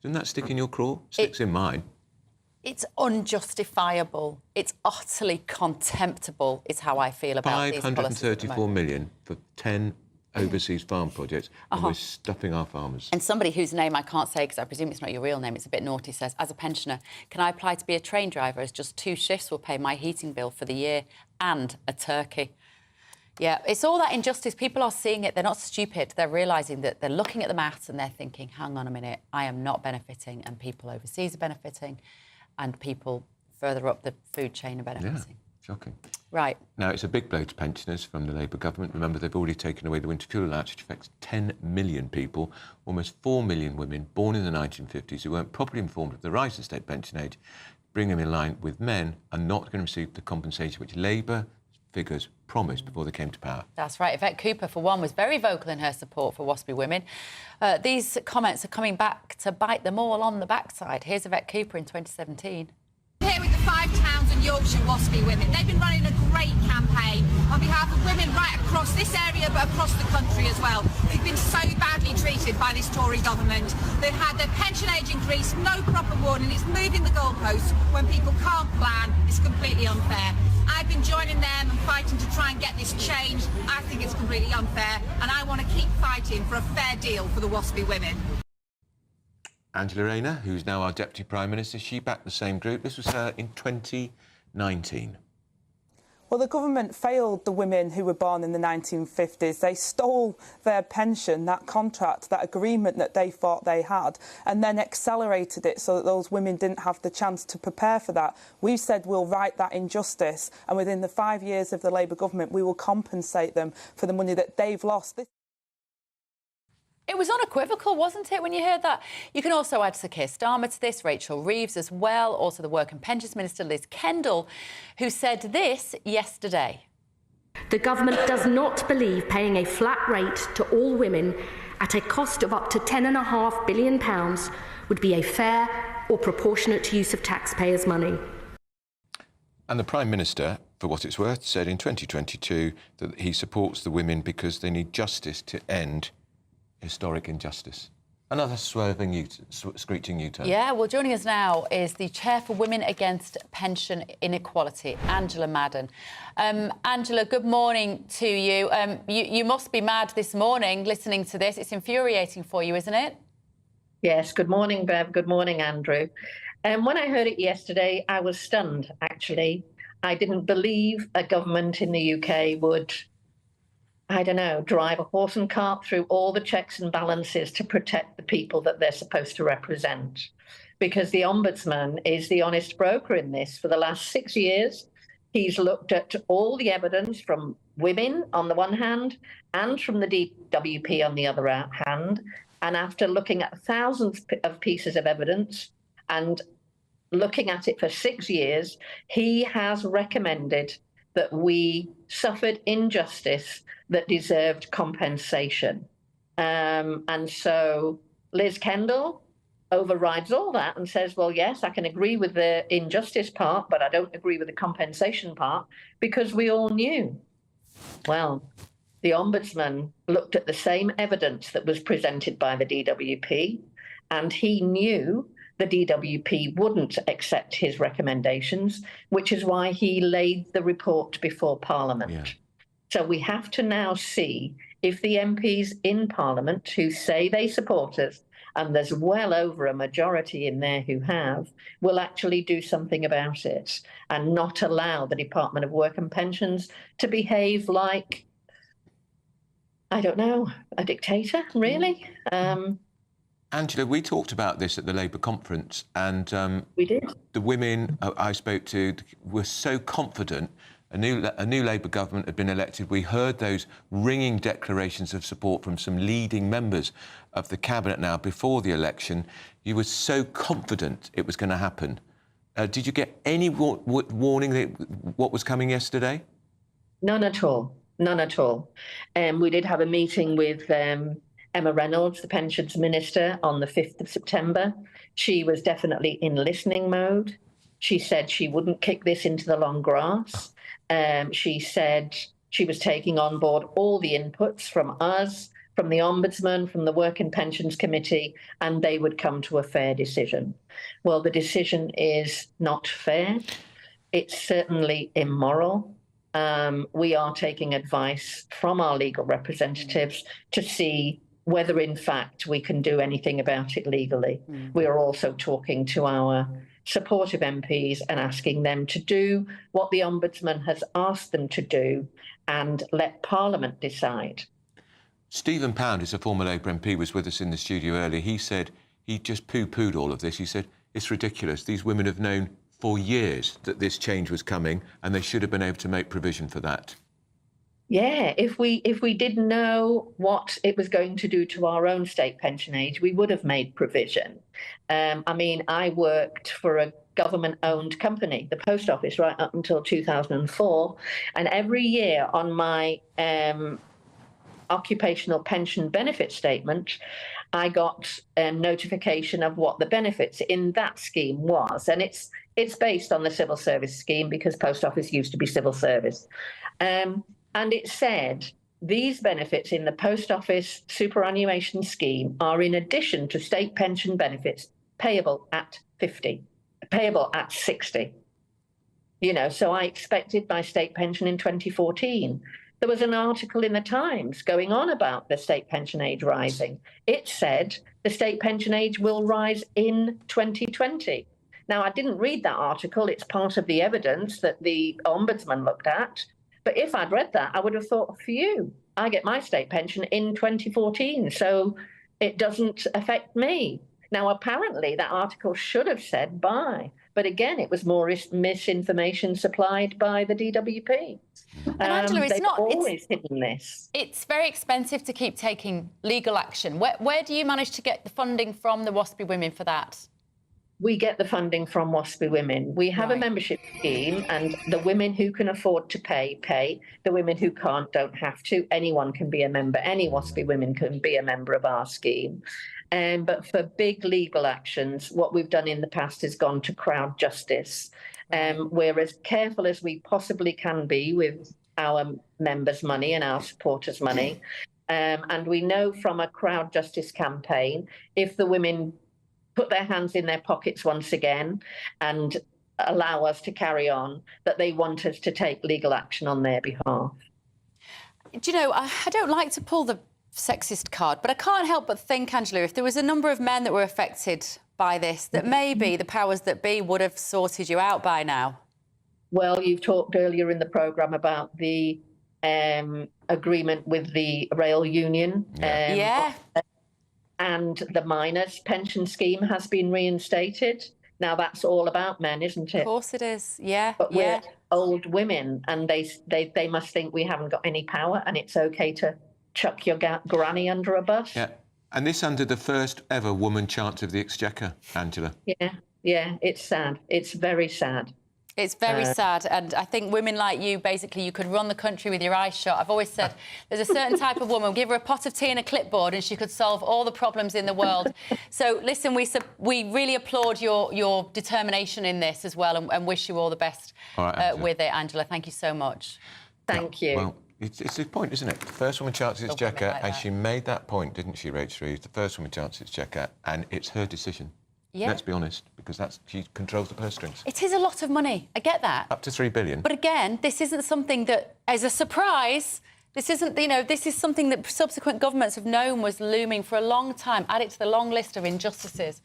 [SPEAKER 8] Doesn't that stick in your craw? Sticks in mine.
[SPEAKER 9] It's unjustifiable. It's utterly contemptible, is how I feel about these policies.
[SPEAKER 8] £534 million for 10 overseas farm projects, and we're stuffing our farmers.
[SPEAKER 9] And somebody whose name I can't say because I presume it's not your real name, it's a bit naughty, says, as a pensioner, can I apply to be a train driver as just 2 shifts will pay my heating bill for the year and a turkey? Yeah, it's all that injustice. People are seeing it. They're not stupid. They're realising that they're looking at the maths and they're thinking, hang on a minute, I am not benefiting and people overseas are benefiting and people further up the food chain are benefiting.
[SPEAKER 8] Yeah, shocking.
[SPEAKER 9] Right.
[SPEAKER 8] Now, it's a big blow to pensioners from the Labour government. Remember, they've already taken away the winter fuel allowance, which affects 10 million people, almost 4 million women born in the 1950s who weren't properly informed of the rise in state pension age, bring them in line with men, are not going to receive the compensation which Labour figures promised before they came to power.
[SPEAKER 9] That's right. Yvette Cooper, for one, was very vocal in her support for WASPy women. These comments are coming back to bite them all on the backside. Here's Yvette Cooper in 2017.
[SPEAKER 15] Here with the 5 towns and Yorkshire WASPy women. They've been running a great campaign on behalf of women right across this area but across the country as well. They've been so badly treated by this Tory government. They've had their pension age increase, no proper warning. It's moving the goalposts when people can't plan. It's completely unfair. I've been joining them and fighting to try and get this changed. I think it's completely unfair and I want to keep fighting for a fair deal for the WASPy women.
[SPEAKER 8] Angela Rayner, who's now our Deputy Prime Minister, she backed the same group. This was her in 2019.
[SPEAKER 19] Well, the government failed the women who were born in the 1950s. They stole their pension, that contract, that agreement that they thought they had, and then accelerated it so that those women didn't have the chance to prepare for that. We said we'll right that injustice, and within the 5 years of the Labour government, we will compensate them for the money that they've lost.
[SPEAKER 9] It was unequivocal, wasn't it, when you heard that? You can also add Sir Keir Starmer to this, Rachel Reeves as well, also the Work and Pensions Minister Liz Kendall, who said this yesterday.
[SPEAKER 18] The government does not believe paying a flat rate to all women at a cost of up to £10.5 billion would be a fair or proportionate use of taxpayers' money.
[SPEAKER 8] And the Prime Minister, for what it's worth, said in 2022 that he supports the women because they need justice to end historic injustice. Another screeching U-turn.
[SPEAKER 9] Yeah, well, joining us now is the Chair for Women Against Pension Inequality, Angela Madden. Angela, good morning to you. You must be mad this morning listening to this. It's infuriating for you, isn't it?
[SPEAKER 20] Yes, good morning, Bev. Good morning, Andrew. When I heard it yesterday, I was stunned, actually. I didn't believe a government in the UK would, I don't know, drive a horse and cart through all the checks and balances to protect the people that they're supposed to represent. Because the Ombudsman is the honest broker in this. For the last 6 years, he's looked at all the evidence from women on the one hand and from the DWP on the other hand. And after looking at thousands of pieces of evidence and looking at it for 6 years, he has recommended that we suffered injustice that deserved compensation. And so Liz Kendall overrides all that and says, well, yes, I can agree with the injustice part, but I don't agree with the compensation part, because we all knew. Well, the Ombudsman looked at the same evidence that was presented by the DWP, and he knew the DWP wouldn't accept his recommendations, which is why he laid the report before Parliament. Yeah. So we have to now see if the MPs in Parliament who say they support us, and there's well over a majority in there who have, will actually do something about it and not allow the Department of Work and Pensions to behave like, I don't know, a dictator, really.
[SPEAKER 8] Angela, we talked about this at the Labour conference, and
[SPEAKER 20] we did.
[SPEAKER 8] The women I spoke to were so confident. A new Labour government had been elected. We heard those ringing declarations of support from some leading members of the cabinet now before the election. You were so confident it was going to happen. Did you get any warning that what was coming yesterday?
[SPEAKER 20] None at all. None at all. We did have a meeting with Emma Reynolds, the Pensions Minister, on the 5th of September. She was definitely in listening mode. She said she wouldn't kick this into the long grass. She said she was taking on board all the inputs from us, from the Ombudsman, from the Work and Pensions Committee, and they would come to a fair decision. Well, the decision is not fair. It's certainly immoral. We are taking advice from our legal representatives to see whether, in fact, we can do anything about it legally. We are also talking to our supportive MPs and asking them to do what the Ombudsman has asked them to do and let Parliament decide.
[SPEAKER 8] Stephen Pound, who's a former Labour MP, was with us in the studio earlier. He said he just poo-pooed all of this. He said, it's ridiculous. These women have known for years that this change was coming, and they should have been able to make provision for that.
[SPEAKER 20] Yeah, if we didn't know what it was going to do to our own state pension age, we would have made provision. I mean, I worked for a government-owned company, the Post Office, right up until 2004, and every year on my occupational pension benefit statement, I got notification of what the benefits in that scheme was, and it's based on the civil service scheme because Post Office used to be civil service. And it said, these benefits in the Post Office superannuation scheme are in addition to state pension benefits payable at 60. You know, so I expected my state pension in 2014. There was an article in the Times going on about the state pension age rising. It said the state pension age will rise in 2020. Now, I didn't read that article. It's part of the evidence that the Ombudsman looked at. But if I'd read that, I would have thought, phew, I get my state pension in 2014, so it doesn't affect me. Now, apparently, that article should have said by, but again, it was more misinformation supplied by the DWP.
[SPEAKER 9] And Angela, it's
[SPEAKER 20] they've
[SPEAKER 9] not
[SPEAKER 20] always hidden this.
[SPEAKER 9] It's very expensive to keep taking legal action. Where do you manage to get the funding from the WASPI Women for that?
[SPEAKER 20] We get the funding from WASPI Women. We have a membership scheme, and the women who can afford to pay, pay. The women who can't don't have to. Anyone can be a member. Any WASPI Women can be a member of our scheme. But for big legal actions, what we've done in the past is gone to crowd justice. We're as careful as we possibly can be with our members' money and our supporters' money. And we know from a crowd justice campaign, if the women put their hands in their pockets once again and allow us to carry on, that they want us to take legal action on their behalf.
[SPEAKER 9] Do you know, I don't like to pull the sexist card, but I can't help but think, Angela, if there was a number of men that were affected by this, that maybe the powers that be would have sorted you out by now.
[SPEAKER 20] Well, you've talked earlier in the programme about the agreement with the rail union. And the miners' pension scheme has been reinstated. Now, that's all about men, isn't it?
[SPEAKER 9] Of course it is, yeah.
[SPEAKER 20] But we're old women, and they must think we haven't got any power, and it's OK to chuck your granny under a bus.
[SPEAKER 8] Yeah, and this under the first ever woman Chancellor of the Exchequer, Angela.
[SPEAKER 20] Yeah, it's sad. It's very sad.
[SPEAKER 9] It's very sad, and I think women like you, basically, you could run the country with your eyes shut. I've always said there's a certain type of woman, give her a pot of tea and a clipboard and she could solve all the problems in the world. So, listen, we really applaud your determination in this as well, and wish you all the best with it, Angela. Thank you so much.
[SPEAKER 20] Thank you.
[SPEAKER 8] Well, it's the point, isn't it? The first woman Chancellor of the Exchequer, and she made that point, didn't she, Rach Reeves? The first woman Chancellor of the Exchequer, and it's her decision.
[SPEAKER 9] Yeah.
[SPEAKER 8] Let's be honest, because she controls the purse strings.
[SPEAKER 9] It is a lot of money. I get that.
[SPEAKER 8] Up to $3 billion.
[SPEAKER 9] But again, this isn't something that, as a surprise, this isn't, this is something that subsequent governments have known was looming for a long time. Add it to the long list of injustices.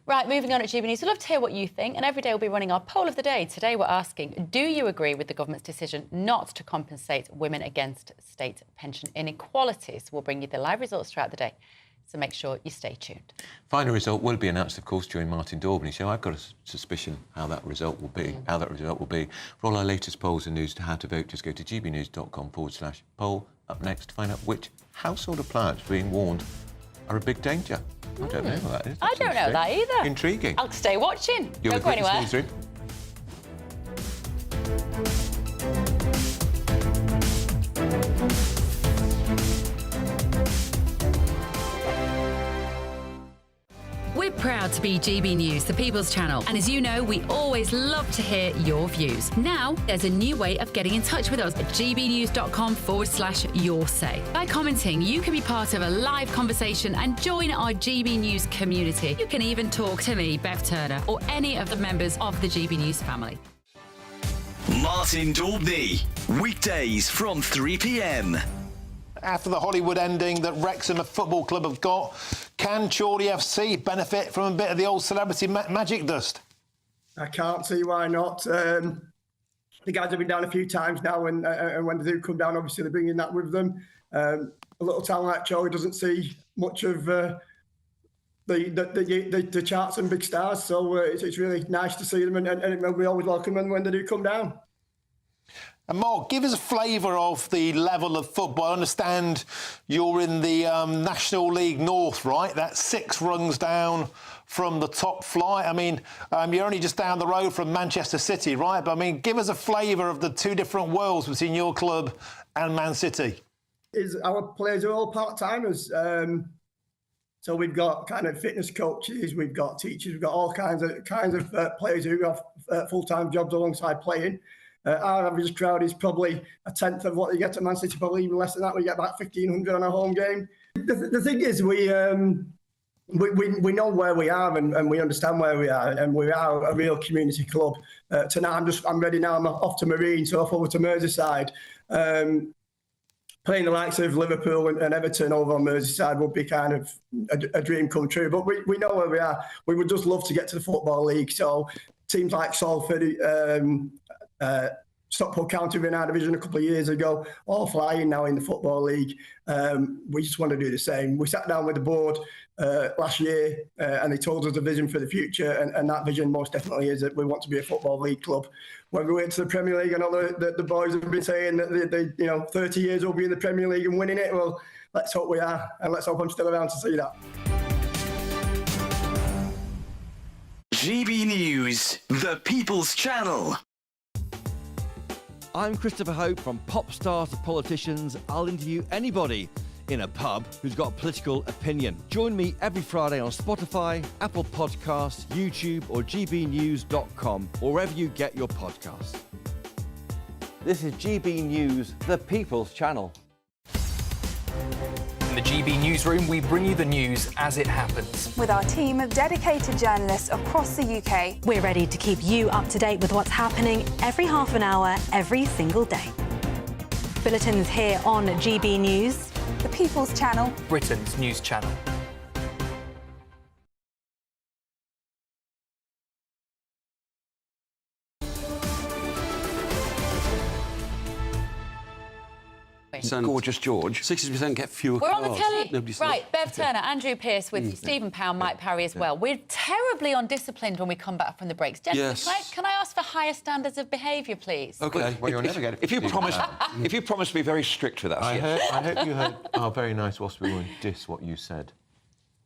[SPEAKER 9] Right, moving on at GB News. We'd love to hear what you think, and every day we'll be running our poll of the day. Today we're asking, do you agree with the government's decision not to compensate women against state pension inequalities? We'll bring you the live results throughout the day. So make sure you stay tuned.
[SPEAKER 8] Final result will be announced, of course, during Martin Daubeney's show. I've got a suspicion how that result will be. For all our latest polls and news to how to vote, just go to gbnews.com/poll. Up next, to find out which household appliance being warned are a big danger. I don't know what that is.
[SPEAKER 9] I don't know that either.
[SPEAKER 8] Intriguing.
[SPEAKER 9] I'll stay watching.
[SPEAKER 8] You're
[SPEAKER 9] Don't go anywhere.
[SPEAKER 8] Newsroom.
[SPEAKER 3] We're proud to be GB News, the People's Channel. And as you know, we always love to hear your views. Now, there's a new way of getting in touch with us at gbnews.com/yoursay. By commenting, you can be part of a live conversation and join our GB News community. You can even talk to me, Bev Turner, or any of the members of the GB News family.
[SPEAKER 2] Martin Daubney, weekdays from 3 p.m.
[SPEAKER 13] After the Hollywood ending that Wrexham Football Club have got, can Chorley FC benefit from a bit of the old celebrity magic dust?
[SPEAKER 22] I can't see why not. The guys have been down a few times now, and when they do come down, obviously they're bringing that with them. A little town like Chorley doesn't see much of the charts and big stars, so it's really nice to see them, and we always welcome them when they do come down.
[SPEAKER 13] And Mark, give us a flavour of the level of football. I understand you're in the National League North, right? That's 6 rungs down from the top flight. I mean, you're only just down the road from Manchester City, right? But I mean, give us a flavour of the two different worlds between your club and Man City.
[SPEAKER 22] Our players are all part-timers. So we've got kind of fitness coaches, we've got teachers, we've got all kinds of players who have full-time jobs alongside playing. Our average crowd is probably a tenth of what you get at Man City, probably even less than that. We get about 1,500 on a home game. The thing is, we know where we are and we understand where we are, and we are a real community club. Tonight, I'm ready now. I'm off to Marine, so off over to Merseyside. Playing the likes of Liverpool and Everton over on Merseyside would be kind of a dream come true. But we know where we are. We would just love to get to the Football League. So teams like Salford, Stockport County were in our division a couple of years ago, all flying now in the Football League. We just want to do the same. We sat down with the board last year and they told us a vision for the future, and that vision most definitely is that we want to be a Football League club. When we went to the Premier League, I know the boys have been saying that they 30 years will be in the Premier League and winning it. Well, let's hope we are, and let's hope I'm still around to see that.
[SPEAKER 2] GB News, the People's Channel.
[SPEAKER 23] I'm Christopher Hope. From pop stars to politicians, I'll interview anybody in a pub who's got a political opinion. Join me every Friday on Spotify, Apple Podcasts, YouTube or gbnews.com, or wherever you get your podcasts.
[SPEAKER 14] This is GB News, the People's Channel.
[SPEAKER 1] the GB Newsroom, we bring you the news as it happens.
[SPEAKER 4] With our team of dedicated journalists across the UK,
[SPEAKER 6] we're ready to keep you up to date with what's happening every half an hour, every single day. Bulletins here on GB News,
[SPEAKER 4] the People's Channel,
[SPEAKER 1] Britain's news channel.
[SPEAKER 24] Gorgeous George.
[SPEAKER 25] 60% get fewer
[SPEAKER 9] We're
[SPEAKER 25] cars.
[SPEAKER 9] on the telly.
[SPEAKER 25] Nobody's
[SPEAKER 9] Right, Bev Turner, Andrew Pearce with Stephen Pound, Mike Parry as well. We're terribly undisciplined when we come back from the breaks. Gentlemen,
[SPEAKER 24] Yes.
[SPEAKER 9] can I ask for higher standards of behaviour, please?
[SPEAKER 24] Okay.
[SPEAKER 8] Well, you'll never get it.
[SPEAKER 24] If you promise to be very strict with us.
[SPEAKER 8] I hope you heard our very nice waspy woman diss what you said.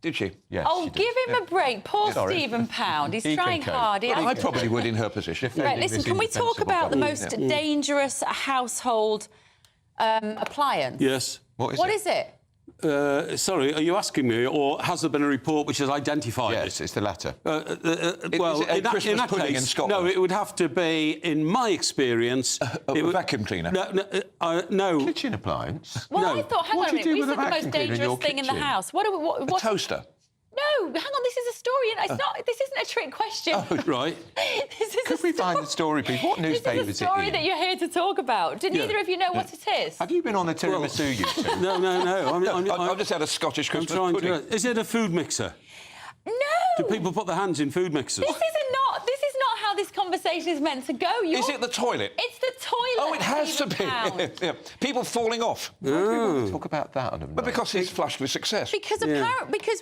[SPEAKER 24] Did she?
[SPEAKER 8] Yes.
[SPEAKER 9] Oh, give him a break. Poor Stephen Pound. He's
[SPEAKER 24] He
[SPEAKER 9] trying
[SPEAKER 24] can cope.
[SPEAKER 9] hard.
[SPEAKER 24] Well, I probably would in her position.
[SPEAKER 9] Right, listen, can we talk about the most dangerous household appliance?
[SPEAKER 25] Yes.
[SPEAKER 9] What is it?
[SPEAKER 25] Sorry, are you asking me, or has there been a report which has identified it?
[SPEAKER 8] Yes, it's the latter.
[SPEAKER 25] Well,
[SPEAKER 24] is it a Christmas pudding
[SPEAKER 25] case,
[SPEAKER 24] in Scotland?
[SPEAKER 25] no, it would have to be, in my experience...
[SPEAKER 24] a vacuum cleaner?
[SPEAKER 25] No.
[SPEAKER 8] Kitchen appliance?
[SPEAKER 9] Well,
[SPEAKER 25] No.
[SPEAKER 9] I thought, hang on a minute, we said the most dangerous thing in the house. What are we...
[SPEAKER 24] A toaster?
[SPEAKER 9] No, hang on, this is a story. It's not. This isn't a trick question.
[SPEAKER 25] Oh, right.
[SPEAKER 8] Could we find the story, please? What newspaper is it
[SPEAKER 9] This is a story
[SPEAKER 8] in?
[SPEAKER 9] that you're here to talk about. Do neither of you know what it is?
[SPEAKER 8] Have you been on the tiramisu, you two?
[SPEAKER 25] No.
[SPEAKER 24] I've just had a Scottish Christmas pudding.
[SPEAKER 25] Is it a food mixer?
[SPEAKER 9] No.
[SPEAKER 25] Do people put their hands in food mixers?
[SPEAKER 9] This is not how this conversation is meant to go.
[SPEAKER 24] Is it the toilet?
[SPEAKER 9] It's the toilet.
[SPEAKER 24] Oh, it has to be. Yeah. People falling off.
[SPEAKER 8] Why do we want to talk about that on a night?
[SPEAKER 24] But because he's flushed with success.
[SPEAKER 9] Because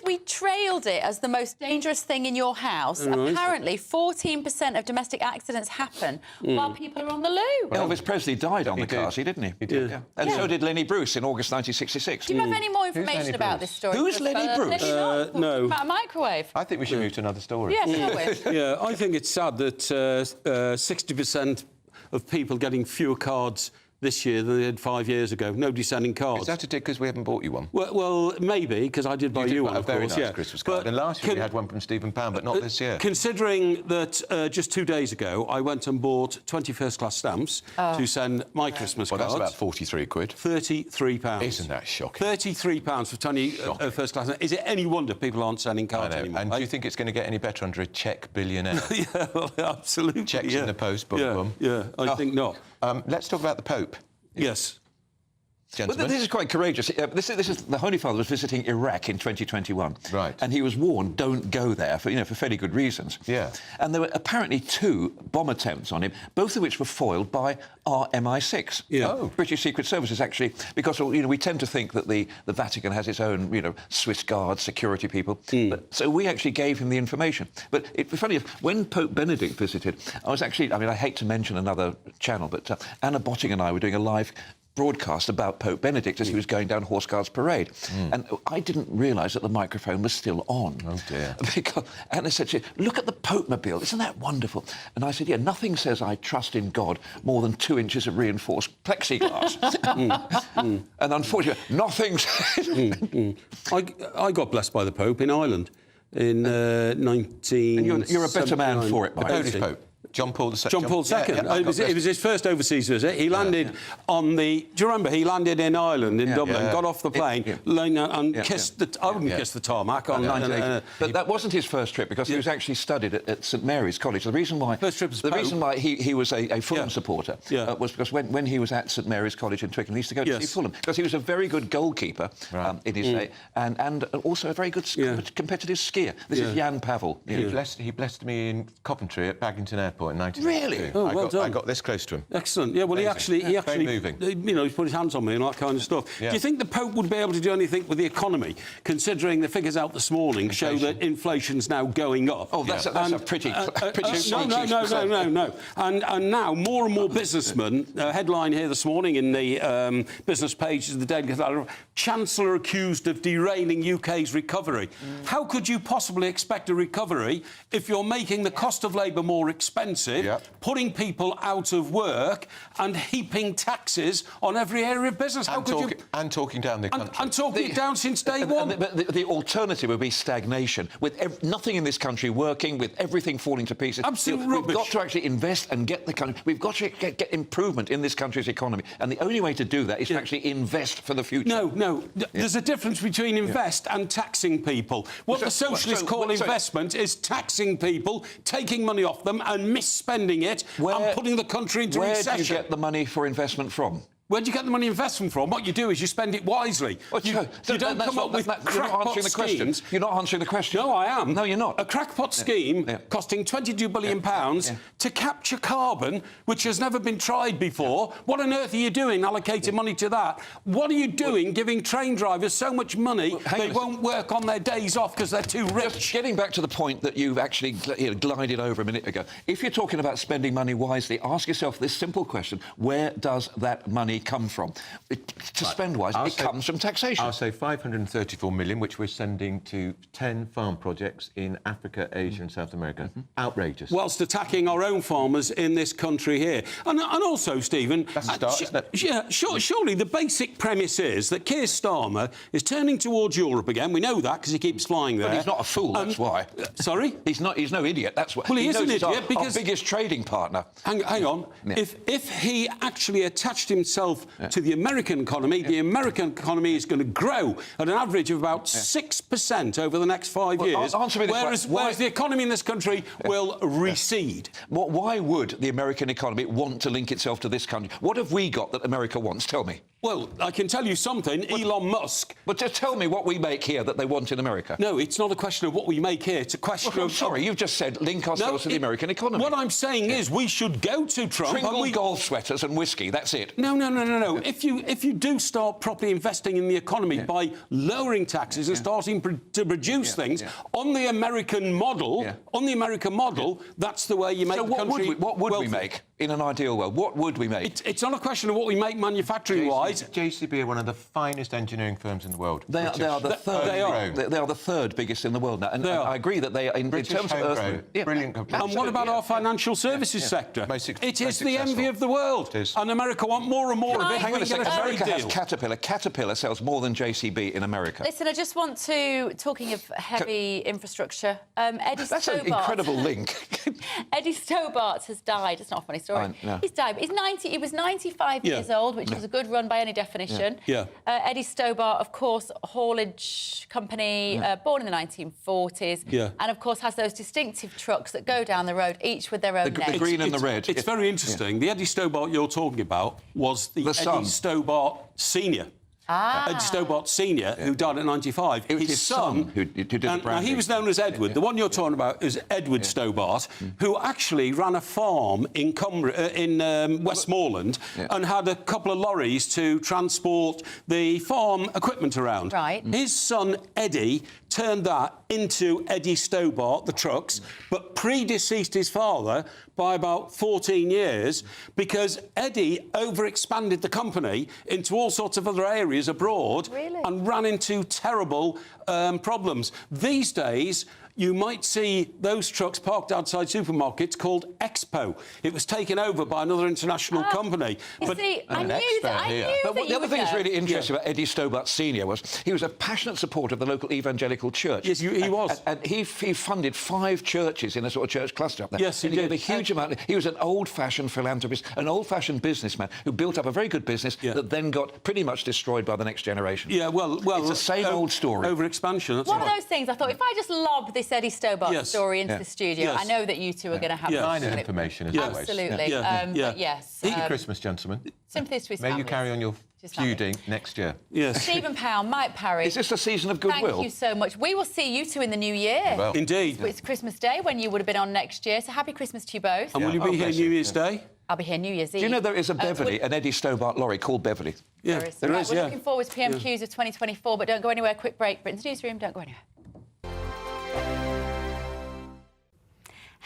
[SPEAKER 9] we trailed it as the most dangerous thing in your house.
[SPEAKER 24] Right.
[SPEAKER 9] Apparently, 14% of domestic accidents happen while people are on the loo.
[SPEAKER 24] Elvis Presley died on the cars, didn't he?
[SPEAKER 8] He did.
[SPEAKER 24] Yeah. And so did Lenny Bruce in August 1966.
[SPEAKER 9] Do you have any more information about this story?
[SPEAKER 24] Who's Lenny Bruce?
[SPEAKER 25] No.
[SPEAKER 9] About a microwave.
[SPEAKER 8] I think we should move to another story.
[SPEAKER 9] Yeah, shall we?
[SPEAKER 25] Yeah, I think it's sad that 60% of people getting fewer cards this year than they did 5 years ago. Nobody's sending cards.
[SPEAKER 8] Is that a dig because we haven't bought you one?
[SPEAKER 25] Well, maybe, because I did buy you one,
[SPEAKER 8] a
[SPEAKER 25] of
[SPEAKER 8] very
[SPEAKER 25] course.
[SPEAKER 8] nice Christmas card.
[SPEAKER 25] But
[SPEAKER 8] And last year we had one from Stephen Pound, but not this year.
[SPEAKER 25] Considering that just 2 days ago I went and bought 20 first-class stamps to send my Christmas cards.
[SPEAKER 8] Well, that's about 43 quid.
[SPEAKER 25] £33.
[SPEAKER 8] Isn't that shocking?
[SPEAKER 25] £33 for 20 first-class. Is it any wonder people aren't sending cards anymore?
[SPEAKER 8] And do you think it's going to get any better under a Czech billionaire?
[SPEAKER 25] Yeah, well, absolutely.
[SPEAKER 8] Checks in the post, boom.
[SPEAKER 25] Yeah, I think not.
[SPEAKER 8] Let's talk about the Pope.
[SPEAKER 25] Yes.
[SPEAKER 24] But this is quite courageous. This is the Holy Father was visiting Iraq in 2021, right? And he was warned, don't go there for fairly good reasons.
[SPEAKER 8] Yeah.
[SPEAKER 24] And there were apparently 2 bomb attempts on him, both of which were foiled by our MI6.
[SPEAKER 25] Yeah.
[SPEAKER 24] Oh. British Secret Services actually, because we tend to think that the Vatican has its own Swiss guards, security people. So we actually gave him the information. But it's funny, when Pope Benedict visited, I was actually, I hate to mention another channel, but Anna Botting and I were doing a live broadcast about Pope Benedict as he was going down Horse Guards Parade. And I didn't realise that the microphone was still on.
[SPEAKER 8] Oh, dear.
[SPEAKER 24] And they said to me, look at the Pope Mobile, isn't that wonderful? And I said, yeah, nothing says I trust in God more than 2 inches of reinforced plexiglass. And unfortunately, nothing says...
[SPEAKER 25] I got blessed by the Pope in Ireland in 19...
[SPEAKER 24] And you're a better man for it, Mike.
[SPEAKER 8] The Polish Pope. John Paul II.
[SPEAKER 25] John Paul II. It was his first overseas visit. He landed on the... Do you remember? He landed in Ireland, in Dublin, got off the plane, and kissed the... I wouldn't kiss the tarmac. On
[SPEAKER 24] 1980. But that wasn't his first trip, because he was actually studied at St Mary's College. The reason why...
[SPEAKER 25] First trip as
[SPEAKER 24] The
[SPEAKER 25] Pope.
[SPEAKER 24] reason why he was a Fulham supporter was because when he was at St Mary's College in Twickenham, he used to go to see Fulham, because he was a very good goalkeeper in his day, and also a very good competitive skier. This is Jan Pavel.
[SPEAKER 8] He blessed me in Coventry at Baggington Airport in 1992.
[SPEAKER 24] Really?
[SPEAKER 25] Oh, well done.
[SPEAKER 8] I got this close to him.
[SPEAKER 25] Excellent. Yeah, well, he actually,
[SPEAKER 8] very moving.
[SPEAKER 25] he put his hands on me and all that kind of stuff. Yeah. Do you think the Pope would be able to do anything with the economy, considering the figures out this morning show that inflation's now going up?
[SPEAKER 24] Oh, that's a pretty
[SPEAKER 25] No. And now more and more businessmen, headline here this morning in the business pages of the Daily Telegraph, Chancellor accused of derailing UK's recovery. How could you possibly expect a recovery if you're making the cost of labour more expensive expensive, putting people out of work and heaping taxes on every area of business. How could you...
[SPEAKER 8] And talking down the country.
[SPEAKER 25] And talking it down since day one.
[SPEAKER 24] But the alternative would be stagnation, with nothing in this country working, with everything falling to pieces.
[SPEAKER 25] Absolute
[SPEAKER 24] We've
[SPEAKER 25] rubbish.
[SPEAKER 24] got to actually invest and get the country... We've got to get improvement in this country's economy. And the only way to do that is to actually invest for the future.
[SPEAKER 25] No. There's a difference between invest and taxing people. What the socialists call investment is taxing people, taking money off them and misspending it and putting the country into recession.
[SPEAKER 24] Where do you get the money for investment from?
[SPEAKER 25] Where do you get the money investment from? What you do is you spend it wisely. You don't come up with crackpot schemes.
[SPEAKER 24] You're not answering the question.
[SPEAKER 25] No, I am.
[SPEAKER 24] No, you're not.
[SPEAKER 25] A crackpot scheme costing £22 billion to capture carbon, which has never been tried before. What on earth are you doing allocating money to that? What are you doing giving train drivers so much money they won't work on their days off because they're too rich?
[SPEAKER 24] Just getting back to the point that you've actually glided over a minute ago, if you're talking about spending money wisely, ask yourself this simple question: where does that money come from? Spend wise, it comes from taxation.
[SPEAKER 8] I'll say 534 million, which we're sending to 10 farm projects in Africa, Asia and South America. Outrageous.
[SPEAKER 25] Whilst attacking our own farmers in this country here. And also, Stephen...
[SPEAKER 8] That's a start, isn't it?
[SPEAKER 25] Surely the basic premise is that Keir Starmer is turning towards Europe again. We know that because he keeps flying there.
[SPEAKER 24] But he's not a fool, that's why.
[SPEAKER 25] Sorry?
[SPEAKER 24] He's no idiot, that's why.
[SPEAKER 25] Well, he is an idiot because...
[SPEAKER 24] Our biggest trading partner.
[SPEAKER 25] Hang on. Yeah. If he actually attached himself to the American economy, the American economy is going to grow at an average of about 6% over the next 5 years, whereas the economy in this country will recede.
[SPEAKER 24] Why would the American economy want to link itself to this country? What have we got that America wants? Tell me.
[SPEAKER 25] Well, I can tell you something. Elon Musk...
[SPEAKER 24] But just tell me what we make here that they want in America.
[SPEAKER 25] No, it's not a question of what we make here. It's a question of...
[SPEAKER 24] I'm sorry, you've just said link ourselves to the American economy.
[SPEAKER 25] What I'm saying is we should go to Trump...
[SPEAKER 24] Tringle golf sweaters and whiskey, that's it.
[SPEAKER 25] No. If you do start properly investing in the economy by lowering taxes and starting to produce things on the American model, that's the way you make the country...
[SPEAKER 24] What would we make in an ideal world? What would we make?
[SPEAKER 25] It's not a question of what we make manufacturing-wise.
[SPEAKER 8] JCB are one of the finest engineering firms in the world.
[SPEAKER 24] They are the third. They are the third biggest in the world now. And I agree that they are in terms of earth.
[SPEAKER 8] Brilliant company.
[SPEAKER 25] And what about our financial services sector? It is the envy of the world. And America want more and more of it.
[SPEAKER 24] Hang on a second. America has Caterpillar. Caterpillar sells more than JCB in America.
[SPEAKER 9] Listen, I just want to, talking of heavy infrastructure, Eddie
[SPEAKER 24] That's
[SPEAKER 9] Stobart...
[SPEAKER 24] an incredible link.
[SPEAKER 9] Eddie Stobart has died. It's not a funny story.
[SPEAKER 24] No.
[SPEAKER 9] He's died. He was 95 years old, which was a good run by any definition. Eddie Stobart, of course, haulage company, born in the 1940s, and of course has those distinctive trucks that go down the road, each with their own name.
[SPEAKER 24] The green and the red.
[SPEAKER 25] It's very interesting. The Eddie Stobart you're talking about was the Eddie Stobart Senior. Eddie Stobart Senior, who died at 95.
[SPEAKER 24] It was his son who did the branding.
[SPEAKER 25] Now, he was known as Edward. The one you're talking about is Edward Stobart, who actually ran a farm in Westmoreland and had a couple of lorries to transport the farm equipment around.
[SPEAKER 9] Right.
[SPEAKER 25] His son, Eddie, turned that into Eddie Stobart, the trucks, but predeceased his father by about 14 years because Eddie overexpanded the company into all sorts of other areas abroad and ran into terrible problems. These days, you might see those trucks parked outside supermarkets called Expo. It was taken over by another international company.
[SPEAKER 9] But I knew that.
[SPEAKER 24] But the other thing that's really interesting about Eddie Stobart Senior was he was a passionate supporter of the local evangelical church.
[SPEAKER 25] Yes, he was.
[SPEAKER 24] And he funded 5 churches in a sort of church cluster up there.
[SPEAKER 25] Yes, he did.
[SPEAKER 24] Gave a huge amount. He was an old-fashioned philanthropist, an old-fashioned businessman who built up a very good business that then got pretty much destroyed by the next generation.
[SPEAKER 25] Yeah, well,
[SPEAKER 24] it's the same old story.
[SPEAKER 25] Overexpansion. That's
[SPEAKER 9] One of those things. I thought if I just lob this Eddie Stobart story into the studio,
[SPEAKER 24] Yes.
[SPEAKER 9] I know that you two are going to have
[SPEAKER 8] Minor information as always.
[SPEAKER 9] Absolutely. But yes.
[SPEAKER 8] Eat your Christmas, gentlemen.
[SPEAKER 9] Sympathies to his
[SPEAKER 8] May you
[SPEAKER 9] families.
[SPEAKER 8] carry on your feuding next year.
[SPEAKER 25] Yes.
[SPEAKER 9] Stephen Powell, Mike Parry.
[SPEAKER 24] Is this a season of goodwill?
[SPEAKER 9] Thank you so much. We will see you two in the new year.
[SPEAKER 25] Well, indeed.
[SPEAKER 9] It's Christmas Day when you would have been on next year, so happy Christmas to you both.
[SPEAKER 25] And will you be here New Year's Day?
[SPEAKER 9] I'll be here New Year's Eve.
[SPEAKER 24] Do you know there is a Beverly, an Eddie Stobart lorry called Beverly?
[SPEAKER 25] Yeah,
[SPEAKER 9] there is. We're looking forward to PMQs of 2024, but don't go anywhere. Quick break. Britain's Newsroom, don't go anywhere.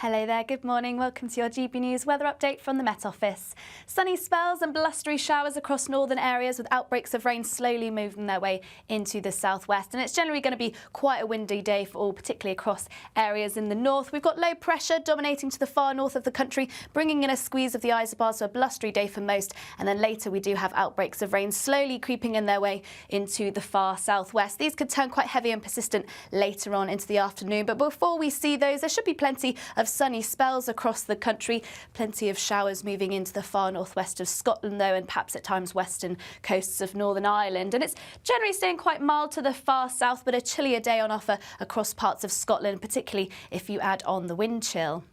[SPEAKER 7] Hello there, good morning. Welcome to your GB News weather update from the Met Office. Sunny spells and blustery showers across northern areas with outbreaks of rain slowly moving their way into the southwest. And it's generally going to be quite a windy day for all, particularly across areas in the north. We've got low pressure dominating to the far north of the country, bringing in a squeeze of the isobars, so a blustery day for most. And then later we do have outbreaks of rain slowly creeping in their way into the far southwest. These could turn quite heavy and persistent later on into the afternoon. But before we see those, there should be plenty of sunny spells across the country. Plenty of showers moving into the far northwest of Scotland, though, and perhaps at times western coasts of Northern Ireland. And it's generally staying quite mild to the far south, but a chillier day on offer across parts of Scotland, particularly if you add on the wind chill.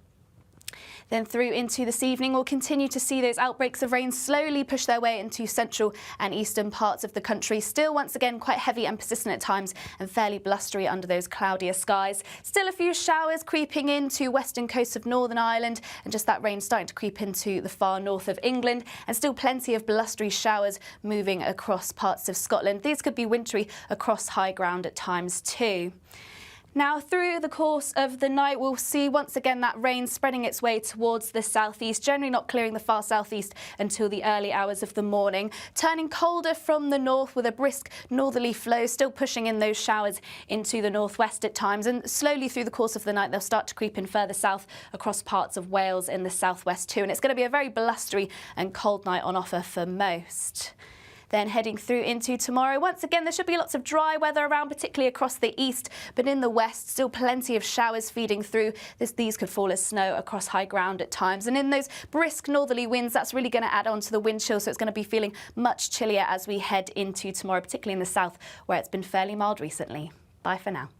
[SPEAKER 7] Then through into this evening, we'll continue to see those outbreaks of rain slowly push their way into central and eastern parts of the country. Still, once again, quite heavy and persistent at times and fairly blustery under those cloudier skies. Still a few showers creeping into western coasts of Northern Ireland, and just that rain starting to creep into the far north of England, and still plenty of blustery showers moving across parts of Scotland. These could be wintry across high ground at times too. Now, through the course of the night, we'll see once again that rain spreading its way towards the southeast, generally not clearing the far southeast until the early hours of the morning. Turning colder from the north with a brisk northerly flow, still pushing in those showers into the northwest at times. And slowly through the course of the night, they'll start to creep in further south across parts of Wales in the southwest too. And it's going to be a very blustery and cold night on offer for most. Then heading through into tomorrow, once again, there should be lots of dry weather around, particularly across the east, but in the west, still plenty of showers feeding through. These could fall as snow across high ground at times. And in those brisk northerly winds, that's really going to add on to the wind chill, so it's going to be feeling much chillier as we head into tomorrow, particularly in the south, where it's been fairly mild recently. Bye for now.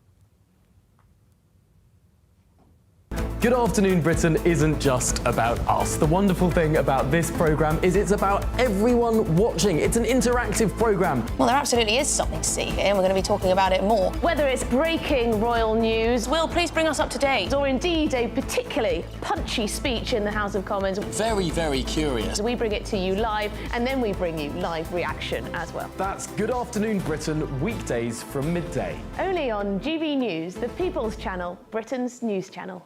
[SPEAKER 10] Good Afternoon Britain isn't just about us. The wonderful thing about this programme is it's about everyone watching. It's an interactive programme.
[SPEAKER 12] Well, there absolutely is something to see here, and we're going to be talking about it more.
[SPEAKER 16] Whether it's breaking royal news,
[SPEAKER 12] Will, please bring us up to date.
[SPEAKER 16] or indeed a particularly punchy speech in the House of Commons,
[SPEAKER 17] Very, very curious.
[SPEAKER 16] we bring it to you live, and then we bring you live reaction as well.
[SPEAKER 10] That's Good Afternoon Britain, weekdays from midday.
[SPEAKER 16] Only on GB News, the People's Channel, Britain's news channel.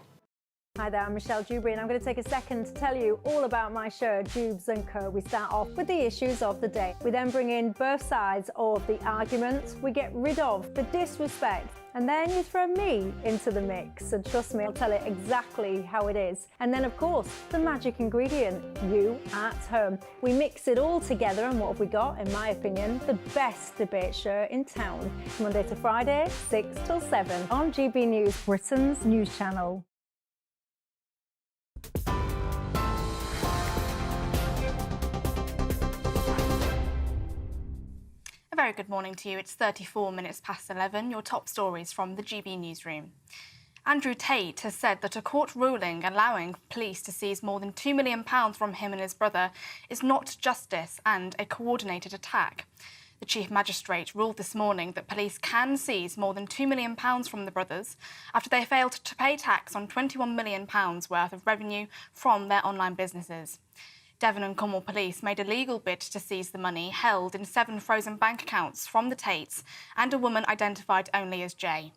[SPEAKER 26] Hi there, I'm Michelle Dewberry, and I'm going to take a second to tell you all about my show, Dubes & Co. We start off with the issues of the day. We then bring in both sides of the arguments. We get rid of the disrespect, and then you throw me into the mix. And trust me, I'll tell it exactly how it is. And then, of course, the magic ingredient, you at home. We mix it all together, and what have we got? In my opinion, the best debate show in town. Monday to Friday, 6 till 7 on GB News, Britain's news channel.
[SPEAKER 21] A very good morning to you. It's 34 minutes past 11. Your top stories from the GB Newsroom. Andrew Tate has said that a court ruling allowing police to seize more than £2 million from him and his brother is not justice and a coordinated attack. The Chief Magistrate ruled this morning that police can seize more than £2 million from the brothers after they failed to pay tax on £21 million worth of revenue from their online businesses. Devon and Cornwall Police made a legal bid to seize the money held in 7 frozen bank accounts from the Tates and a woman identified only as Jay.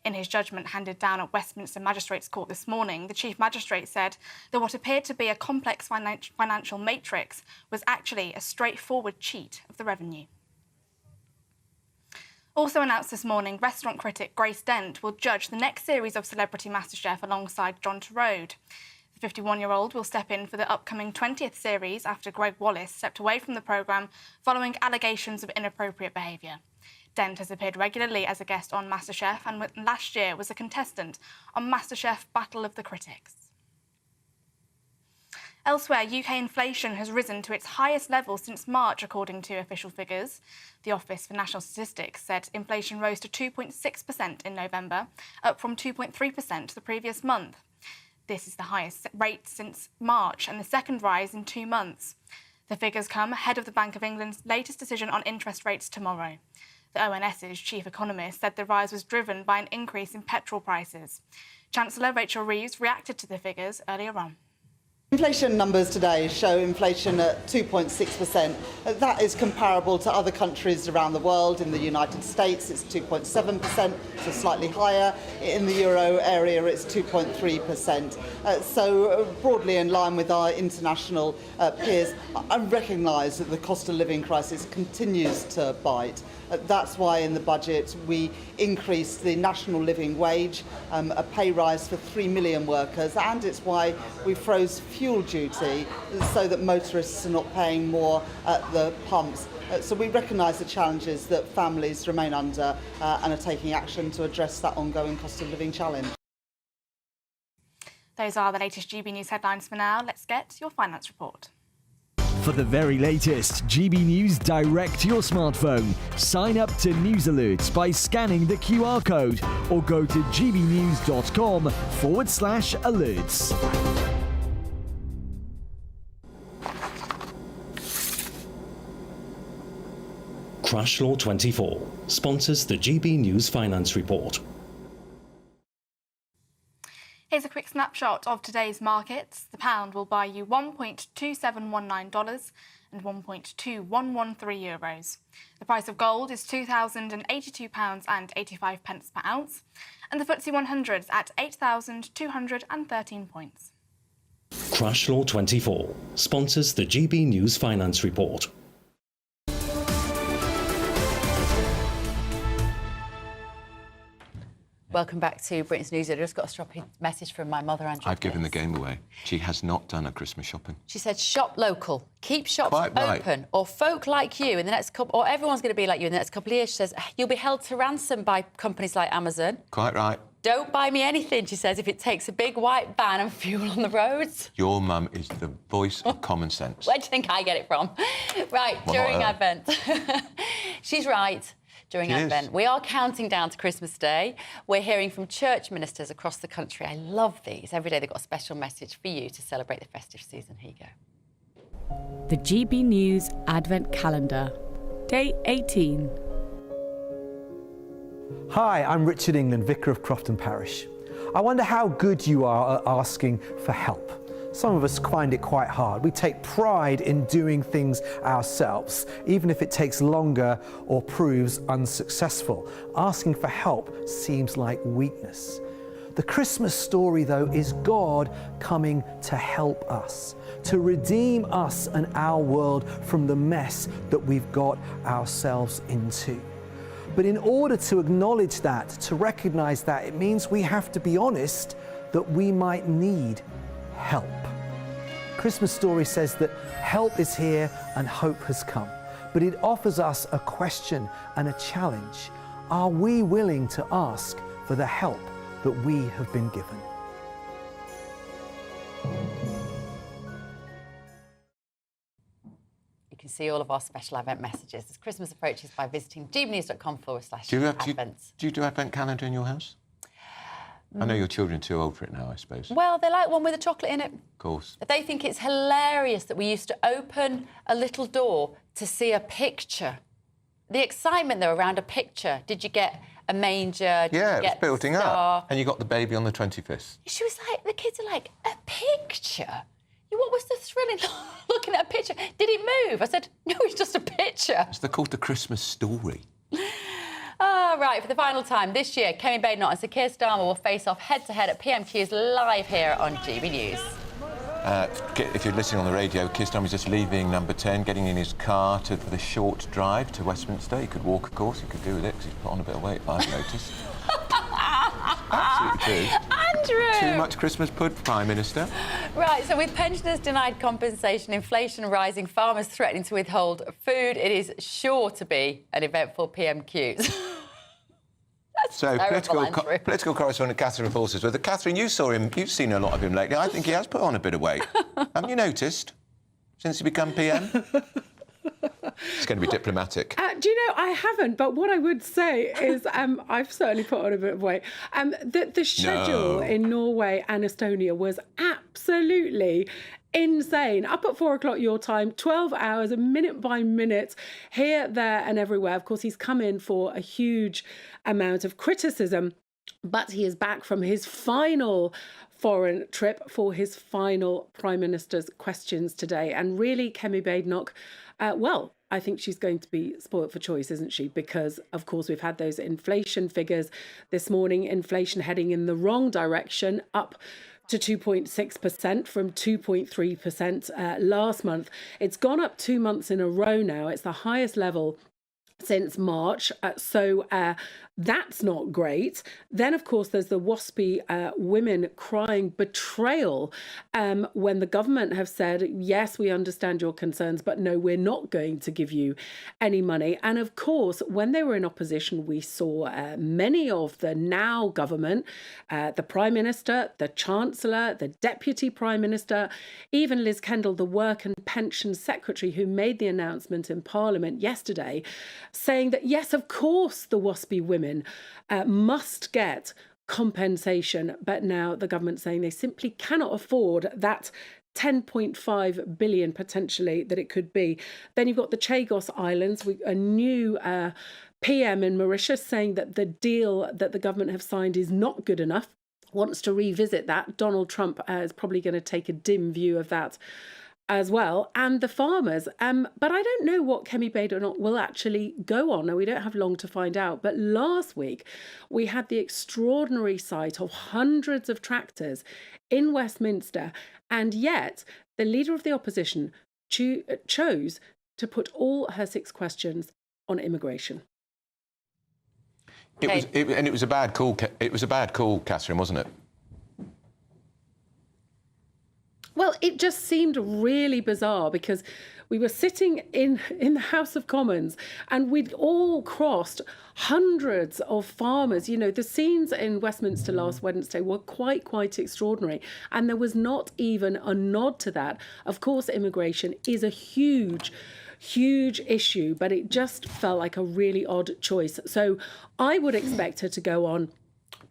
[SPEAKER 21] In his judgment handed down at Westminster Magistrates Court this morning, the Chief Magistrate said that what appeared to be a complex financial matrix was actually a straightforward cheat of the revenue. Also announced this morning, restaurant critic Grace Dent will judge the next series of Celebrity MasterChef alongside John Turode. The 51-year-old will step in for the upcoming 20th series after Greg Wallace stepped away from the programme following allegations of inappropriate behaviour. Dent has appeared regularly as a guest on MasterChef and last year was a contestant on MasterChef Battle of the Critics. Elsewhere, UK inflation has risen to its highest level since March, according to official figures. The Office for National Statistics said inflation rose to 2.6% in November, up from 2.3% the previous month. This is the highest rate since March and the second rise in 2 months. The figures come ahead of the Bank of England's latest decision on interest rates tomorrow. The ONS's chief economist said the rise was driven by an increase in petrol prices. Chancellor Rachel Reeves reacted to the figures earlier on.
[SPEAKER 5] Inflation numbers today show inflation at 2.6%. That is comparable to other countries around the world. In the United States, it's 2.7%, so slightly higher. In the euro area, it's 2.3%. So broadly in line with our international peers. I recognise that the cost of living crisis continues to bite. That's why in the budget we increased the national living wage, a pay rise for 3 million workers, and it's why we froze fuel duty so that motorists are not paying more at the pumps. So we recognise the challenges that families remain under and are taking action to address that ongoing cost of living challenge.
[SPEAKER 21] Those are the latest GB News headlines for now. Let's get your finance report.
[SPEAKER 11] For the very latest GB News direct to your smartphone, sign up to News Alerts by scanning the QR code or go to gbnews.com/alerts.
[SPEAKER 15] Crash Law 24 sponsors the GB News Finance Report.
[SPEAKER 21] Here's a quick snapshot of today's markets. The pound will buy you $1.2719 and €1.2113. The price of gold is £2,082.85 per ounce, and the FTSE 100 is at 8,213 points.
[SPEAKER 15] Crash Law 24 sponsors the GB News Finance Report.
[SPEAKER 9] Welcome back to Britain's News. I just got a stroppy message from my mother, Andrew.
[SPEAKER 8] I've given the game away. She has not done her Christmas shopping.
[SPEAKER 9] She said, shop local, keep shops
[SPEAKER 8] Quite right.
[SPEAKER 9] open, or folk like you in the next couple, or everyone's going to be like you in the next couple of years. She says, you'll be held to ransom by companies like Amazon.
[SPEAKER 8] Quite right.
[SPEAKER 9] Don't buy me anything, she says, if it takes a big white van and fuel on the roads.
[SPEAKER 8] Your mum is the voice of common sense.
[SPEAKER 9] Where do you think I get it from? Right,
[SPEAKER 8] Well,
[SPEAKER 9] during
[SPEAKER 8] not her.
[SPEAKER 9] Advent. She's right. During
[SPEAKER 8] She is.
[SPEAKER 9] Advent. We are counting down to Christmas Day. We're hearing from church ministers across the country. I love these. Every day they've got a special message for you to celebrate the festive season. Here you go.
[SPEAKER 17] The GB News Advent Calendar, Day 18.
[SPEAKER 18] Hi, I'm Richard England, Vicar of Crofton Parish. I wonder how good you are at asking for help. Some of us find it quite hard. We take pride in doing things ourselves, even if it takes longer or proves unsuccessful. Asking for help seems like weakness. The Christmas story, though, is God coming to help us, to redeem us and our world from the mess that we've got ourselves into. But in order to acknowledge that, to recognize that, it means we have to be honest that we might need help. Christmas Story says that help is here and hope has come, but it offers us a question and a challenge. Are we willing to ask for the help that we have been given?
[SPEAKER 9] You can see all of our special Advent messages as Christmas approaches by visiting gbnews.com/Advent.
[SPEAKER 8] Do you do Advent calendar in your house? I know your children are too old for it now, I suppose.
[SPEAKER 9] Well, they like one with a chocolate in it.
[SPEAKER 8] Of course.
[SPEAKER 9] They think it's hilarious that we used to open a little door to see a picture. The excitement, though, around a picture. Did you get a manger? Did
[SPEAKER 8] Yeah,
[SPEAKER 9] you
[SPEAKER 8] it was
[SPEAKER 9] get
[SPEAKER 8] building
[SPEAKER 9] the star?
[SPEAKER 8] up. And you got the baby on the 25th.
[SPEAKER 9] She was like, the kids are like, a picture? What was the thrill in looking at a picture? Did it move? I said, no, it's just a picture.
[SPEAKER 8] It's called the Christmas Story.
[SPEAKER 9] Right, for the final time this year, Kemi Badenoch and Sir Keir Starmer will face off head-to-head at PMQs live here on GB News.
[SPEAKER 8] If you're listening on the radio, Keir Starmer's just leaving Number 10, getting in his car for the short drive to Westminster. He could walk, of course, he could do with it, because he's put on a bit of weight, I've noticed. Absolutely true.
[SPEAKER 9] Andrew!
[SPEAKER 8] Too much Christmas pud, Prime Minister.
[SPEAKER 9] Right, so with pensioners denied compensation, inflation rising, farmers threatening to withhold food, it is sure to be an eventful PMQs.
[SPEAKER 8] So, political correspondent Catherine Force is with us. Catherine, you've seen a lot of him lately. I think he has put on a bit of weight. Haven't you noticed? Since he become PM? It's going to be diplomatic.
[SPEAKER 19] Do you know, I haven't, but what I would say is I've certainly put on a bit of weight. The schedule in Norway and Estonia was absolutely insane. Up at 4 o'clock your time, 12 hours, minute by minute, here, there and everywhere. Of course, he's come in for a huge amount of criticism. But he is back from his final foreign trip for his final Prime Minister's questions today. And really, Kemi Badenoch, well, I think she's going to be spoilt for choice, isn't she? Because, of course, we've had those inflation figures this morning, inflation heading in the wrong direction, up to 2.6% from 2.3% last month. It's gone up 2 months in a row now. It's the highest level since March, so that's not great. Then, of course, there's the WASPy women crying betrayal when the government have said, yes, we understand your concerns, but no, we're not going to give you any money. And of course, when they were in opposition, we saw many of the now government, the Prime Minister, the Chancellor, the Deputy Prime Minister, even Liz Kendall, the Work and Pension Secretary, who made the announcement in Parliament yesterday, saying that, yes, of course, the WASPy women must get compensation. But now the government saying they simply cannot afford that 10.5 billion potentially that it could be. Then you've got the Chagos Islands, a new PM in Mauritius saying that the deal that the government have signed is not good enough, wants to revisit that. Donald Trump is probably going to take a dim view of that as well, and the farmers. But I don't know what Kemi Badenoch will actually go on. Now, we don't have long to find out. But last week, we had the extraordinary sight of hundreds of tractors in Westminster, and yet the leader of the opposition chose to put all her 6 questions on immigration.
[SPEAKER 8] It was a bad call. It was a bad call, Catherine, wasn't it?
[SPEAKER 19] Well, it just seemed really bizarre because we were sitting in the House of Commons and we'd all crossed hundreds of farmers. You know, the scenes in Westminster last Wednesday were quite extraordinary. And there was not even a nod to that. Of course, immigration is a huge issue, but it just felt like a really odd choice. So I would expect her to go on.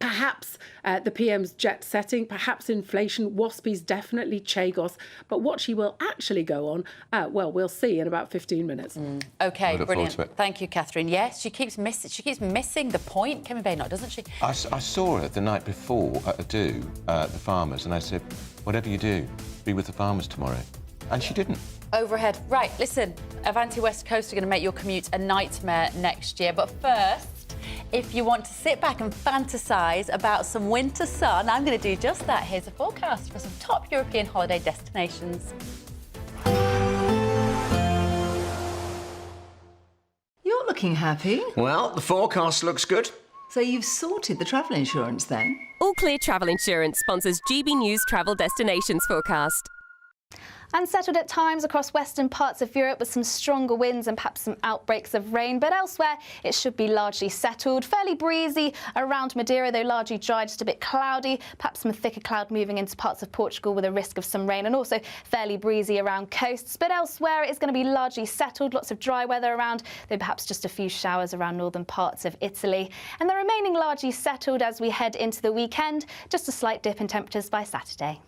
[SPEAKER 19] Perhaps the PM's jet setting, perhaps inflation, WASPy's definitely Chagos. But what she will actually go on, well, we'll see in about 15 minutes.
[SPEAKER 9] OK, brilliant. Thank you, Catherine. Yes, she keeps missing the point, Kemi Badenoch, doesn't she?
[SPEAKER 8] I saw her the night before at a do, the farmers, and I said, whatever you do, be with the farmers tomorrow. And she didn't.
[SPEAKER 9] Overhead. Right, listen, Avanti West Coast are going to make your commute a nightmare next year. But first, if you want to sit back and fantasise about some winter sun, I'm going to do just that. Here's a forecast for some top European holiday destinations.
[SPEAKER 2] You're looking happy.
[SPEAKER 3] Well, the forecast looks good.
[SPEAKER 2] So you've sorted the travel insurance then?
[SPEAKER 13] All Clear Travel Insurance sponsors GB News Travel Destinations forecast.
[SPEAKER 7] Unsettled at times across western parts of Europe with some stronger winds and perhaps some outbreaks of rain, but elsewhere it should be largely settled. Fairly breezy around Madeira, though largely dry, just a bit cloudy. Perhaps some thicker cloud moving into parts of Portugal with a risk of some rain, and also fairly breezy around coasts. But elsewhere it's going to be largely settled, lots of dry weather around, though perhaps just a few showers around northern parts of Italy. And the remaining largely settled as we head into the weekend, just a slight dip in temperatures by Saturday.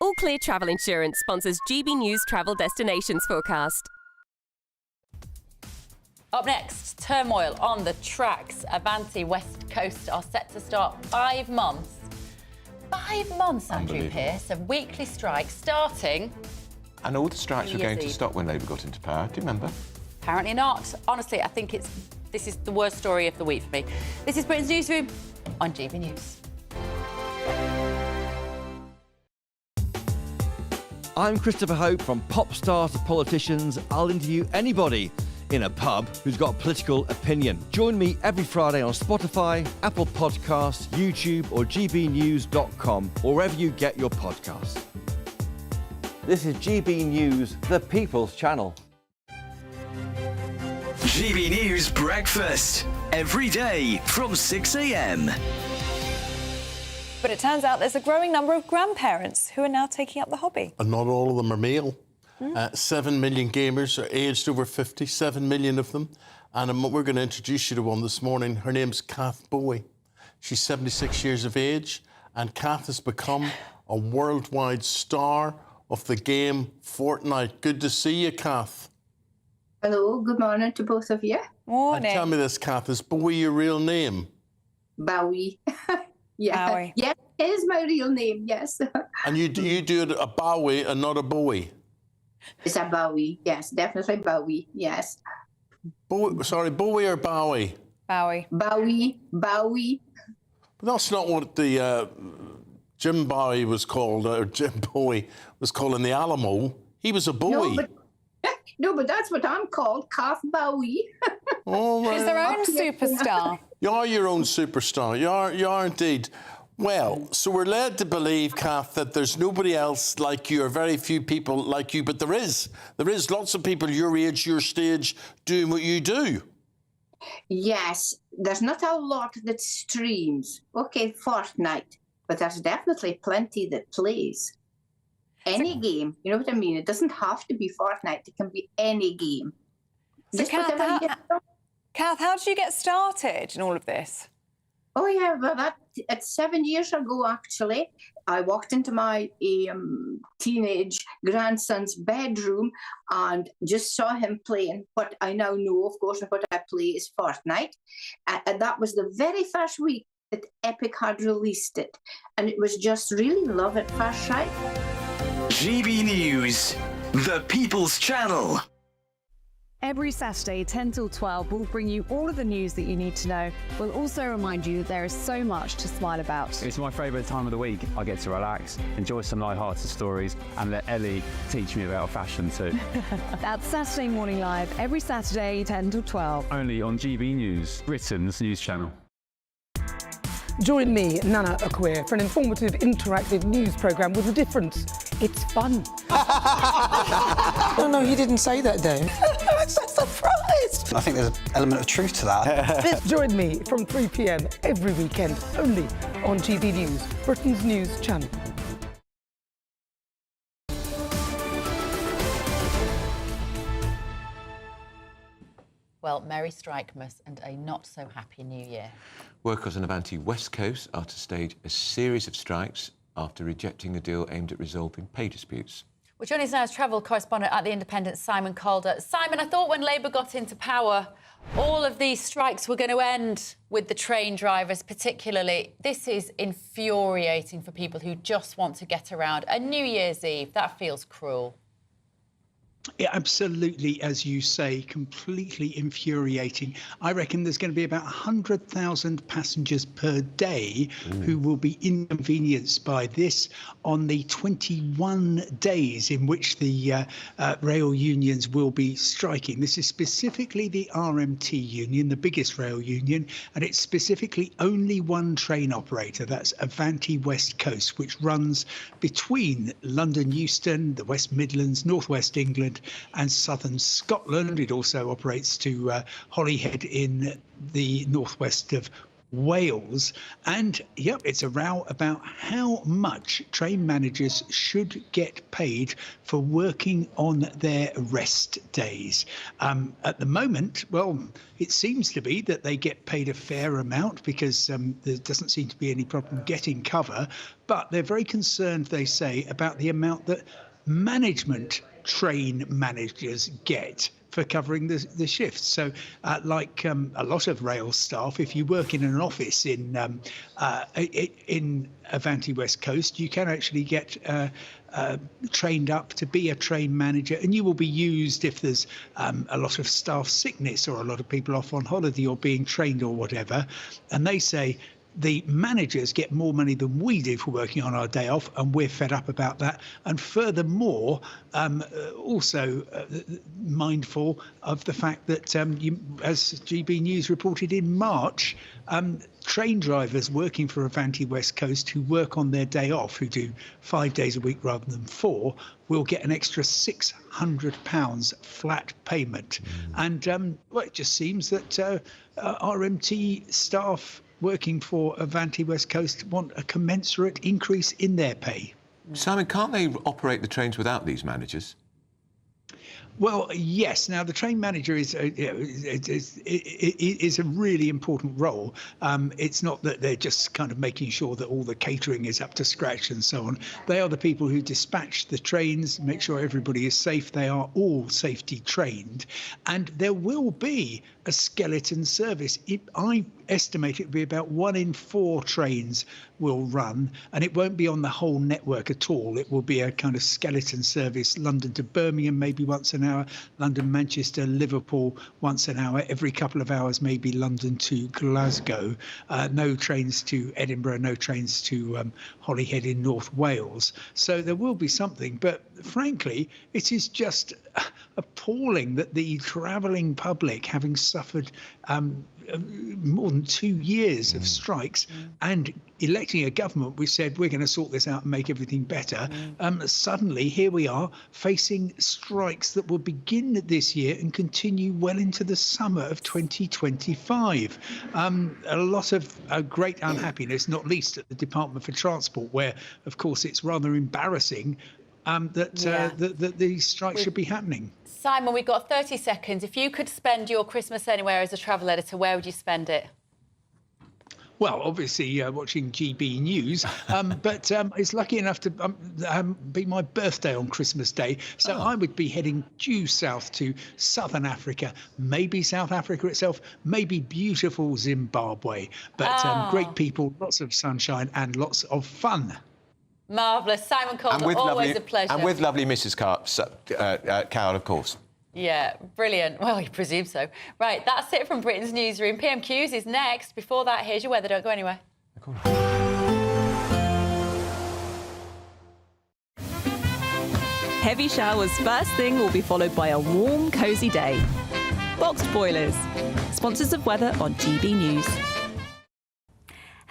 [SPEAKER 13] All Clear Travel Insurance sponsors GB News Travel Destinations forecast.
[SPEAKER 9] Up next, turmoil on the tracks. Avanti West Coast are set to start 5 months. 5 months, Andrew Pearce, of weekly strikes starting.
[SPEAKER 8] And all the strikes were going to stop when Labour got into power. Do you remember?
[SPEAKER 9] Apparently not. Honestly, I think this is the worst story of the week for me. This is Britain's Newsroom on GB News.
[SPEAKER 20] I'm Christopher Hope. From pop stars to politicians, I'll interview anybody in a pub who's got a political opinion. Join me every Friday on Spotify, Apple Podcasts, YouTube or gbnews.com, or wherever you get your podcasts. This is GB News, the People's Channel.
[SPEAKER 11] GB News Breakfast, every day from 6 a.m.
[SPEAKER 22] But it turns out there's a growing number of grandparents who are now taking up the hobby.
[SPEAKER 23] And not all of them are male. 7 million gamers are aged over 50, 7 million of them. And we're going to introduce you to one this morning. Her name's Kath Bowie. She's 76 years of age, and Kath has become a worldwide star of the game Fortnite. Good to see you, Kath.
[SPEAKER 27] Hello, good morning to both of you.
[SPEAKER 23] And tell me this, Kath, is Bowie your real name?
[SPEAKER 1] Bowie. Yeah,
[SPEAKER 22] Bowie.
[SPEAKER 1] yes, it is my real name, yes.
[SPEAKER 23] And you do it a Bowie and not a Bowie?
[SPEAKER 1] It's a Bowie, yes, definitely Bowie, yes.
[SPEAKER 23] Sorry, Bowie or Bowie?
[SPEAKER 22] Bowie.
[SPEAKER 1] Bowie.
[SPEAKER 23] But that's not what the Jim Bowie was called, or Jim Bowie was called in the Alamo. He was a Bowie.
[SPEAKER 1] No, but that's what I'm called, Kath Bowie.
[SPEAKER 23] Oh, right.
[SPEAKER 22] She's their own superstar.
[SPEAKER 23] You are your own superstar. You are indeed. Well, so we're led to believe, Kath, that there's nobody else like you, or very few people like you, but there is. There is lots of people your age, your stage, doing what you do.
[SPEAKER 1] Yes, there's not a lot that streams. Okay, Fortnite, but there's definitely plenty that plays. Any game, you know what I mean? It doesn't have to be Fortnite. It can be any game.
[SPEAKER 22] So, Kath, how did you get started in all of this?
[SPEAKER 1] Oh, yeah, well, it's 7 years ago, actually. I walked into my teenage grandson's bedroom and just saw him playing what I now know, of course, and what I play is Fortnite. And that was the very first week that Epic had released it. And it was just really love at first sight.
[SPEAKER 4] GB News, the People's Channel.
[SPEAKER 6] Every Saturday, 10 till 12, we'll bring you all of the news that you need to know. We'll also remind you that there is so much to smile about.
[SPEAKER 14] It's my favourite time of the week. I get to relax, enjoy some light-hearted stories, and let Ellie teach me about fashion too.
[SPEAKER 6] That's Saturday Morning Live, every Saturday, 10 till 12.
[SPEAKER 14] Only on GB News, Britain's news channel.
[SPEAKER 24] Join me, Nana Akwe, for an informative, interactive news programme with a difference. It's fun.
[SPEAKER 25] No, he didn't say that, Dave.
[SPEAKER 24] I'm so surprised.
[SPEAKER 25] I think there's an element of truth to that.
[SPEAKER 24] Join me from 3 p.m. every weekend, only on GB News, Britain's news channel.
[SPEAKER 9] Well, Merry Strikemas and a not-so-happy New Year.
[SPEAKER 8] Workers on Avanti West Coast are to stage a series of strikes after rejecting a deal aimed at resolving pay disputes.
[SPEAKER 9] Well, joining us now is travel correspondent at The Independent, Simon Calder. Simon, I thought when Labour got into power, all of these strikes were going to end with the train drivers particularly. This is infuriating for people who just want to get around a New Year's Eve. That feels cruel.
[SPEAKER 27] Yeah, absolutely, as you say, completely infuriating. I reckon there's going to be about 100,000 passengers per day who will be inconvenienced by this on the 21 days in which the rail unions will be striking. This is specifically the RMT union, the biggest rail union, and it's specifically only one train operator. That's Avanti West Coast, which runs between London Euston, the West Midlands, North West England, and southern Scotland. It also operates to Holyhead in the northwest of Wales. And yep, it's a row about how much train managers should get paid for working on their rest days. At the moment, well, it seems to be that they get paid a fair amount because there doesn't seem to be any problem getting cover, but they're very concerned, they say, about the amount that management train managers get for covering the shifts. So like a lot of rail staff, if you work in an office in Avanti West Coast, you can actually get trained up to be a train manager, and you will be used if there's a lot of staff sickness or a lot of people off on holiday or being trained or whatever. And they say the managers get more money than we do for working on our day off, and we're fed up about that. And furthermore, also mindful of the fact that, as GB News reported in March, train drivers working for Avanti West Coast who work on their day off, who do 5 days a week rather than 4, will get an extra £600 flat payment. And well, it just seems that RMT staff working for Avanti West Coast want a commensurate increase in their pay.
[SPEAKER 8] Simon, can't they operate the trains without these managers?
[SPEAKER 27] Well, yes. Now, the train manager is a really important role. It's not that they're just kind of making sure that all the catering is up to scratch and so on. They are the people who dispatch the trains, make sure everybody is safe. They are all safety trained. And there will be a skeleton service. I estimate it'll be about 1 in 4 trains will run, and it won't be on the whole network at all. It will be a kind of skeleton service, London to Birmingham maybe once an hour, London, Manchester, Liverpool once an hour, every couple of hours maybe London to Glasgow. No trains to Edinburgh, no trains to Holyhead in North Wales. So there will be something, but frankly, it is just appalling that the travelling public, having suffered more than 2 years of strikes and electing a government which said we're going to sort this out and make everything better, suddenly here we are facing strikes that will begin this year and continue well into the summer of 2025. A lot of great unhappiness, not least at the Department for Transport, where of course it's rather embarrassing that these strikes should be happening.
[SPEAKER 9] Simon, we've got 30 seconds. If you could spend your Christmas anywhere as a travel editor, where would you spend it?
[SPEAKER 27] Well, obviously watching GB News, but it's lucky enough to be my birthday on Christmas Day. So I would be heading due south to Southern Africa, maybe South Africa itself, maybe beautiful Zimbabwe. But great people, lots of sunshine and lots of fun.
[SPEAKER 9] Marvellous. Simon Calder, always a pleasure.
[SPEAKER 8] And with lovely Mrs. Cowell, of course.
[SPEAKER 9] Yeah, brilliant. Well, you presume so. Right, that's it from Britain's Newsroom. PMQs is next. Before that, here's your weather. Don't go anywhere.
[SPEAKER 13] Heavy showers first thing will be followed by a warm, cosy day. Boxed Boilers, sponsors of weather on GB News.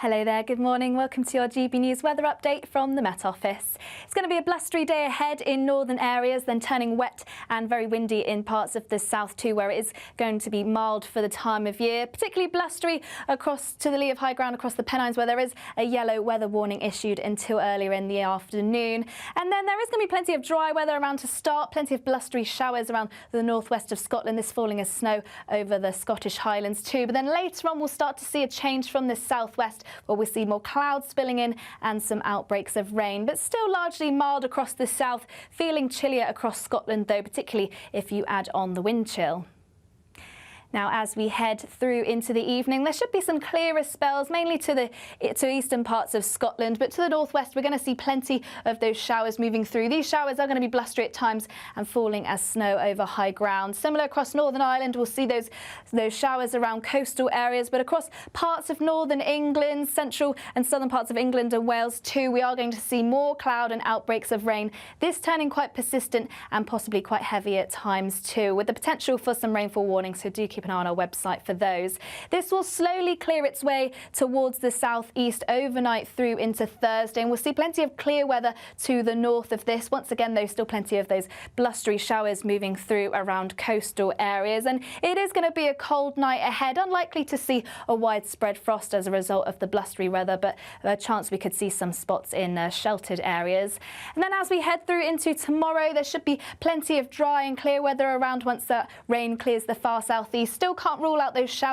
[SPEAKER 7] Hello there, good morning. Welcome to your GB News weather update from the Met Office. It's going to be a blustery day ahead in northern areas, then turning wet and very windy in parts of the south too, where it is going to be mild for the time of year. Particularly blustery across to the lee of high ground across the Pennines, where there is a yellow weather warning issued until earlier in the afternoon. And then there is going to be plenty of dry weather around to start, plenty of blustery showers around the northwest of Scotland, this falling as snow over the Scottish Highlands too. But then later on we'll start to see a change from the southwest, where we see more clouds spilling in and some outbreaks of rain, but still largely mild across the south, feeling chillier across Scotland though, particularly if you add on the wind chill. Now, as we head through into the evening, there should be some clearer spells, mainly to eastern parts of Scotland, but to the northwest, we're going to see plenty of those showers moving through. These showers are going to be blustery at times and falling as snow over high ground. Similar across Northern Ireland, we'll see those showers around coastal areas, but across parts of northern England, central and southern parts of England and Wales too, we are going to see more cloud and outbreaks of rain. This turning quite persistent and possibly quite heavy at times too, with the potential for some rainfall warnings, so do keep an eye on our website for those. This will slowly clear its way towards the southeast overnight through into Thursday, and we'll see plenty of clear weather to the north of this. Once again, though, still plenty of those blustery showers moving through around coastal areas, and it is going to be a cold night ahead. Unlikely to see a widespread frost as a result of the blustery weather, but a chance we could see some spots in sheltered areas. And then as we head through into tomorrow, there should be plenty of dry and clear weather around once that rain clears the far southeast. Still can't rule out those showers